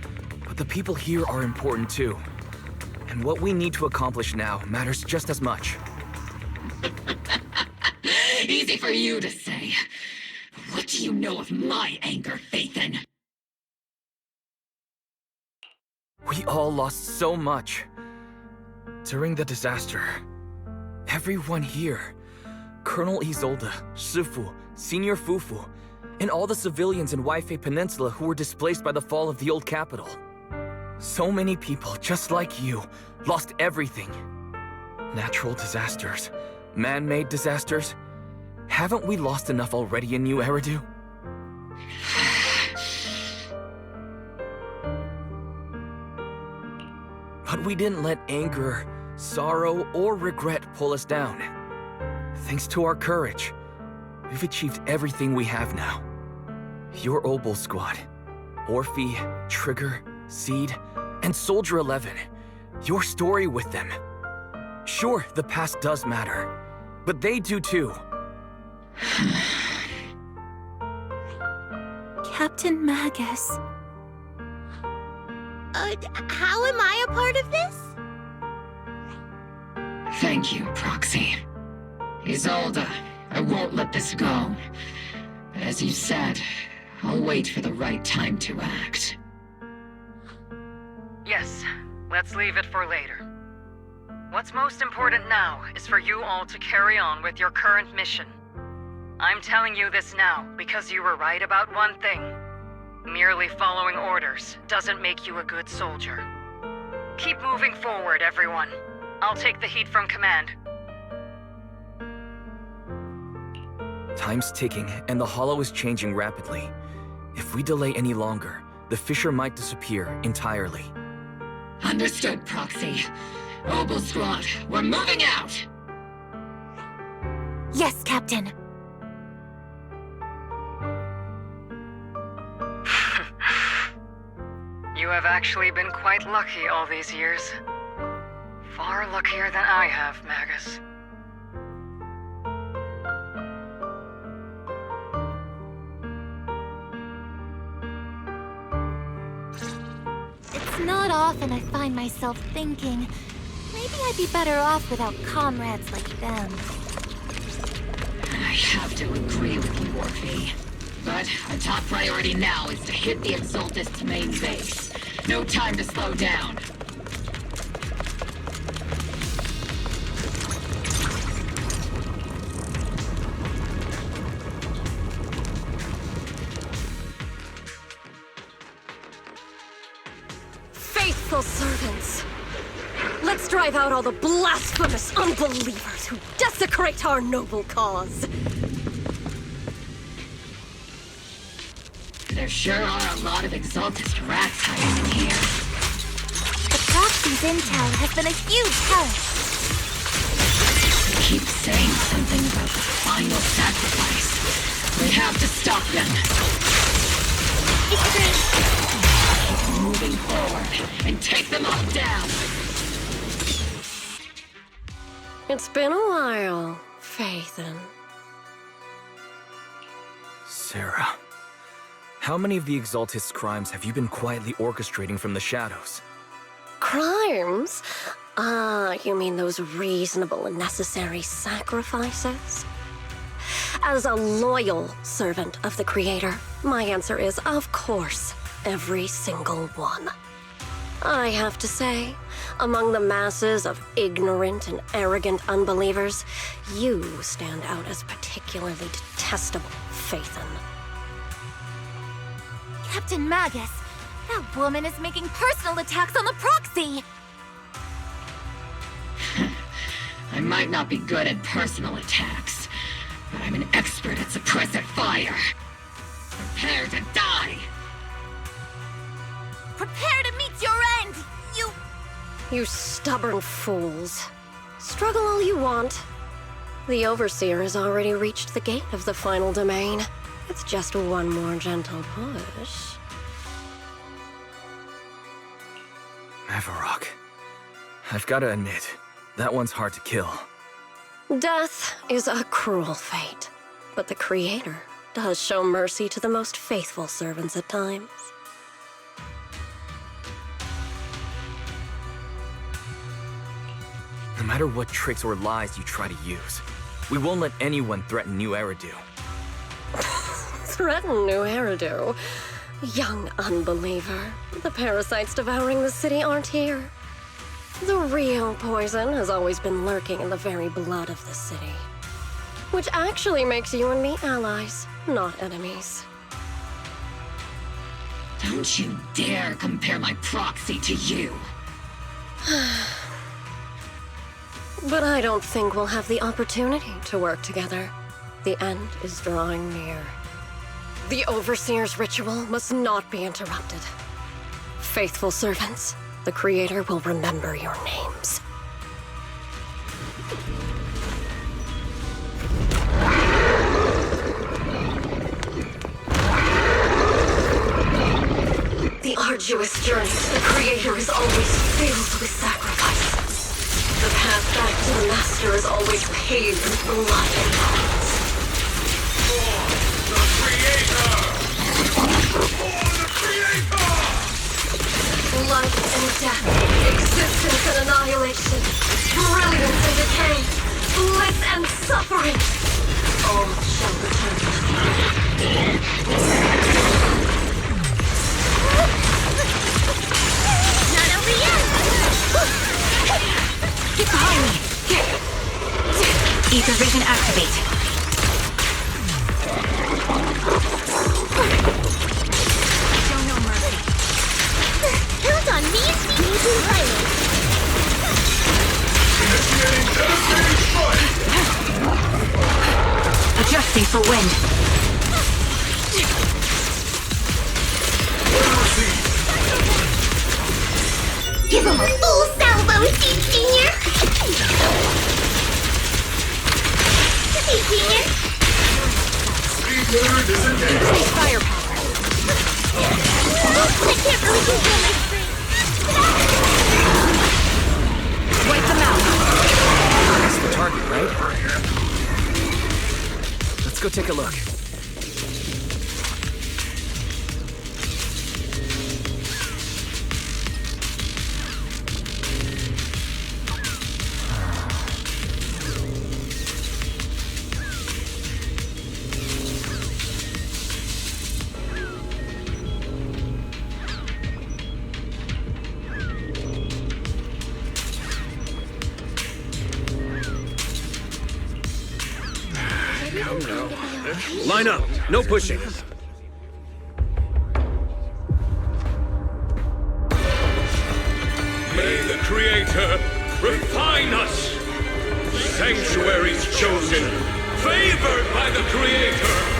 but the people here are important too. And what we need to accomplish now matters just as much. Easy for you to say. What do you know of my anger, Phaethon? We all lost so much. During the disaster, everyone here, Colonel Isolde, Shifu, Senior Fufu, and all the civilians in Waifei Peninsula who were displaced by the fall of the old capital. So many people, just like you, lost everything. Natural disasters, man-made disasters. Haven't we lost enough already in Nью-Эриду? But we didn't let anger, sorrow, or regret pull us down. Thanks to our courage, we've achieved everything we have now. Your Obol squad, Orphe, Trigger, Seed, and Soldier 11. Your story with them. Sure, the past does matter, but they do too. Captain Magus. How am I a part of this? Thank you, Proxy. Isolde, I won't let this go. As you said, I'll wait for the right time to act. Yes, let's leave it for later. What's most important now is for you all to carry on with your current mission. I'm telling you this now because you were right about one thing. Merely following orders doesn't make you a good soldier. Keep moving forward, everyone. I'll take the heat from command. Time's ticking, and the Hollow is changing rapidly. If we delay any longer, the Fisher might disappear entirely. Understood, Proxy. Obol Squad, we're moving out! Yes, Captain. You have actually been quite lucky all these years. Far luckier than I have, Magus. It's not often I find myself thinking, maybe I'd be better off without comrades like them. I have to agree with you, Orphe. But our top priority now is to hit the Exaltist's main base. No time to slow down. Faithful faithful servants. Let's drive out all the blasphemous unbelievers who desecrate our noble cause. There sure are a lot of exaltist rats hiding in here. The proxy's intel has been a huge help. They keep saying something about the final sacrifice. We have to stop them. Keep moving forward and take them all down. It's been a while, Faithen. Sarah, how many of the Exaltist's crimes have you been quietly orchestrating from the shadows? Crimes? You mean those reasonable and necessary sacrifices? As a loyal servant of the Creator, my answer is, of course, every single one. I have to say, among the masses of ignorant and arrogant unbelievers, you stand out as particularly detestable, Faithen. Captain Magus, that woman is making personal attacks on the proxy! I might not be good at personal attacks, but I'm an expert at suppressive fire. Prepare to die! Prepare to meet your end, you... You stubborn fools. Struggle all you want. The Overseer has already reached the gate of the final domain. It's just one more gentle push. Mavarok. I've got to admit, that one's hard to kill. Death is a cruel fate, but the Creator does show mercy to the most faithful servants at times. No matter what tricks or lies you try to use, we won't let anyone threaten Nью-Эриду. Threaten Nью-Эриdu? Young unbeliever. The parasites devouring the city aren't here. The real poison has always been lurking in the very blood of the city. Which actually makes you and me allies, not enemies. Don't you dare compare my proxy to you! But I don't think we'll have the opportunity to work together. The end is drawing near. The Overseer's ritual must not be interrupted. Faithful servants, the Creator will remember your names. The arduous journey to the Creator is always filled with sacrifice. The path back to the Master is always paved with blood and bones. For the Creator! For the Creator! Life and death, existence and annihilation, brilliance and decay, bliss and suffering, all shall return. Not over yet! Get behind me! Ether vision activate. Show no mercy. Count on me and Stevie Pilot! Initiating devastating strike! Adjusting for wind. Give him a full salvo, Senior! Hey, Senior! Speed disengaged! Firepower. I can't really control my strength. Wipe them out. That's the target, right? Let's go take a look. Line up. No pushing. Creator, refine us! Sanctuaries chosen, favored by the Creator!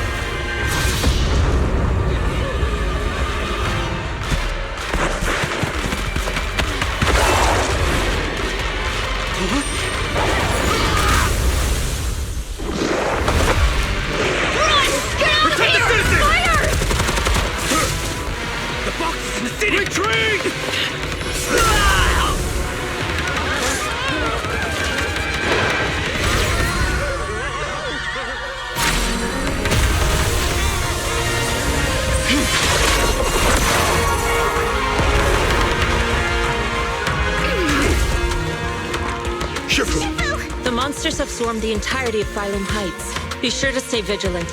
Retreat! The monsters have swarmed the entirety of Phylum Heights. Be sure to stay vigilant.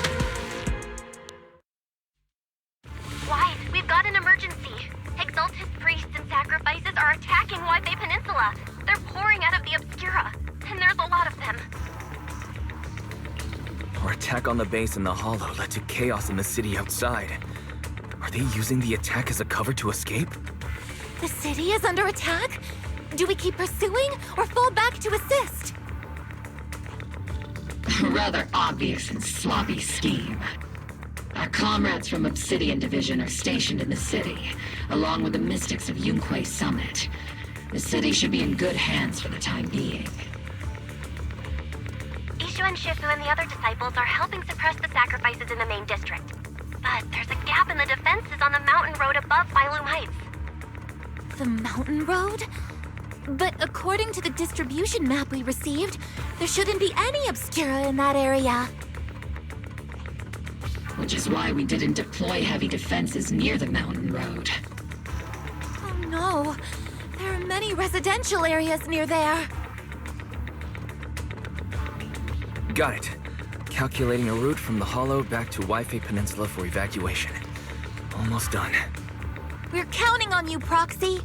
Wise, we've got an emergency. Exalted priests and sacrifices are attacking Waifei Peninsula. They're pouring out of the Obscura, and there's a lot of them. Our attack on the base in the Hollow led to chaos in the city outside. Are they using the attack as a cover to escape? The city is under attack? Do we keep pursuing or fall back to assist? A rather obvious and sloppy scheme. Our comrades from Obsidian Division are stationed in the city, along with the mystics of Yunquei Summit. The city should be in good hands for the time being. Ishu and Shifu and the other disciples are helping suppress the sacrifices in the main district. But there's a gap in the defenses on the mountain road above Phylum Heights. The mountain road? But according to the distribution map we received, there shouldn't be any Obscura in that area. Which is why we didn't deploy heavy defenses near the mountain road. Oh no, there are many residential areas near there. Got it. Calculating a route from the Hollow back to Waifei Peninsula for evacuation. Almost done. We're counting on you, Proxy.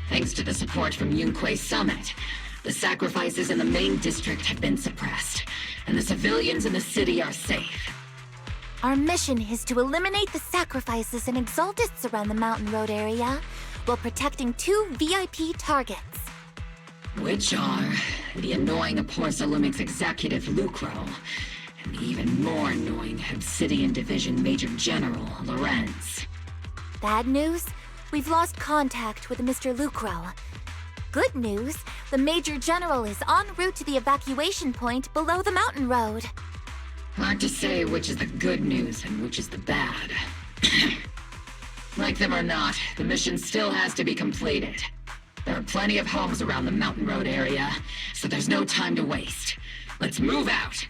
Thanks to the support from Yunquei Summit, the sacrifices in the main district have been suppressed, and the civilians in the city are safe. Our mission is to eliminate the sacrifices and exaltists around the mountain road area, while protecting 2 VIP targets. Which are the annoying Aporsalumix executive Lucro, and the even more annoying Obsidian Division Major General Lorenz. Bad news? We've lost contact with Mr. Lucro. Good news, the Major General is en route to the evacuation point below the mountain road. Hard to say which is the good news and which is the bad. Like them or not, the mission still has to be completed. There are plenty of homes around the mountain road area, so there's no time to waste. Let's move out!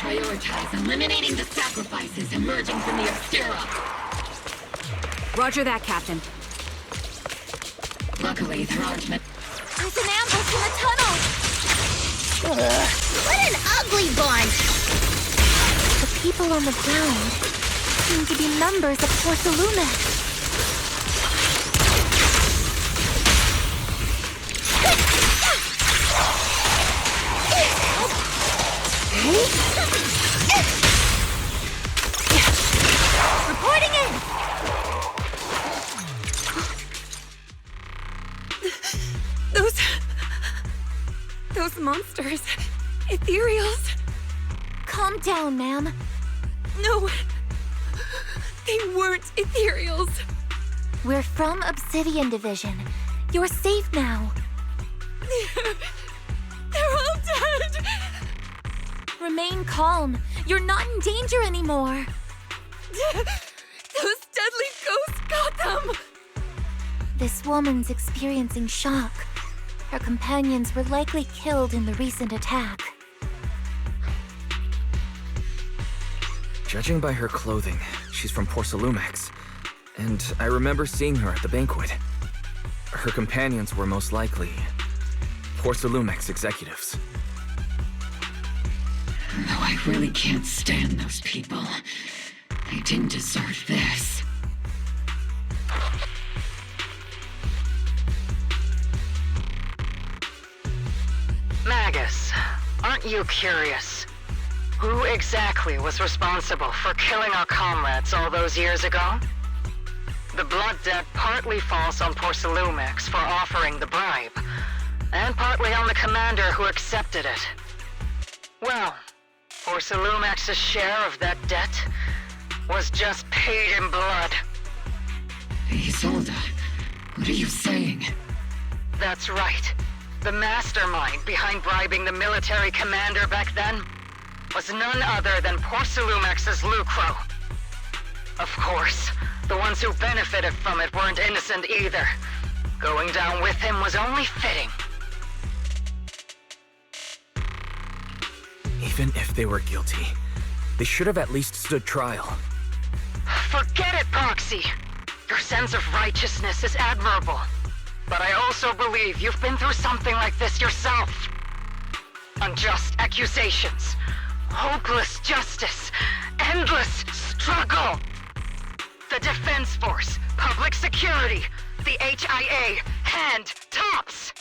Prioritize eliminating the sacrifices emerging from the Obscura. Roger that, Captain. Luckily, there aren't many. There's an ambush in the tunnel! What an ugly bunch! The people on the ground seem to be members of Porsalumix. Reporting in! monsters. Ethereals. Calm down, ma'am. No. They weren't ethereals. We're from Obsidian Division. You're safe now. They're all dead. Remain calm. You're not in danger anymore. Those deadly ghosts got them. This woman's experiencing shock. Her companions were likely killed in the recent attack. Judging by her clothing, she's from Porcelumex. And I remember seeing her at the banquet. Her companions were most likely Porcelumex executives. Though I really can't stand those people. They didn't deserve this. Magus, aren't you curious? Who exactly was responsible for killing our comrades all those years ago? The blood debt partly falls on Porcelumex for offering the bribe, and partly on the commander who accepted it. Well, Porcelumex's share of that debt was just paid in blood. Isolde, what are you saying? That's right. The mastermind behind bribing the military commander back then was none other than Porcelumex's Lucro. Of course, the ones who benefited from it weren't innocent either. Going down with him was only fitting. Even if they were guilty, they should have at least stood trial. Forget it, Proxy! Your sense of righteousness is admirable. But I also believe you've been through something like this yourself. Unjust accusations, hopeless justice, endless struggle. The Defense Force, public security, the HIA, and tops.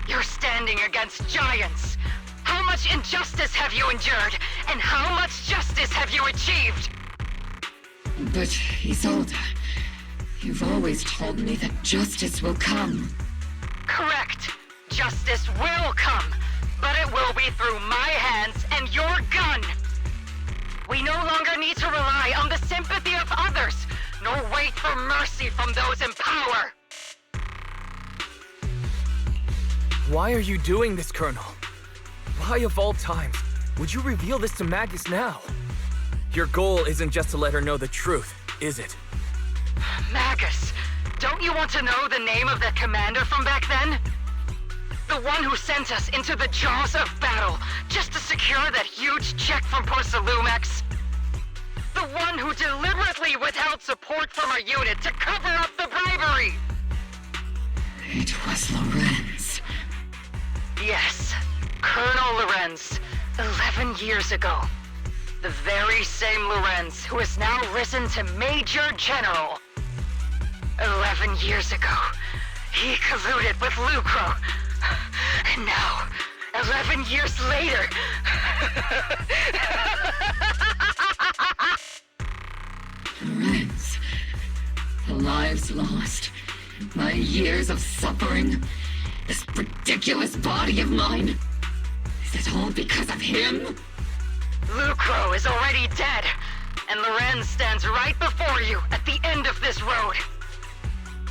You're standing against giants. How much injustice have you endured, and how much justice have you achieved? But, Isolde, you've always told me that justice will come. Correct. Justice will come, but it will be through my hands and your gun. We no longer need to rely on the sympathy of others, nor wait for mercy from those in power. Why are you doing this, Colonel? Why of all times would you reveal this to Magus now? Your goal isn't just to let her know the truth, is it? Magus, don't you want to know the name of that commander from back then? The one who sent us into the jaws of battle just to secure that huge check from Porcelumex? The one who deliberately withheld support from our unit to cover up the bribery! It was Lorenz. Yes, Colonel Lorenz, 11 years ago. The very same Lorenz who has now risen to Major General. 11 years ago, he colluded with Lucro. And now, 11 years later... Lorenz, the lives lost, my years of suffering, this ridiculous body of mine. Is it all because of him? Lucro is already dead, and Lorenz stands right before you at the end of this road.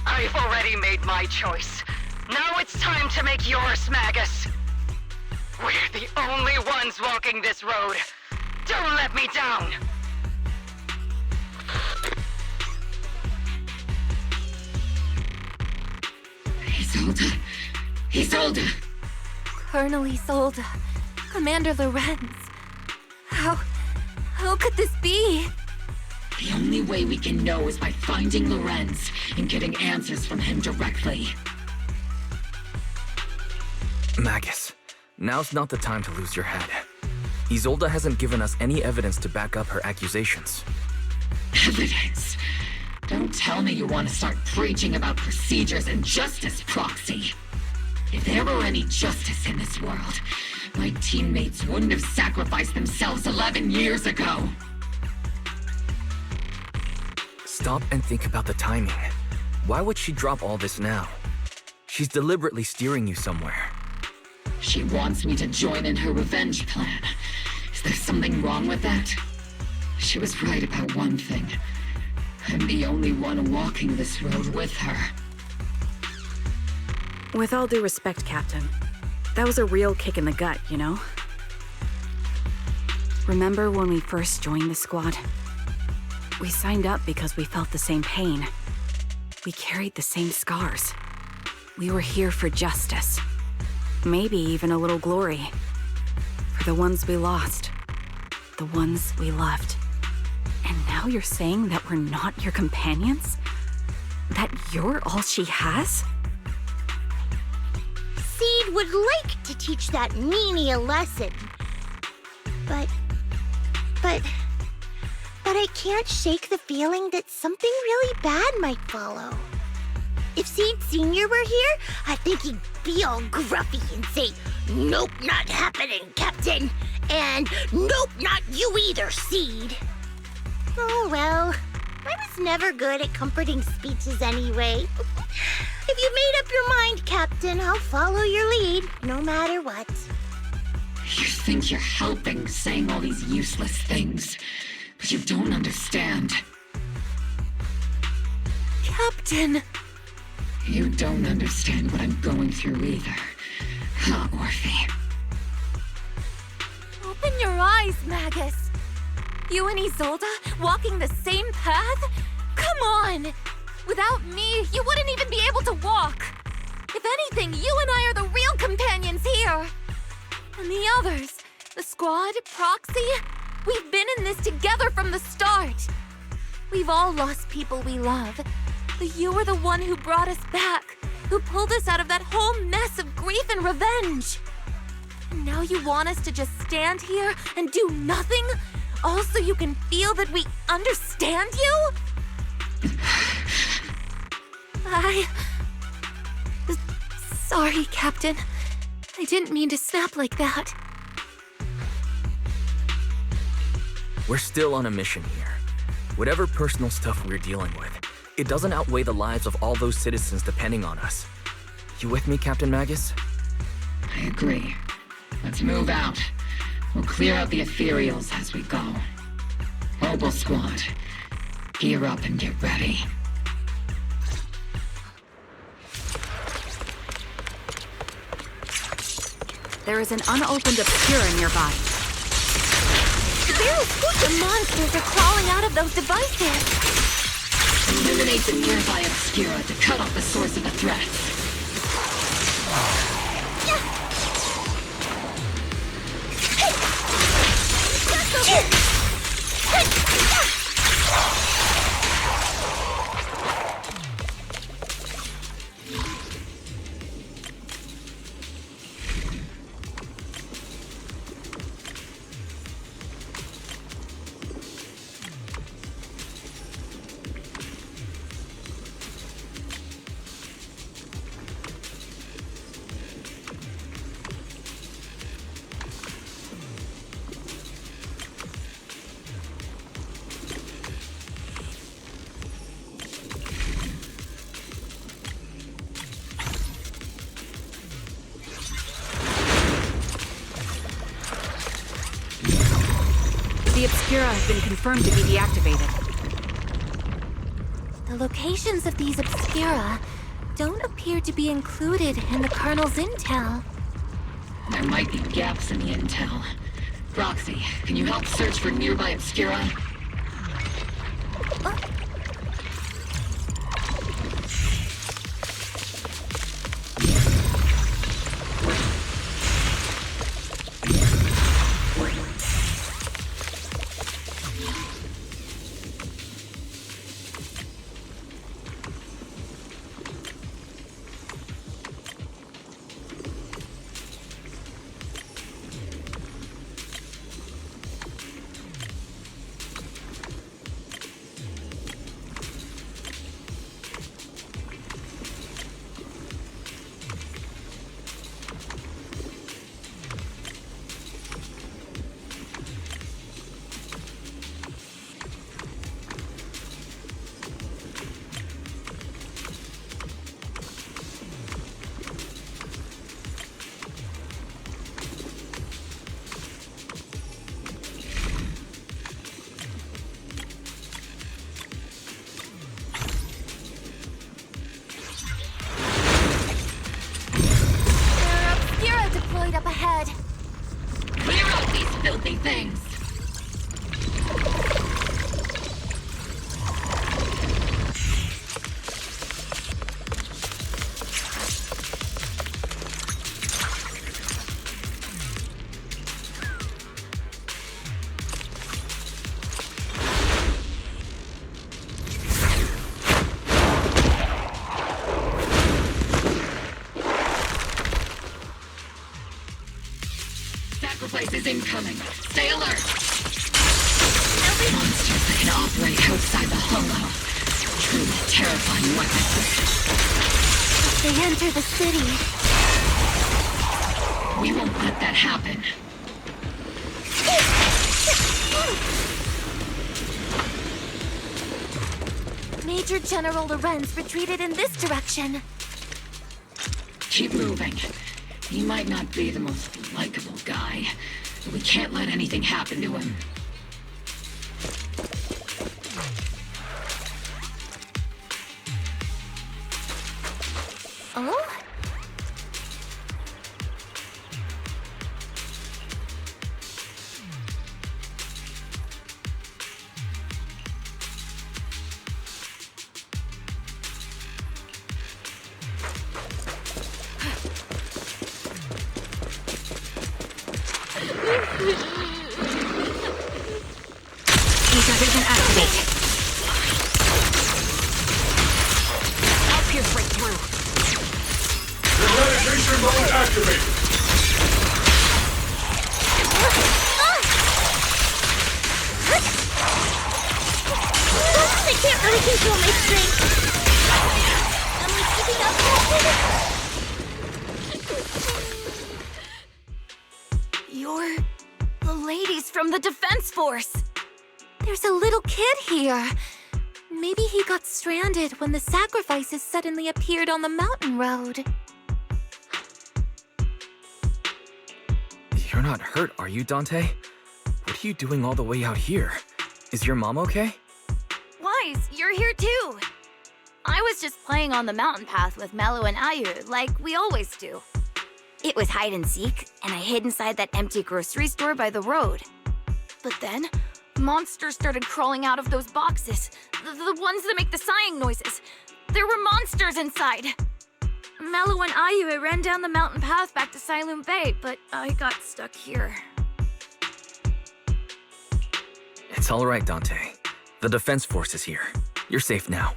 I've already made my choice. Now it's time to make yours, Magus. We're the only ones walking this road. Don't let me down. Isolde. Isolde. Colonel Isolde. Commander Lorenz. How could this be? The only way we can know is by finding Lorenz and getting answers from him directly. Magus, now's not the time to lose your head. Isolde hasn't given us any evidence to back up her accusations. Evidence? Don't tell me you want to start preaching about procedures and justice, Proxy. If there were any justice in this world, my teammates wouldn't have sacrificed themselves 11 years ago. Stop and think about the timing. Why would she drop all this now? She's deliberately steering you somewhere. She wants me to join in her revenge plan. Is there something wrong with that? She was right about one thing. I'm the only one walking this road with her. With all due respect, Captain, that was a real kick in the gut, you know? Remember when we first joined the squad? We signed up because we felt the same pain. We carried the same scars. We were here for justice. Maybe even a little glory. For the ones we lost. The ones we loved. And now you're saying that we're not your companions? That you're all she has? Seed would like to teach that meanie a lesson. But I can't shake the feeling that something really bad might follow. If Seed Sr. were here, I think he'd be all gruffy and say, "Nope, not happening, Captain." And "Nope, not you either, Seed." Oh well, I was never good at comforting speeches anyway. If you made up your mind, Captain, I'll follow your lead, no matter what. You think you're helping, saying all these useless things, but you don't understand. Captain! You don't understand what I'm going through either. Huh, Orphe? Open your eyes, Magus. You and Isolde walking the same path? Come on! Without me, you wouldn't even be able to walk. If anything, you and I are the real companions here. And the others, the squad, Proxy, we've been in this together from the start. We've all lost people we love. But you were the one who brought us back, who pulled us out of that whole mess of grief and revenge. And now you want us to just stand here and do nothing? All so you can feel that we understand you? Sorry, Captain. I didn't mean to snap like that. We're still on a mission here. Whatever personal stuff we're dealing with, it doesn't outweigh the lives of all those citizens depending on us. You with me, Captain Magus? I agree. Let's move out. We'll clear out the ethereals as we go. Mobile Squad, gear up and get ready. There is an unopened obscura nearby. The monsters are crawling out of those devices. Eliminate the nearby obscura to cut off the source of the threats. The Obscura have been confirmed to be deactivated. The locations of these Obscura don't appear to be included in the Colonel's intel. There might be gaps in the intel. Roxy, can you help search for nearby Obscura? incoming. Stay alert. Monsters that can operate outside the hollow. Truly terrifying weapons. They enter the city. We won't let that happen. Major General Lorenz retreated in this direction. Keep moving. He might not be the most likable guy, but we can't let anything happen to him. Oh? Taser vision activate. I'll pierce right through. Eradication mode activated. I can't really control my strength. Am I keeping up? You're the ladies from the Defense Force. There's a little kid here. Maybe he got stranded when the sacrifices suddenly appeared on the mountain road. You're not hurt, are you, Dante? What are you doing all the way out here? Is your mom okay? Wise, you're here too. I was just playing on the mountain path with Mello and Ayu, like we always do. It was hide and seek, and I hid inside that empty grocery store by the road. But then, monsters started crawling out of those boxes. The ones that make the sighing noises. There were monsters inside. Mello and Ayu ran down the mountain path back to Siloam Bay, but I got stuck here. It's all right, Dante. The Defense Force is here. You're safe now.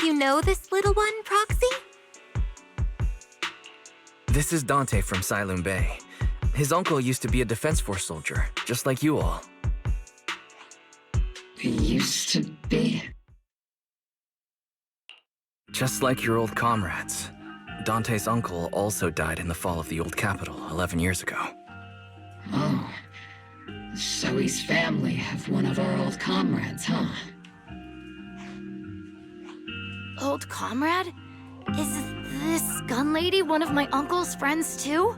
You know this little one, Proxy? This is Dante from Siloam Bay. His uncle used to be a Defense Force soldier, just like you all. He used to be? Just like your old comrades. Dante's uncle also died in the fall of the old capital 11 years ago. Oh. So he's family of one of our old comrades, huh? Old comrade? Is this gun lady one of my uncle's friends too?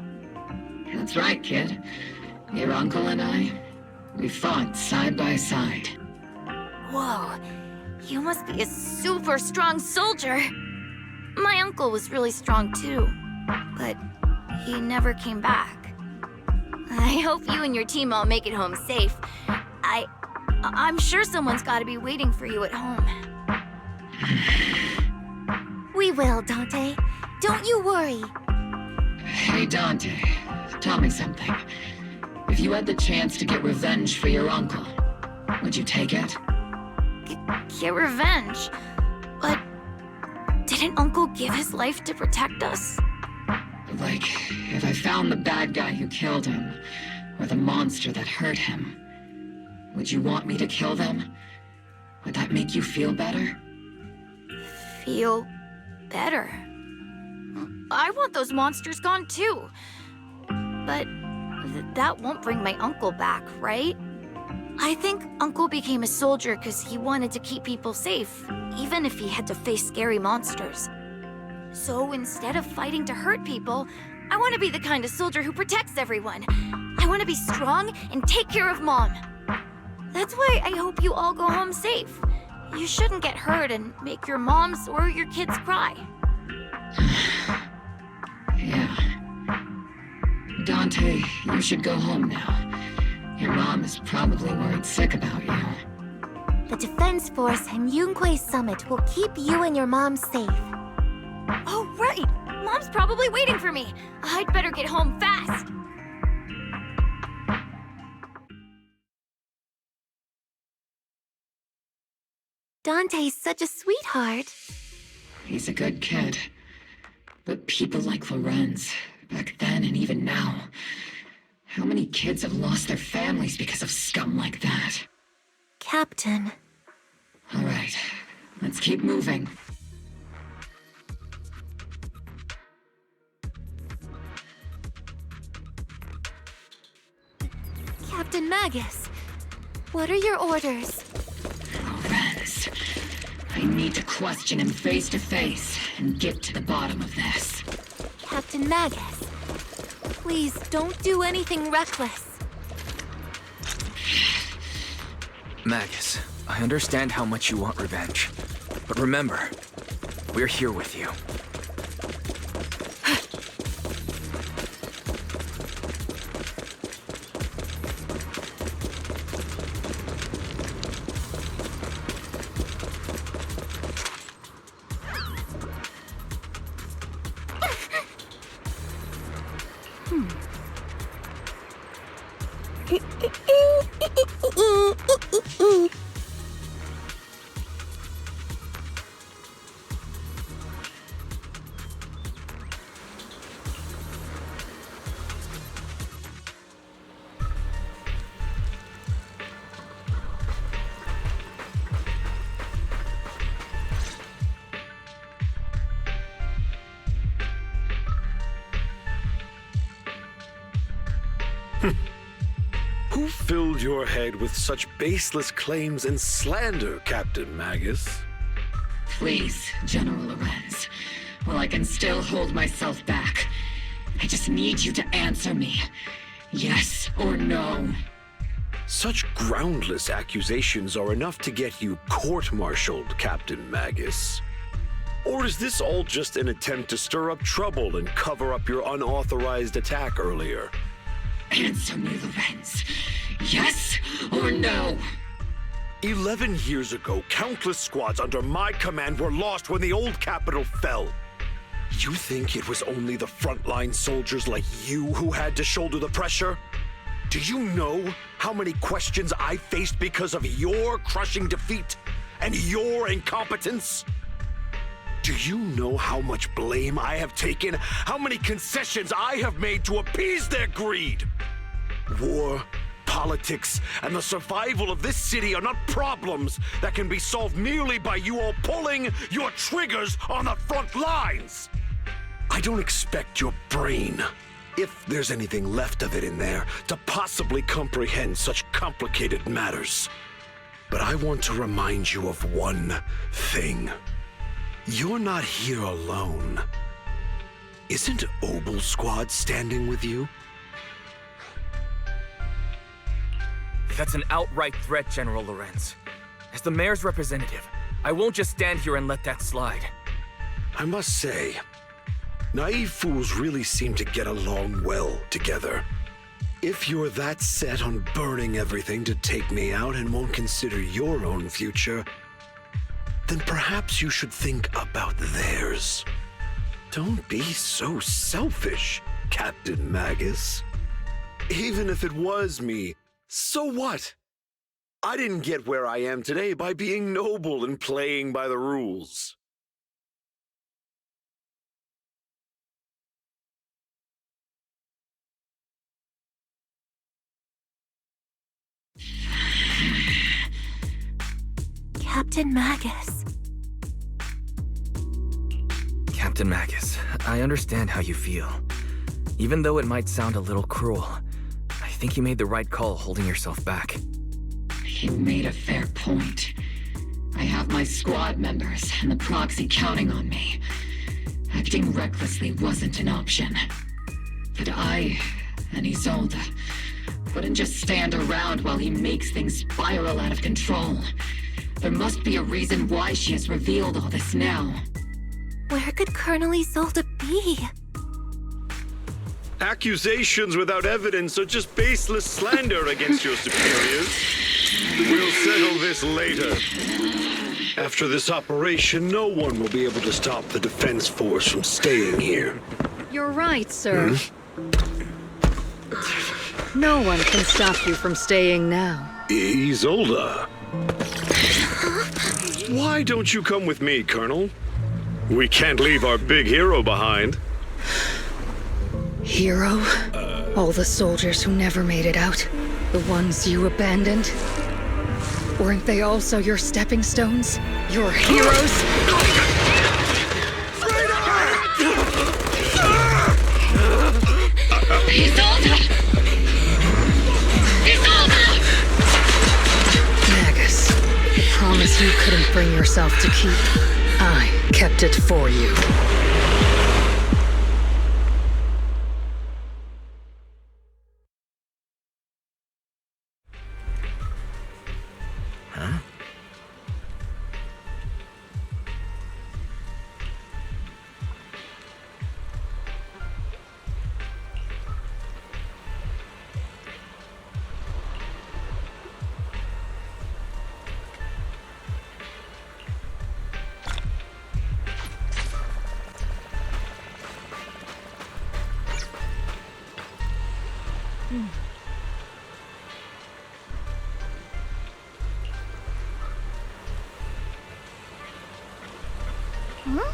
That's right, kid. Your uncle and I, we fought side by side. Whoa, you must be a super strong soldier. My uncle was really strong too, but he never came back. I hope you and your team all make it home safe. I'm sure someone's gotta be waiting for you at home. We will, Dante. Don't you worry. Hey, Dante, tell me something. If you had the chance to get revenge for your uncle, would you take it? Get revenge? But didn't Uncle give his life to protect us? Like, if I found the bad guy who killed him, or the monster that hurt him, would you want me to kill them? Would that make you feel better? Feel better? I want those monsters gone too. But that won't bring my uncle back, right? I think Uncle became a soldier because he wanted to keep people safe, even if he had to face scary monsters. So instead of fighting to hurt people, I want to be the kind of soldier who protects everyone. I want to be strong and take care of Mom. That's why I hope you all go home safe. You shouldn't get hurt and make your moms or your kids cry. Yeah. Dante, you should go home now. Your mom is probably worried sick about you. The Defense Force and Yunque Summit will keep you and your mom safe. Oh, right! Mom's probably waiting for me. I'd better get home fast. Dante's such a sweetheart. He's a good kid. But people like Lorenz, back then and even now, How many kids have lost their families because of scum like that? Captain. All right, let's keep moving. Captain Magus, what are your orders? Lorenz, I need to question him face to face and get to the bottom of this. Captain Magus, please don't do anything reckless. Magus, I understand how much you want revenge. But remember, we're here with you. Who filled your head with such baseless claims and slander, Captain Magus? Please, General Lorenz. While I can still hold myself back, I just need you to answer me. Yes or no? Such groundless accusations are enough to get you court-martialed, Captain Magus. Or is this all just an attempt to stir up trouble and cover up your unauthorized attack earlier? Answer me, Lorenz. Yes or no? 11 years ago, countless squads under my command were lost when the old capital fell. You think it was only the frontline soldiers like you who had to shoulder the pressure? Do you know how many questions I faced because of your crushing defeat and your incompetence? Do you know how much blame I have taken? How many concessions I have made to appease their greed? War, politics, and the survival of this city are not problems that can be solved merely by you all pulling your triggers on the front lines. I don't expect your brain, if there's anything left of it in there, to possibly comprehend such complicated matters. But I want to remind you of one thing. You're not here alone. Isn't Obel's squad standing with you? That's an outright threat, General Lorenz. As the mayor's representative, I won't just stand here and let that slide. I must say, naive fools really seem to get along well together. If you're that set on burning everything to take me out and won't consider your own future, then perhaps you should think about theirs. Don't be so selfish, Captain Magus. Even if it was me, so what? I didn't get where I am today by being noble and playing by the rules. Captain Magus. Captain Magus, I understand how you feel. Even though it might sound a little cruel, I think you made the right call holding yourself back. You made a fair point. I have my squad members and the proxy counting on me. Acting recklessly wasn't an option. But I and Isolde wouldn't just stand around while he makes things spiral out of control. There must be a reason why she has revealed all this now. Where could Colonel Isolde be? Accusations without evidence are just baseless slander against your superiors. We'll settle this later. After this operation, no one will be able to stop the defense force from staying here. You're right, sir. No one can stop you from staying now. Isolde. Why don't you come with me, Colonel? We can't leave our big hero behind. Hero? All the soldiers who never made it out, the ones you abandoned. Weren't they also your stepping stones? Your heroes? Isolde! Isolde! Magus, the promise you couldn't bring yourself to keep. I kept it for you. Huh?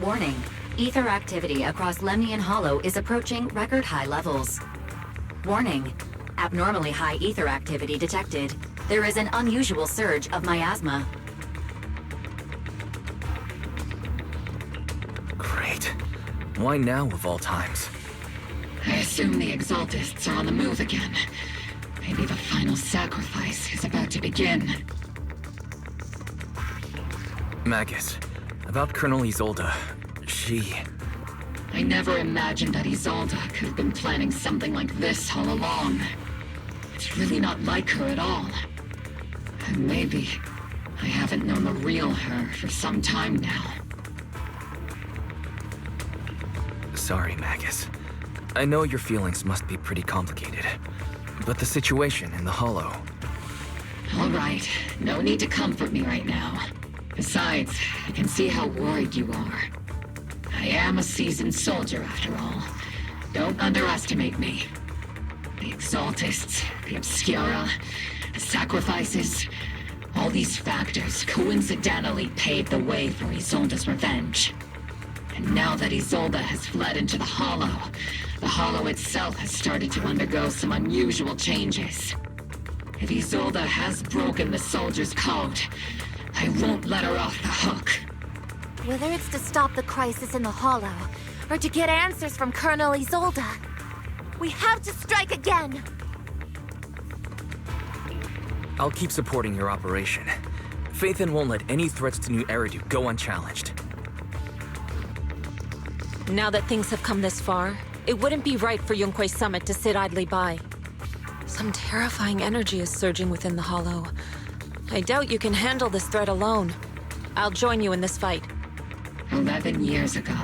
Warning. Ether activity across Lemnian Hollow is approaching record high levels. Warning. Abnormally high ether activity detected. There is an unusual surge of miasma. Great. Why now of all times? I assume the Exaltists are on the move again. Maybe the final sacrifice is about to begin. Magus, about Colonel Isolde. I never imagined that Isolde could have been planning something like this all along. It's really not like her at all. And maybe I haven't known the real her for some time now. Sorry, Magus. I know your feelings must be pretty complicated, but the situation in the Hollow... All right, no need to comfort me right now. Besides, I can see how worried you are. I am a seasoned soldier, after all. Don't underestimate me. The Exaltists, the Obscura, the sacrifices, all these factors coincidentally paved the way for Isolde's revenge. And now that Isolde has fled into the Hollow itself has started to undergo some unusual changes. If Isolde has broken the soldier's code, I won't let her off the hook. Whether it's to stop the crisis in the Hollow, or to get answers from Colonel Isolde, We have to strike again! I'll keep supporting your operation. Phaethon won't let any threats to Nью-Эриду go unchallenged. Now that things have come this far, it wouldn't be right for Yunque's summit to sit idly by. Some terrifying energy is surging within the Hollow. I doubt you can handle this threat alone. I'll join you in this fight. 11 years ago,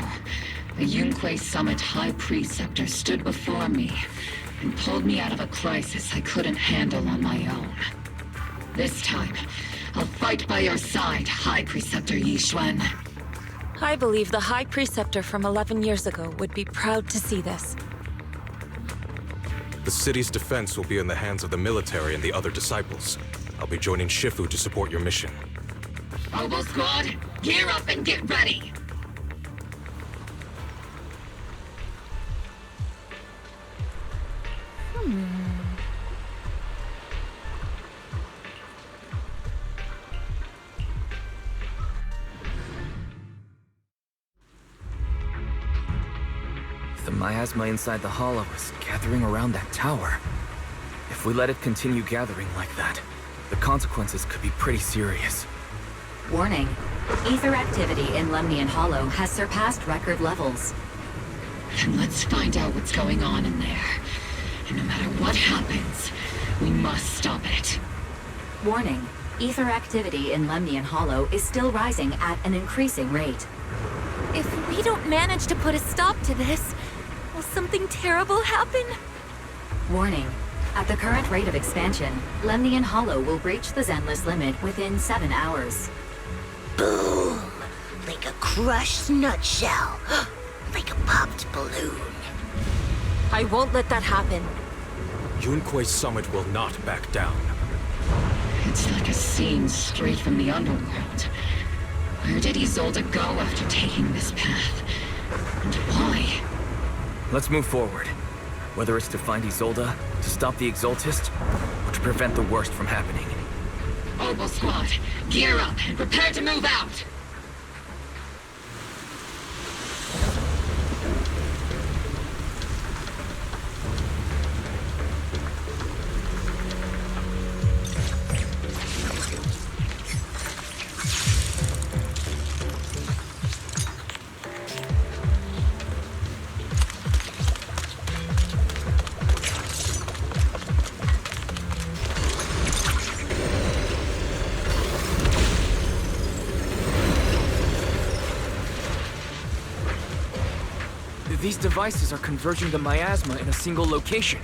the Yunque Summit High Preceptor stood before me and pulled me out of a crisis I couldn't handle on my own. This time, I'll fight by your side, High Preceptor Yixuan. I believe the High Preceptor from 11 years ago would be proud to see this. The city's defense will be in the hands of the military and the other disciples. I'll be joining Shifu to support your mission. Oboe Squad, gear up and get ready! The miasma inside the Hollow is gathering around that tower. If we let it continue gathering like that, the consequences could be pretty serious. Warning. Ether activity in Lemnian Hollow has surpassed record levels. Then let's find out what's going on in there. And no matter what happens, we must stop it. Warning. Ether activity in Lemnian Hollow is still rising at an increasing rate. If we don't manage to put a stop to this, will something terrible happen? Warning. At the current rate of expansion, Lemnian Hollow will breach the Zenless limit within 7 hours. Boom! Like a crushed nutshell. Like a popped balloon. I won't let that happen. Yunque's summit will not back down. It's like a scene straight from the underworld. Where did Isolde go after taking this path? And why? Let's move forward. Whether it's to find Isolde, to stop the Exaltist, or to prevent the worst from happening. Oboe Squad, gear up and prepare to move out! These devices are converging the miasma in a single location.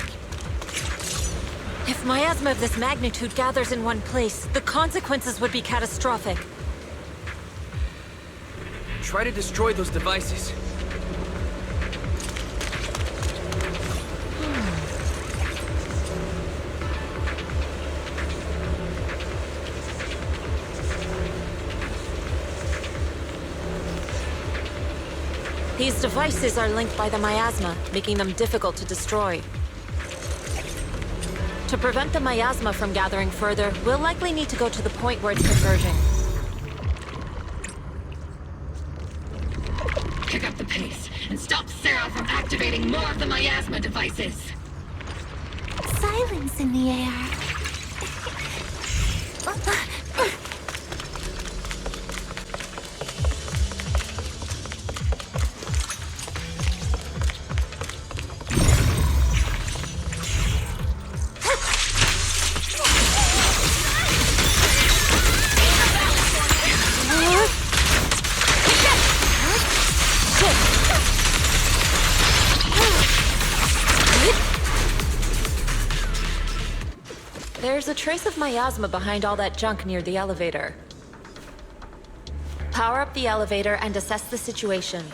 If miasma of this magnitude gathers in one place, the consequences would be catastrophic. Try to destroy those devices. These devices are linked by the miasma, making them difficult to destroy. To prevent the miasma from gathering further, we'll likely need to go to the point where it's converging. Pick up the pace and stop Sarah from activating more of the miasma devices! Silence in the air. There's a trace of miasma behind all that junk near the elevator. Power up the elevator and assess the situation.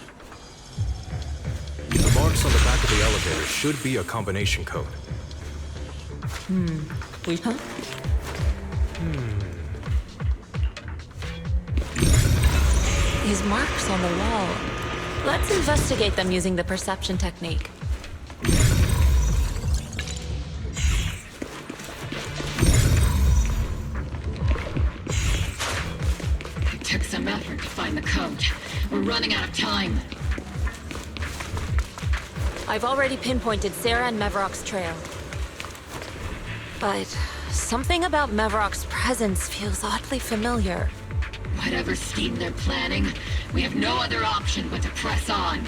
The marks on the back of the elevator should be a combination code. Huh? These marks on the wall. Let's investigate them using the perception technique. It took some effort to find the code. We're running out of time. I've already pinpointed Sarah and Mevarok's trail. But something about Mevarok's presence feels oddly familiar. Whatever scheme they're planning, we have no other option but to press on.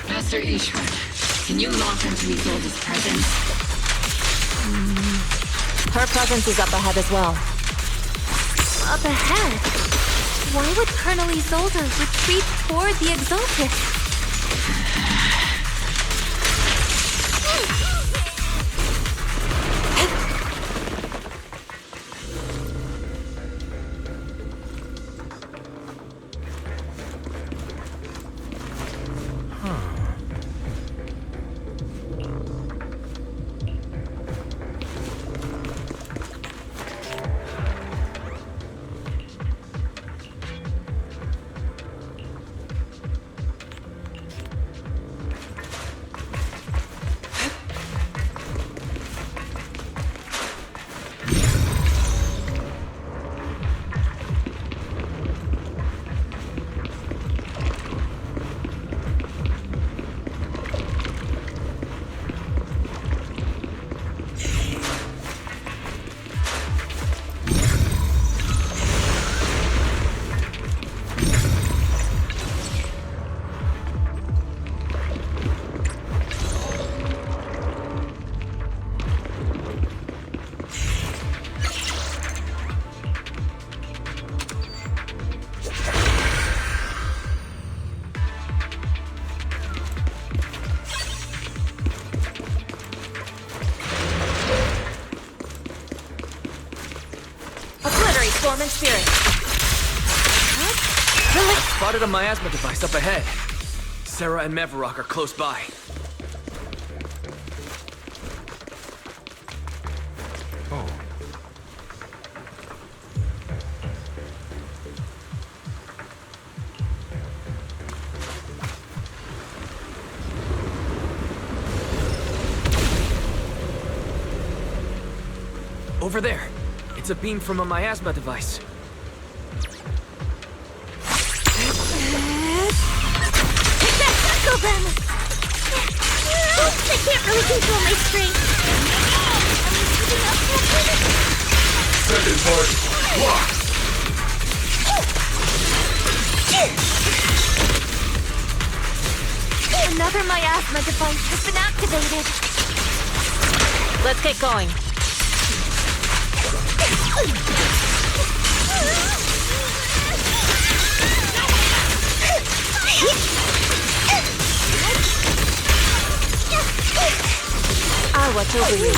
Master Ishwar, can you lock onto Isolde's presence? Her presence is up ahead as well. Up ahead? Why would Colonel Isolde retreat toward the Exalted? Dormant spirit. Spotted a miasma device up ahead. Sarah and Mevarok are close by. Oh. Over there. It's a beam from a miasma device. Tackle them! I can't really control my strength. Second part, lock! Another miasma device has been activated. Let's get going. I'll watch over you.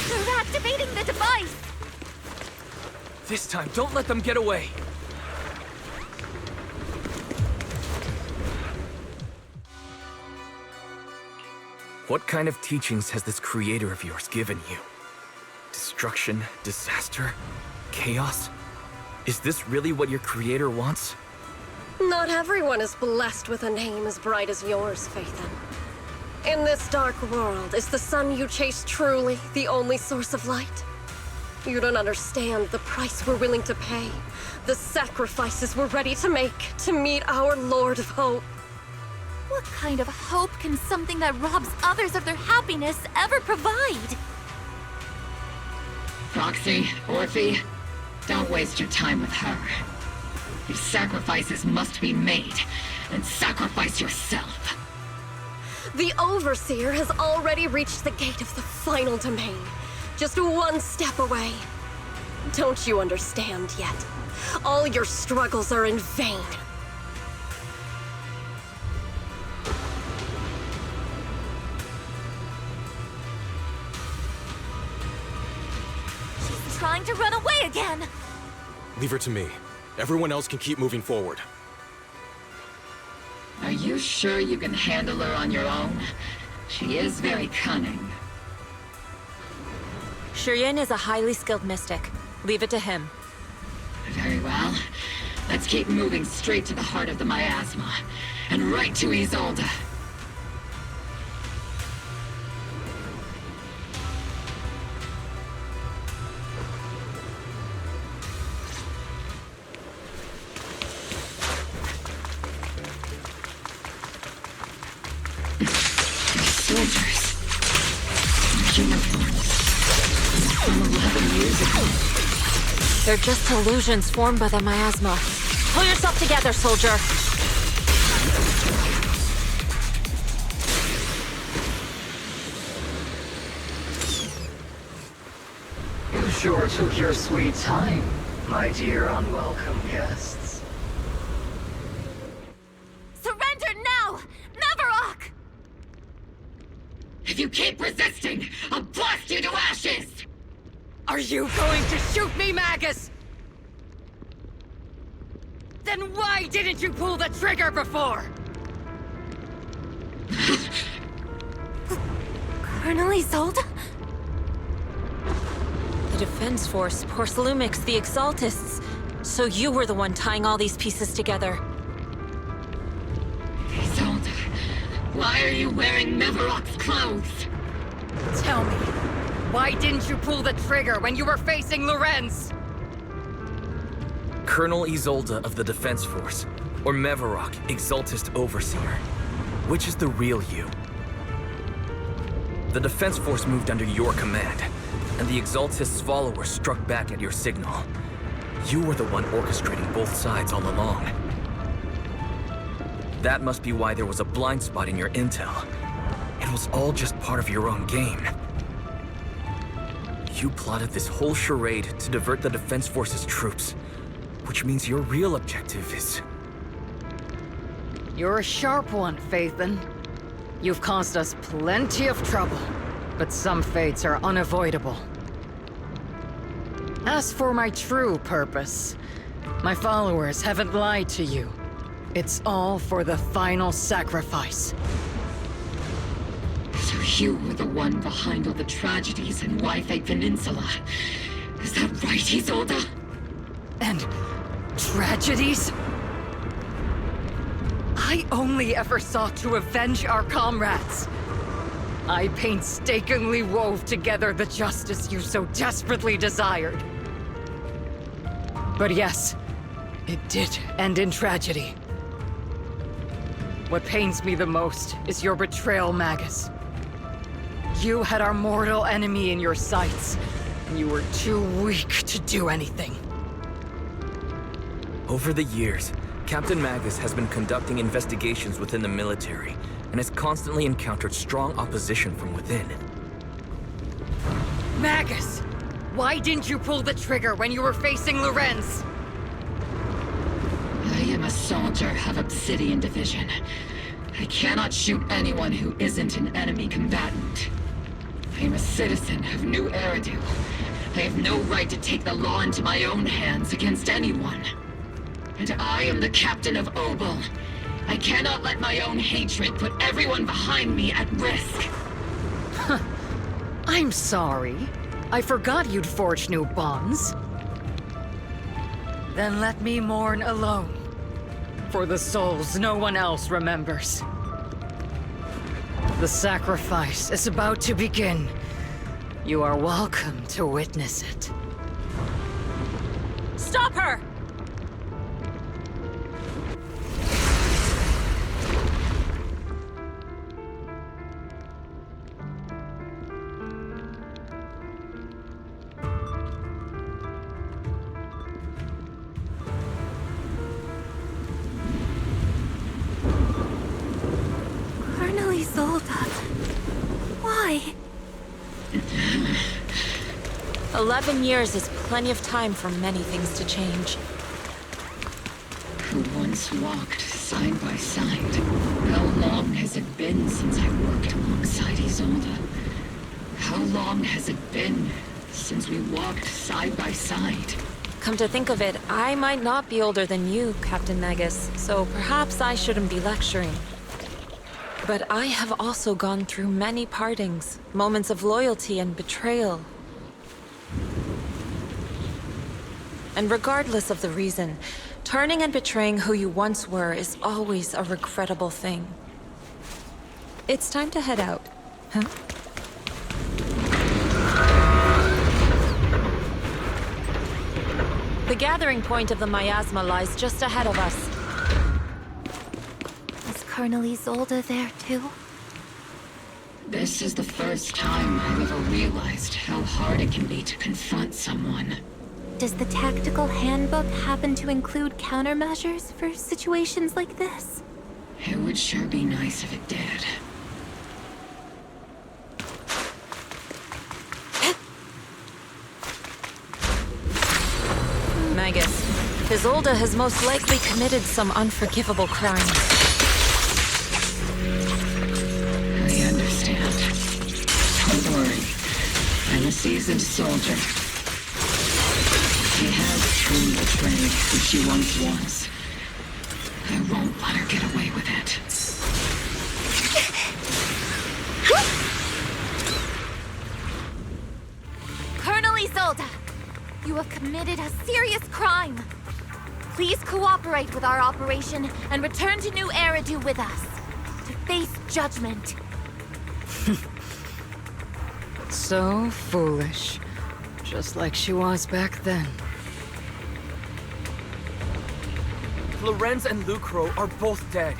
They're activating the device! This time, don't let them get away. What kind of teachings has this creator of yours given you? Destruction, disaster, chaos? Is this really what your creator wants? Not everyone is blessed with a name as bright as yours, Phaethon. In this dark world, is the sun you chase truly the only source of light? You don't understand the price we're willing to pay, the sacrifices we're ready to make to meet our Lord of Hope. What kind of hope can something that robs others of their happiness ever provide? Roxy, Orphe, don't waste your time with her. If sacrifices must be made, then sacrifice yourself. The Overseer has already reached the gate of the final domain, just one step away. Don't you understand yet? All your struggles are in vain. She's trying to run away again! Leave her to me. Everyone else can keep moving forward. Are you sure you can handle her on your own? She is very cunning. Shurien is a highly skilled mystic. Leave it to him. Very well. Let's keep moving straight to the heart of the miasma, and right to Isolde. Soldiers. Uniforms. From 11 years ago. They're just illusions formed by the miasma. Pull yourself together, soldier. You sure took your sweet time, my dear unwelcome guests. Surrender now! Mavarok! If you keep resisting, I'll blast you to ashes! Are you going to shoot me, Magus? Then why didn't you pull the trigger before? Colonel Isolde? The Defense Force, Porcelumix, the Exaltists. So you were the one tying all these pieces together. Isolde, why are you wearing Mavarok's clothes? Tell me, why didn't you pull the trigger when you were facing Lorenz? Colonel Isolde of the Defense Force, or Mavarok, Exaltist Overseer. Which is the real you? The Defense Force moved under your command, and the Exaltist's followers struck back at your signal. You were the one orchestrating both sides all along. That must be why there was a blind spot in your intel. It was all just part of your own game. You plotted this whole charade to divert the Defense Force's troops, which means your real objective is... You're a sharp one, Phaethon. You've caused us plenty of trouble, but some fates are unavoidable. As for my true purpose, my followers haven't lied to you. It's all for the final sacrifice. So you were the one behind all the tragedies in Wi-Fi Peninsula. Is that right, Isolde? And tragedies? I only ever sought to avenge our comrades. I painstakingly wove together the justice you so desperately desired. But yes, it did end in tragedy. What pains me the most is your betrayal, Magus. You had our mortal enemy in your sights, and you were too weak to do anything. Over the years, Captain Magus has been conducting investigations within the military, and has constantly encountered strong opposition from within. Magus! Why didn't you pull the trigger when you were facing Lorenz? I am a soldier of Obsidian Division. I cannot shoot anyone who isn't an enemy combatant. I am a citizen of Nью-Эриду. I have no right to take the law into my own hands against anyone. And I am the captain of Obel. I cannot let my own hatred put everyone behind me at risk. I'm sorry. I forgot you'd forged new bonds. Then let me mourn alone. For the souls no one else remembers. The sacrifice is about to begin. You are welcome to witness it. Stop her! Colonel Isolde. Why? 11 years is plenty of time for many things to change. Who once walked side by side. How long has it been since I worked alongside Isolde? How long has it been since we walked side by side? Come to think of it, I might not be older than you, Captain Magus, so perhaps I shouldn't be lecturing. But I have also gone through many partings, moments of loyalty and betrayal. And regardless of the reason, Turning and betraying who you once were is always a regrettable thing. It's time to head out, huh? The gathering point of the miasma lies just ahead of us. Is Colonel Isolde there too? This is the first time I've ever realized how hard it can be to confront someone. Does the tactical handbook happen to include countermeasures for situations like this? It would sure be nice if it did. Magus, Isolde has most likely committed some unforgivable crime. I understand. Don't worry. I'm a seasoned soldier. She has truly betrayed who she once was. I won't let her get away with it. Colonel Isolde, you have committed a serious crime. Please cooperate with our operation and return to Nью-Эриду with us to face judgment. So foolish. Just like she was back then. Lorenz and Lucro are both dead.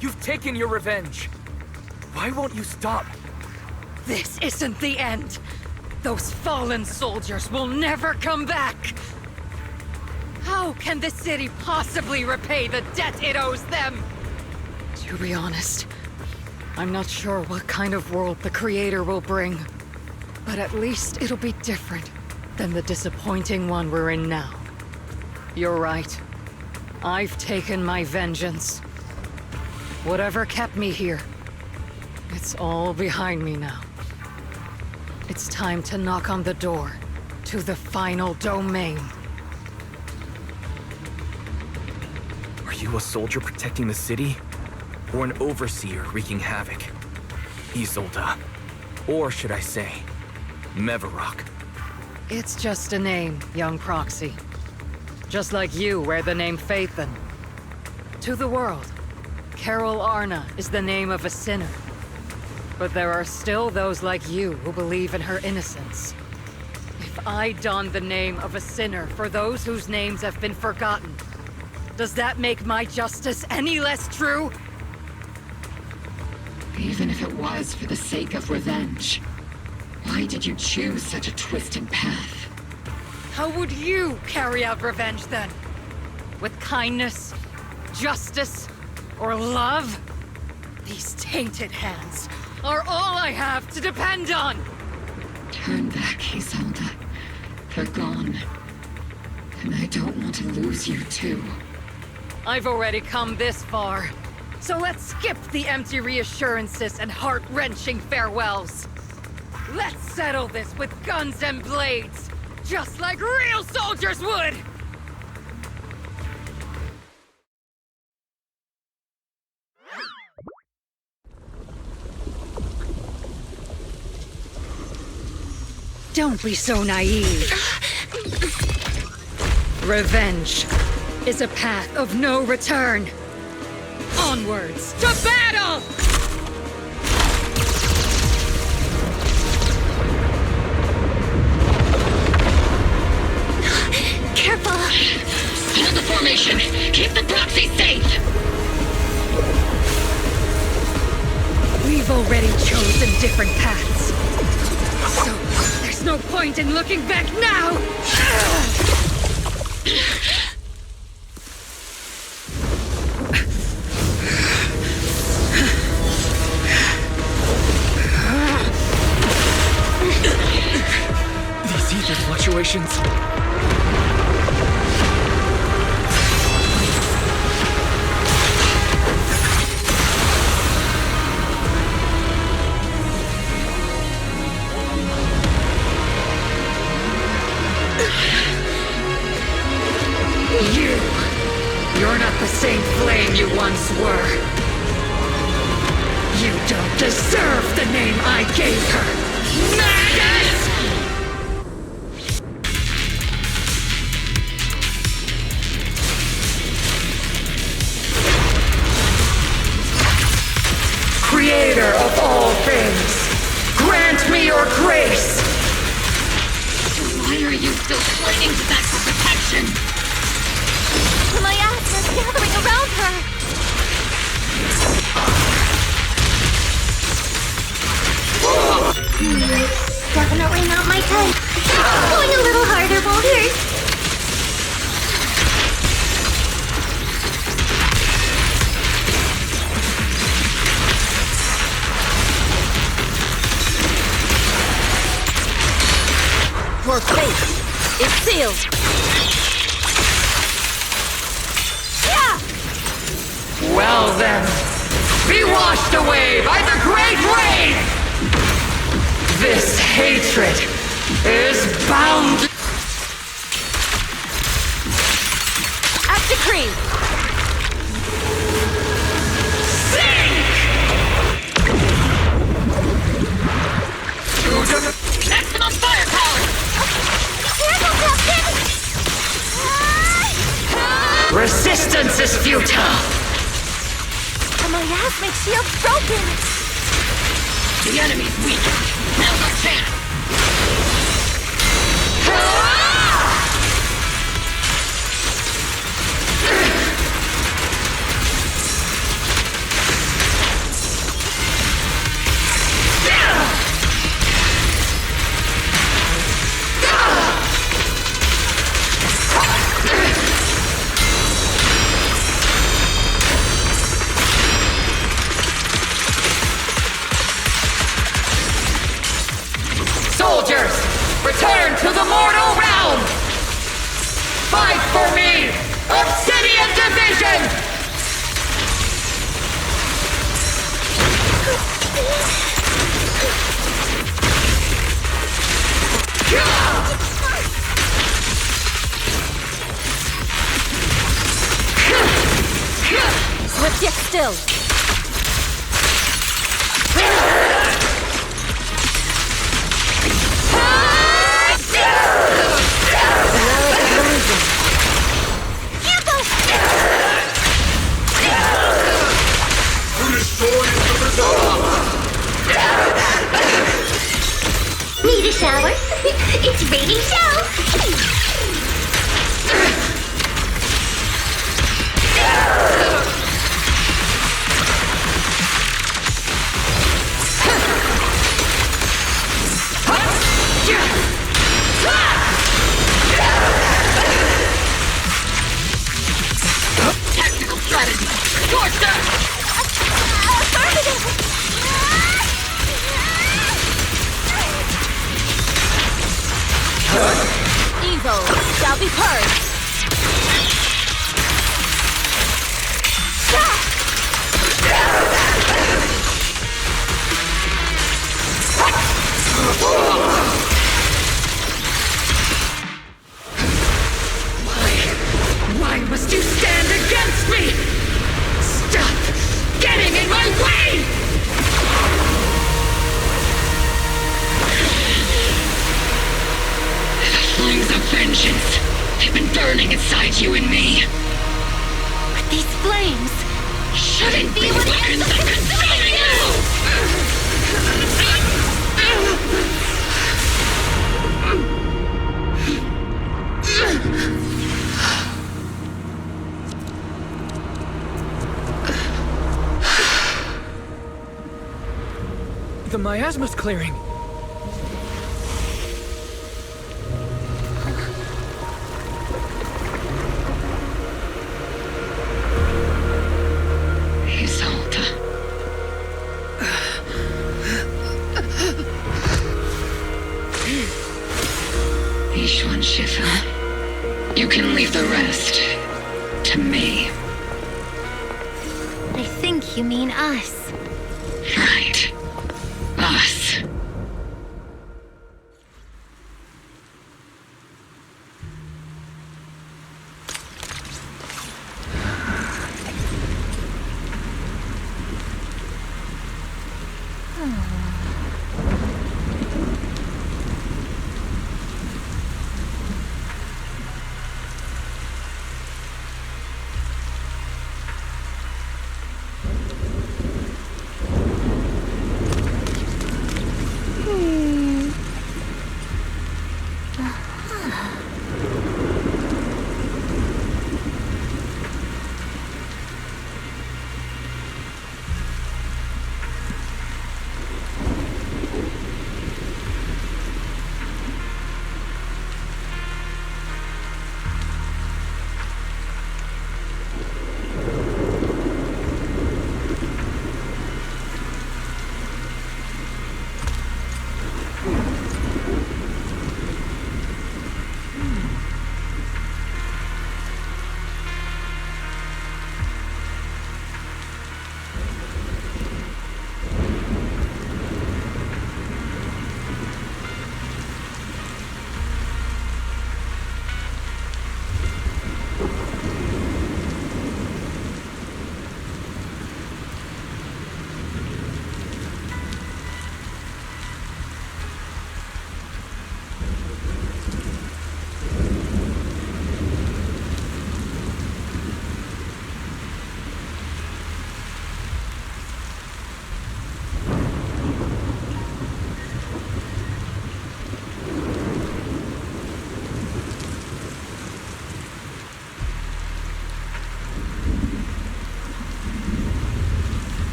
You've taken your revenge. Why won't you stop? This isn't the end. Those fallen soldiers will never come back. How can the city possibly repay the debt it owes them? To be honest, I'm not sure what kind of world the Creator will bring. But at least it'll be different than the disappointing one we're in now. You're right. I've taken my vengeance. Whatever kept me here, it's all behind me now. It's time to knock on the door to the final domain. Are you a soldier protecting the city? Or an overseer wreaking havoc? Isolde. Or should I say, Mevarok. It's just a name, young proxy. Just like you wear the name Phaethon. To the world, Carol Arna is the name of a sinner. But there are still those like you who believe in her innocence. If I don the name of a sinner for those whose names have been forgotten, does that make my justice any less true? Even if it was for the sake of revenge, why did you choose such a twisted path? How would you carry out revenge then? With kindness, justice, or love? These tainted hands are all I have to depend on! Turn back, Isolde. They're gone. And I don't want to lose you too. I've already come this far. So let's skip the empty reassurances and heart-wrenching farewells. Let's settle this with guns and blades, just like real soldiers would! Don't be so naive. Revenge is a path of no return. Onwards to battle! Careful! Hold the formation! Keep the proxy safe! We've already chosen different paths. So, there's no point in looking back now! These ether fluctuations. You're not the same flame you once were. You don't deserve the name I gave her. Magus! still clinging to that for protection! The miasma's gathering around her! Definitely not my type. Going a little harder won't hurt. More faith. It's sealed. Yeah! Well then, be washed away by the great rain! This hatred is bound. At decree. Sink! Maximum firepower! Careful, Captain! Resistance is futile! The miasmic shield's broken! The enemy's weak. Now's our chance! Soldiers, return to the mortal realm! Fight for me, Obsidian Division! Swift yet still. Need a shower? It's raining show! Tactical strategy! Scorched earth! Affirmative! Evil shall be purged. Why must you stand against me? Stop getting in my way! Flames of vengeance. They've been burning inside you and me. But these flames Shouldn't be weapons that consume The miasma's clearing. Isolde. Ishwan Shifu. You can leave the rest to me. I think you mean us. Right. Us.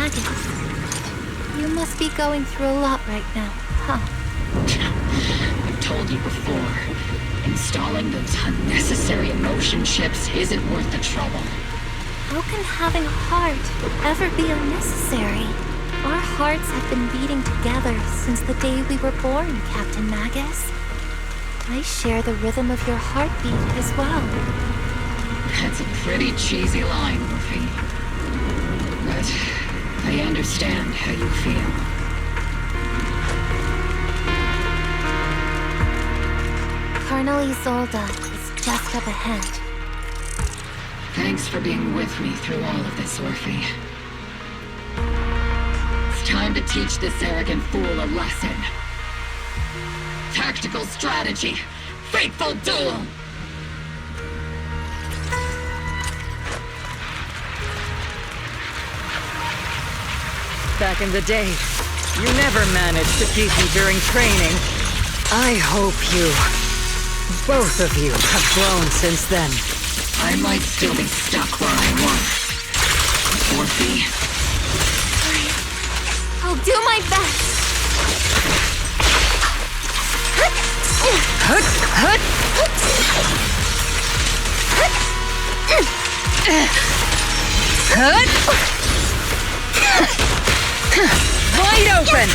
Magus. You must be going through a lot right now, huh? I've told you before, installing those unnecessary emotion chips isn't worth the trouble. How can having a heart ever be unnecessary? Our hearts have been beating together since the day we were born, Captain Magus. I share the rhythm of your heartbeat as well. That's a pretty cheesy line, Murphy. But I understand how you feel. Colonel Isolde is just up ahead. Thanks for being with me through all of this, Orphe. It's time to teach this arrogant fool a lesson. Tactical strategy. Fateful duel. Back in the day, you never managed to beat me during training. I hope you, both of you, have grown since then. I might still be stuck where I was. Orphe. I'll do my best. Wide open!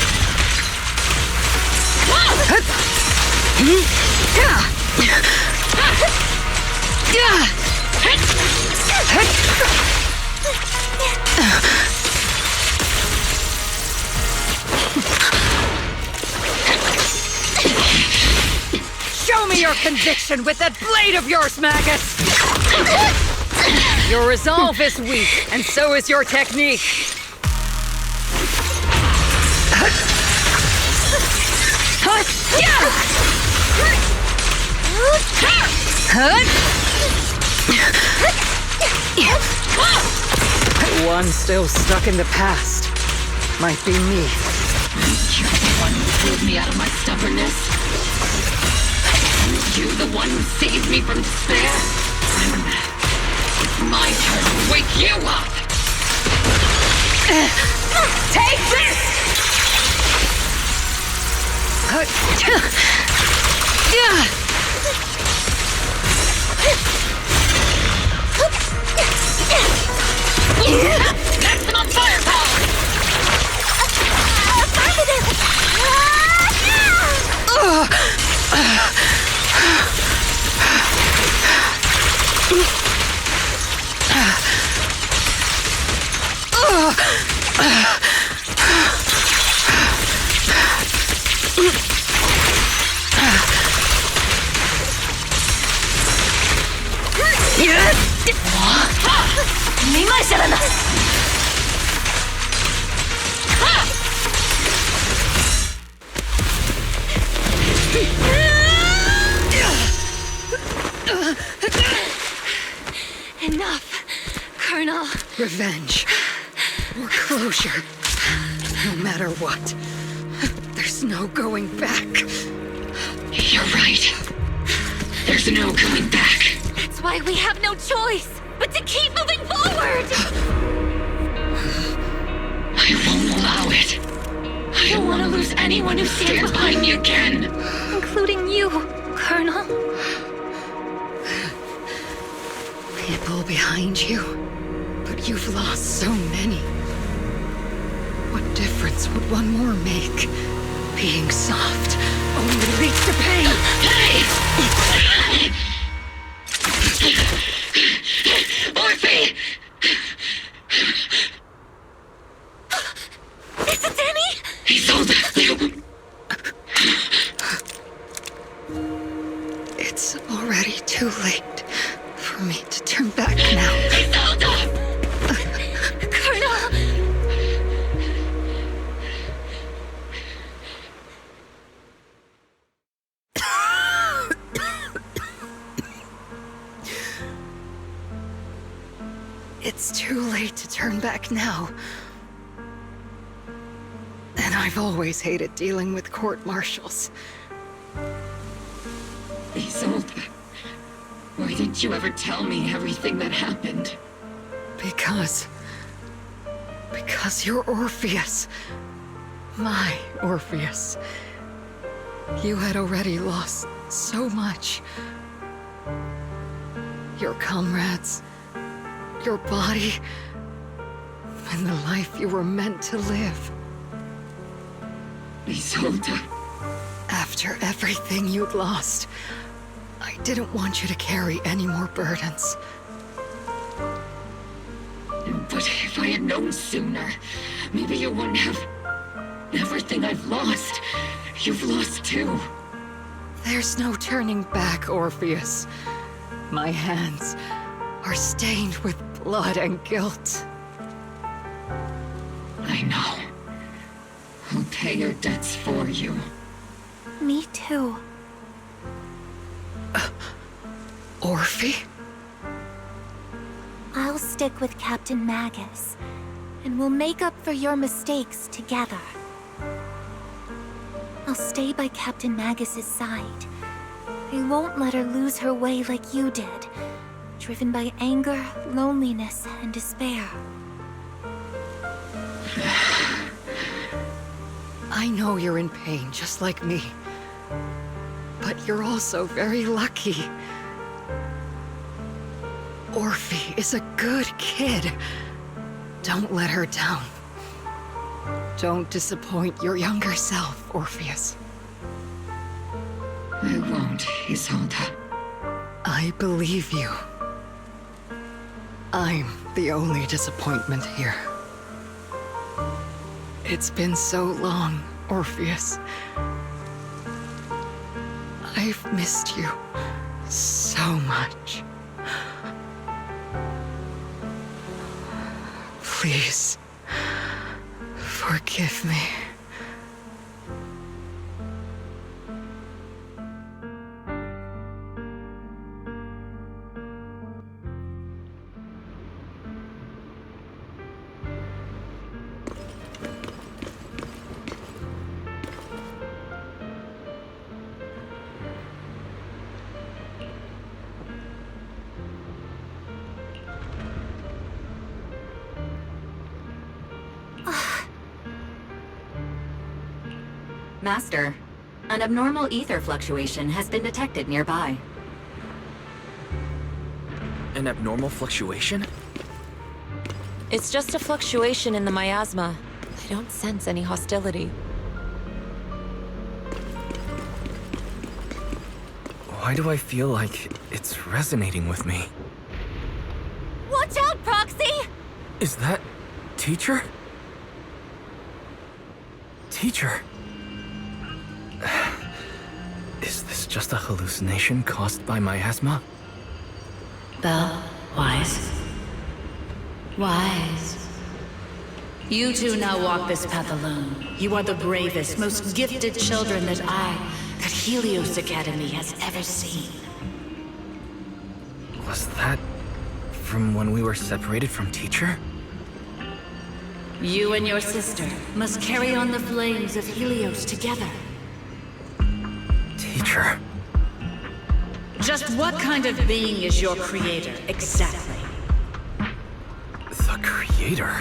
Show me your conviction with that blade of yours, Magus! Your resolve is weak, and so is your technique. One still stuck in the past. Might be me. You're the one who pulled me out of my stubbornness. You the one who saved me from despair. It's my turn to wake you up. Take this! Maximum firepower! Affirmative! Enough, Colonel. Revenge. Or closure. No matter what. There's no going back. You're right. There's no going back. That's why we have no choice but to keep moving forward! I won't allow it. I don't want to lose anyone who stands behind me again. Including you, Colonel. People behind you, but you've lost so many. What difference would one more make? Being soft only leads to pain. Hey! Orphe! It's a Danny? He sold it. It's already too late for me to turn back now. He sold it! Colonel! It's too late to turn back now. And I've always hated dealing with court-martials. Isolde, why didn't you ever tell me everything that happened? Because Because you're Orpheus. My Orpheus. You had already lost so much. Your comrades, your body, and the life you were meant to live. Isolde. After everything you'd lost, I didn't want you to carry any more burdens. But if I had known sooner, maybe you wouldn't have... Everything I've lost, you've lost too. There's no turning back, Orpheus. My hands are stained with blood and guilt. I know. I'll pay your debts for you. Me too. Orphe? I'll stick with Captain Magus, and we'll make up for your mistakes together. I'll stay by Captain Magus's side. I won't let her lose her way like you did, driven by anger, loneliness, and despair. I know you're in pain, just like me. But you're also very lucky. Orphe is a good kid. Don't let her down. Don't disappoint your younger self, Orpheus. I won't, Isolde. I believe you. I'm the only disappointment here. It's been so long, Orpheus. I've missed you so much. Please, forgive me. Master, an abnormal ether fluctuation has been detected nearby. An abnormal fluctuation? It's just a fluctuation in the miasma. I don't sense any hostility. Why do I feel like it's resonating with me? Watch out, Proxy! Is that... Teacher? Teacher? Is this just a hallucination caused by miasma? Belle, Wise. Wise. You two now walk this path alone. You are the bravest, most gifted children that Helios Academy has ever seen. Was that from when we were separated from Teacher? You and your sister must carry on the flames of Helios together. Teacher. Just what kind of being is your creator, exactly? The creator?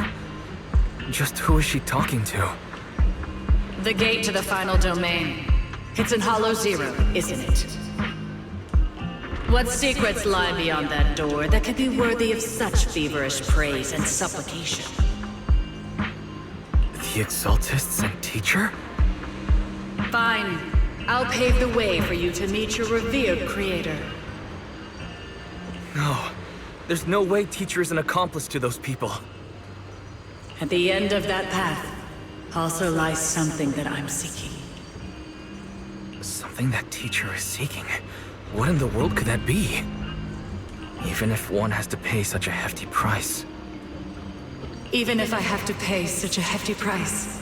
Just who is she talking to? The gate to the final domain. It's in Hollow Zero, isn't it? What secrets lie beyond that door that could be worthy of such feverish praise and supplication? The Exaltists and Teacher? Fine. I'll pave the way for you to meet your revered creator. No. There's no way Teacher is an accomplice to those people. At the end of that path also lies something that I'm seeking. Something that Teacher is seeking? What in the world could that be? Even if one has to pay such a hefty price. Even if I have to pay such a hefty price.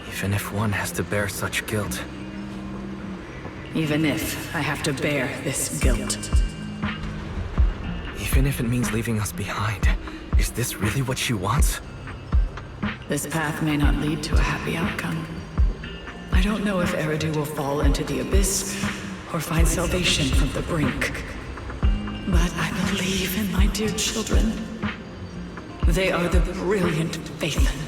Even if one has to bear such guilt. Even if I have to bear this guilt. Even if it means leaving us behind. Is this really what she wants? This path may not lead to a happy outcome. I don't know if Zenless will fall into the abyss or find salvation from the brink. But I believe in my dear children. They are the brilliant Vathan.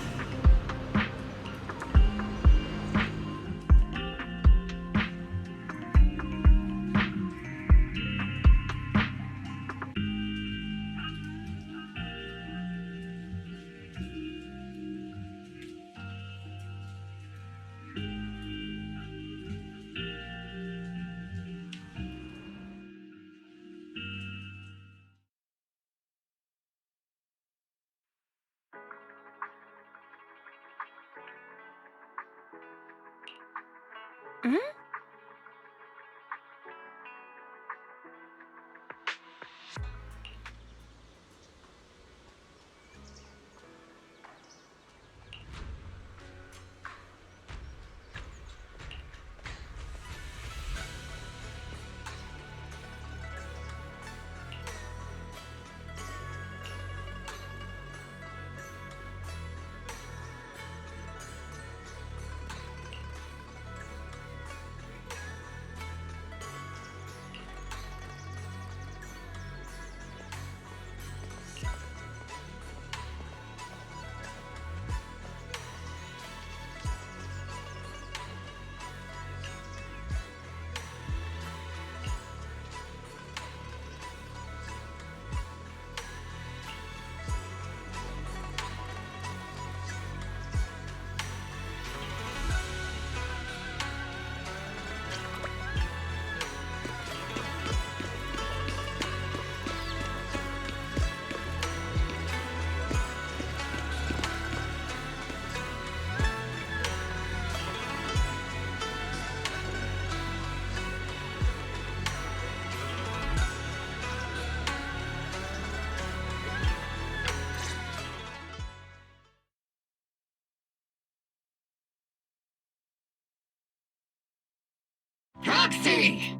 Proxy!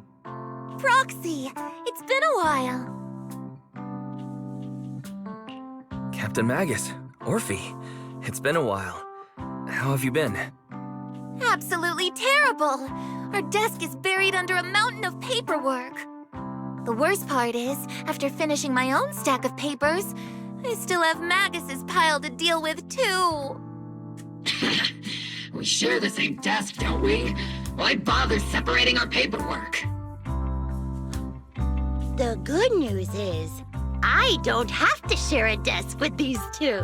Proxy! It's been a while. Captain Magus, Orphe, it's been a while. How have you been? Absolutely terrible! Our desk is buried under a mountain of paperwork. The worst part is, after finishing my own stack of papers, I still have Magus's pile to deal with, too. We share the same desk, don't we? Why bother separating our paperwork? The good news is, I don't have to share a desk with these two.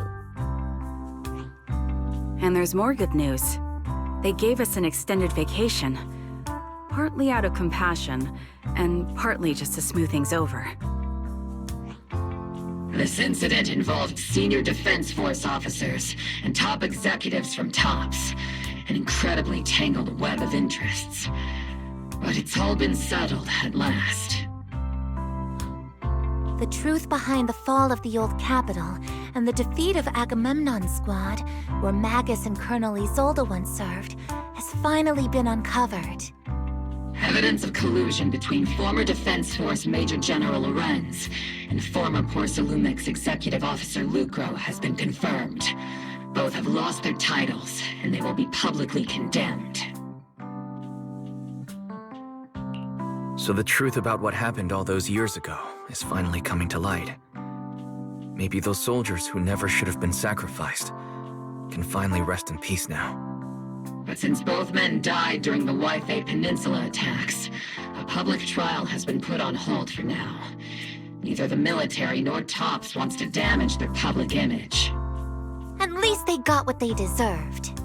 And there's more good news. They gave us an extended vacation. Partly out of compassion, and partly just to smooth things over. This incident involved senior Defense Force officers and top executives from TOPS. An incredibly tangled web of interests. But it's all been settled at last. The truth behind the fall of the old capital and the defeat of Agamemnon's squad, where Magus and Colonel Isolde once served, has finally been uncovered. Evidence of collusion between former Defense Force Major General Lorenz and former Porcelumix Executive Officer Lucro has been confirmed. Both have lost their titles, and they will be publicly condemned. So the truth about what happened all those years ago is finally coming to light. Maybe those soldiers who never should have been sacrificed can finally rest in peace now. But since both men died during the Waifei Peninsula attacks, a public trial has been put on hold for now. Neither the military nor TOPS wants to damage their public image. At least they got what they deserved.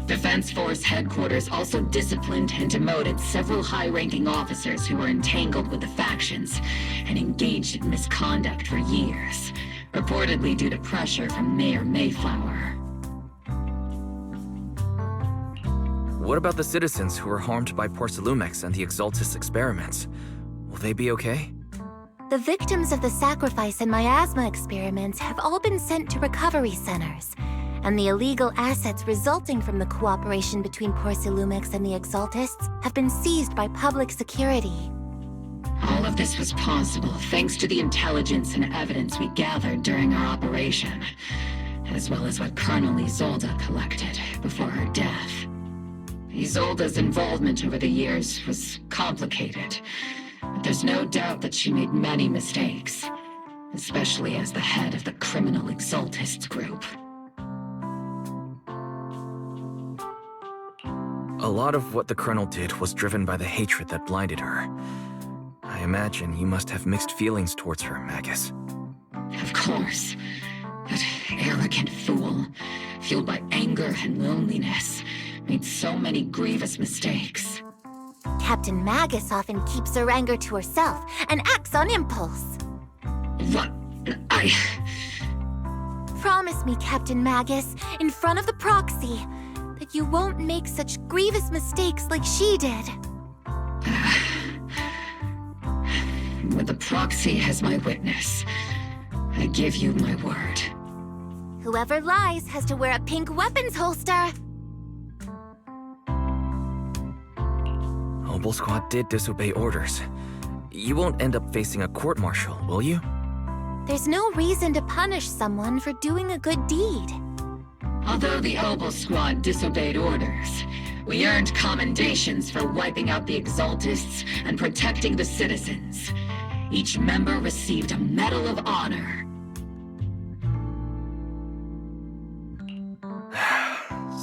Defense Force headquarters also disciplined and demoted several high-ranking officers who were entangled with the factions and engaged in misconduct for years, reportedly due to pressure from Mayor Mayflower. What about the citizens who were harmed by Porcelumix and the Exaltis experiments? Will they be okay? The victims of the sacrifice and miasma experiments have all been sent to recovery centers, and the illegal assets resulting from the cooperation between Porcelumix and the Exaltists have been seized by public security. All of this was possible thanks to the intelligence and evidence we gathered during our operation, as well as what Colonel Isolde collected before her death. Isolde's involvement over the years was complicated, but there's no doubt that she made many mistakes. especially as the head of the criminal exaltists group. A lot of what the Colonel did was driven by the hatred that blinded her. I imagine you must have mixed feelings towards her, Magus. Of course. That arrogant fool, fueled by anger and loneliness, made so many grievous mistakes. Captain Magus often keeps her anger to herself and acts on impulse. What? Promise me, Captain Magus, in front of the proxy, that you won't make such grievous mistakes like she did. With the proxy as my witness, I give you my word. Whoever lies has to wear a pink weapons holster. Obel Squad did disobey orders. You won't end up facing a court-martial, will you? There's no reason to punish someone for doing a good deed. Although the Obel Squad disobeyed orders, we earned commendations for wiping out the Exaltists and protecting the citizens. Each member received a Medal of Honor.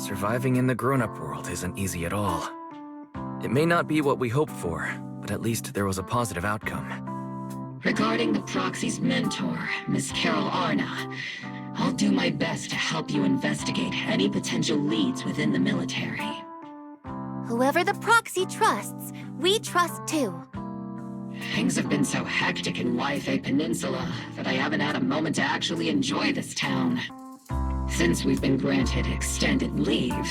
Surviving in the grown-up world isn't easy at all. It may not be what we hoped for, but at least there was a positive outcome. Regarding the proxy's mentor, Miss Carol Arna, I'll do my best to help you investigate any potential leads within the military. Whoever the proxy trusts, we trust too. Things have been so hectic in Yfei Peninsula that I haven't had a moment to actually enjoy this town. Since we've been granted extended leave,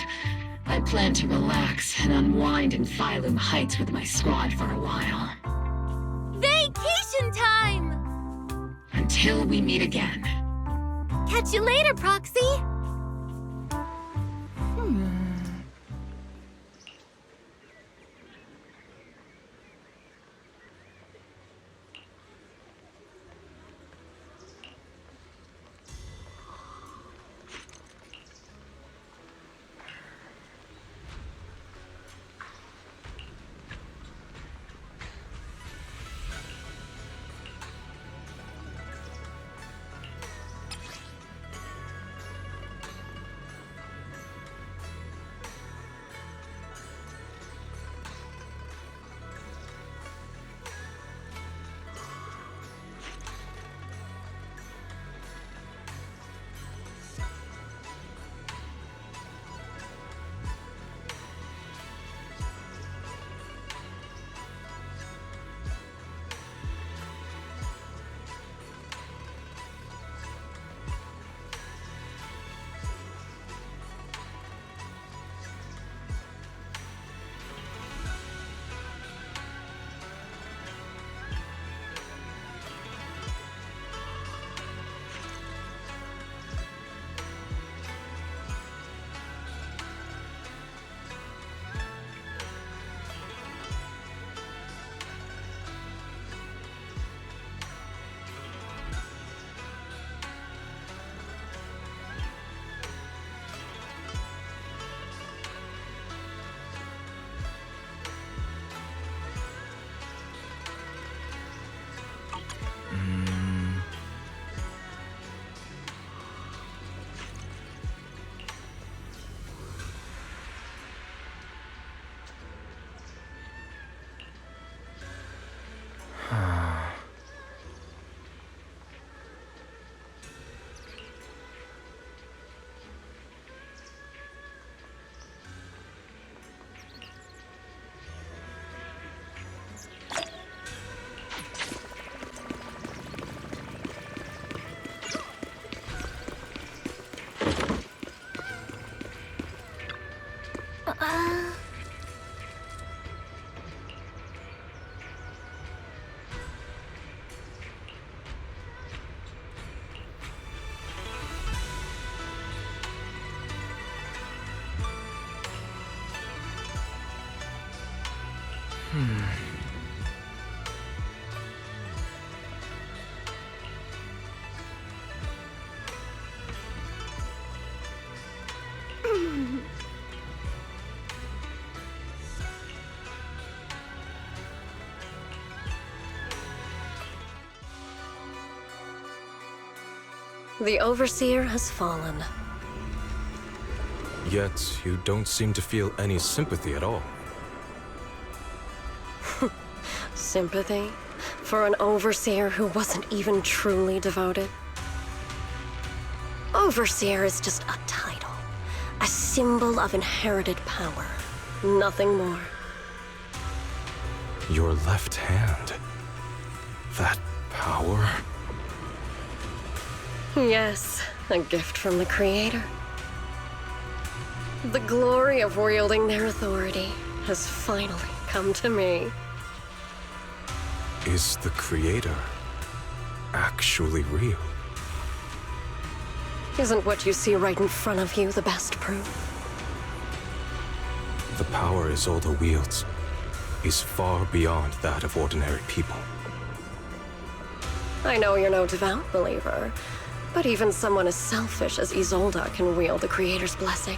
I plan to relax and unwind in Phylum Heights with my squad for a while. Vacation time! Until we meet again. Catch you later, Proxy! The Overseer has fallen. Yet, you don't seem to feel any sympathy at all. Sympathy? For an Overseer who wasn't even truly devoted? Overseer is just a title. A symbol of inherited power. Nothing more. Your left hand. That power? Yes, a gift from the Creator. The glory of wielding their authority has finally come to me. Is the Creator actually real? Isn't what you see right in front of you the best proof? The power Isolde wields is far beyond that of ordinary people. I know you're no devout believer, but even someone as selfish as Isolde can wield the Creator's blessing.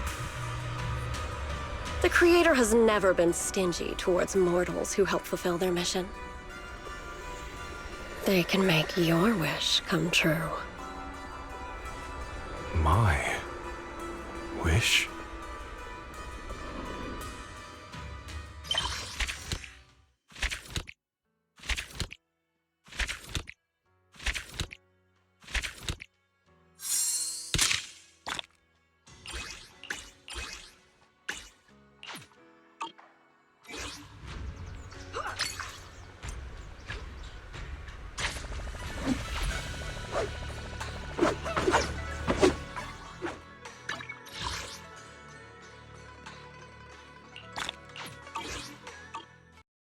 The Creator has never been stingy towards mortals who help fulfill their mission. They can make your wish come true. My wish?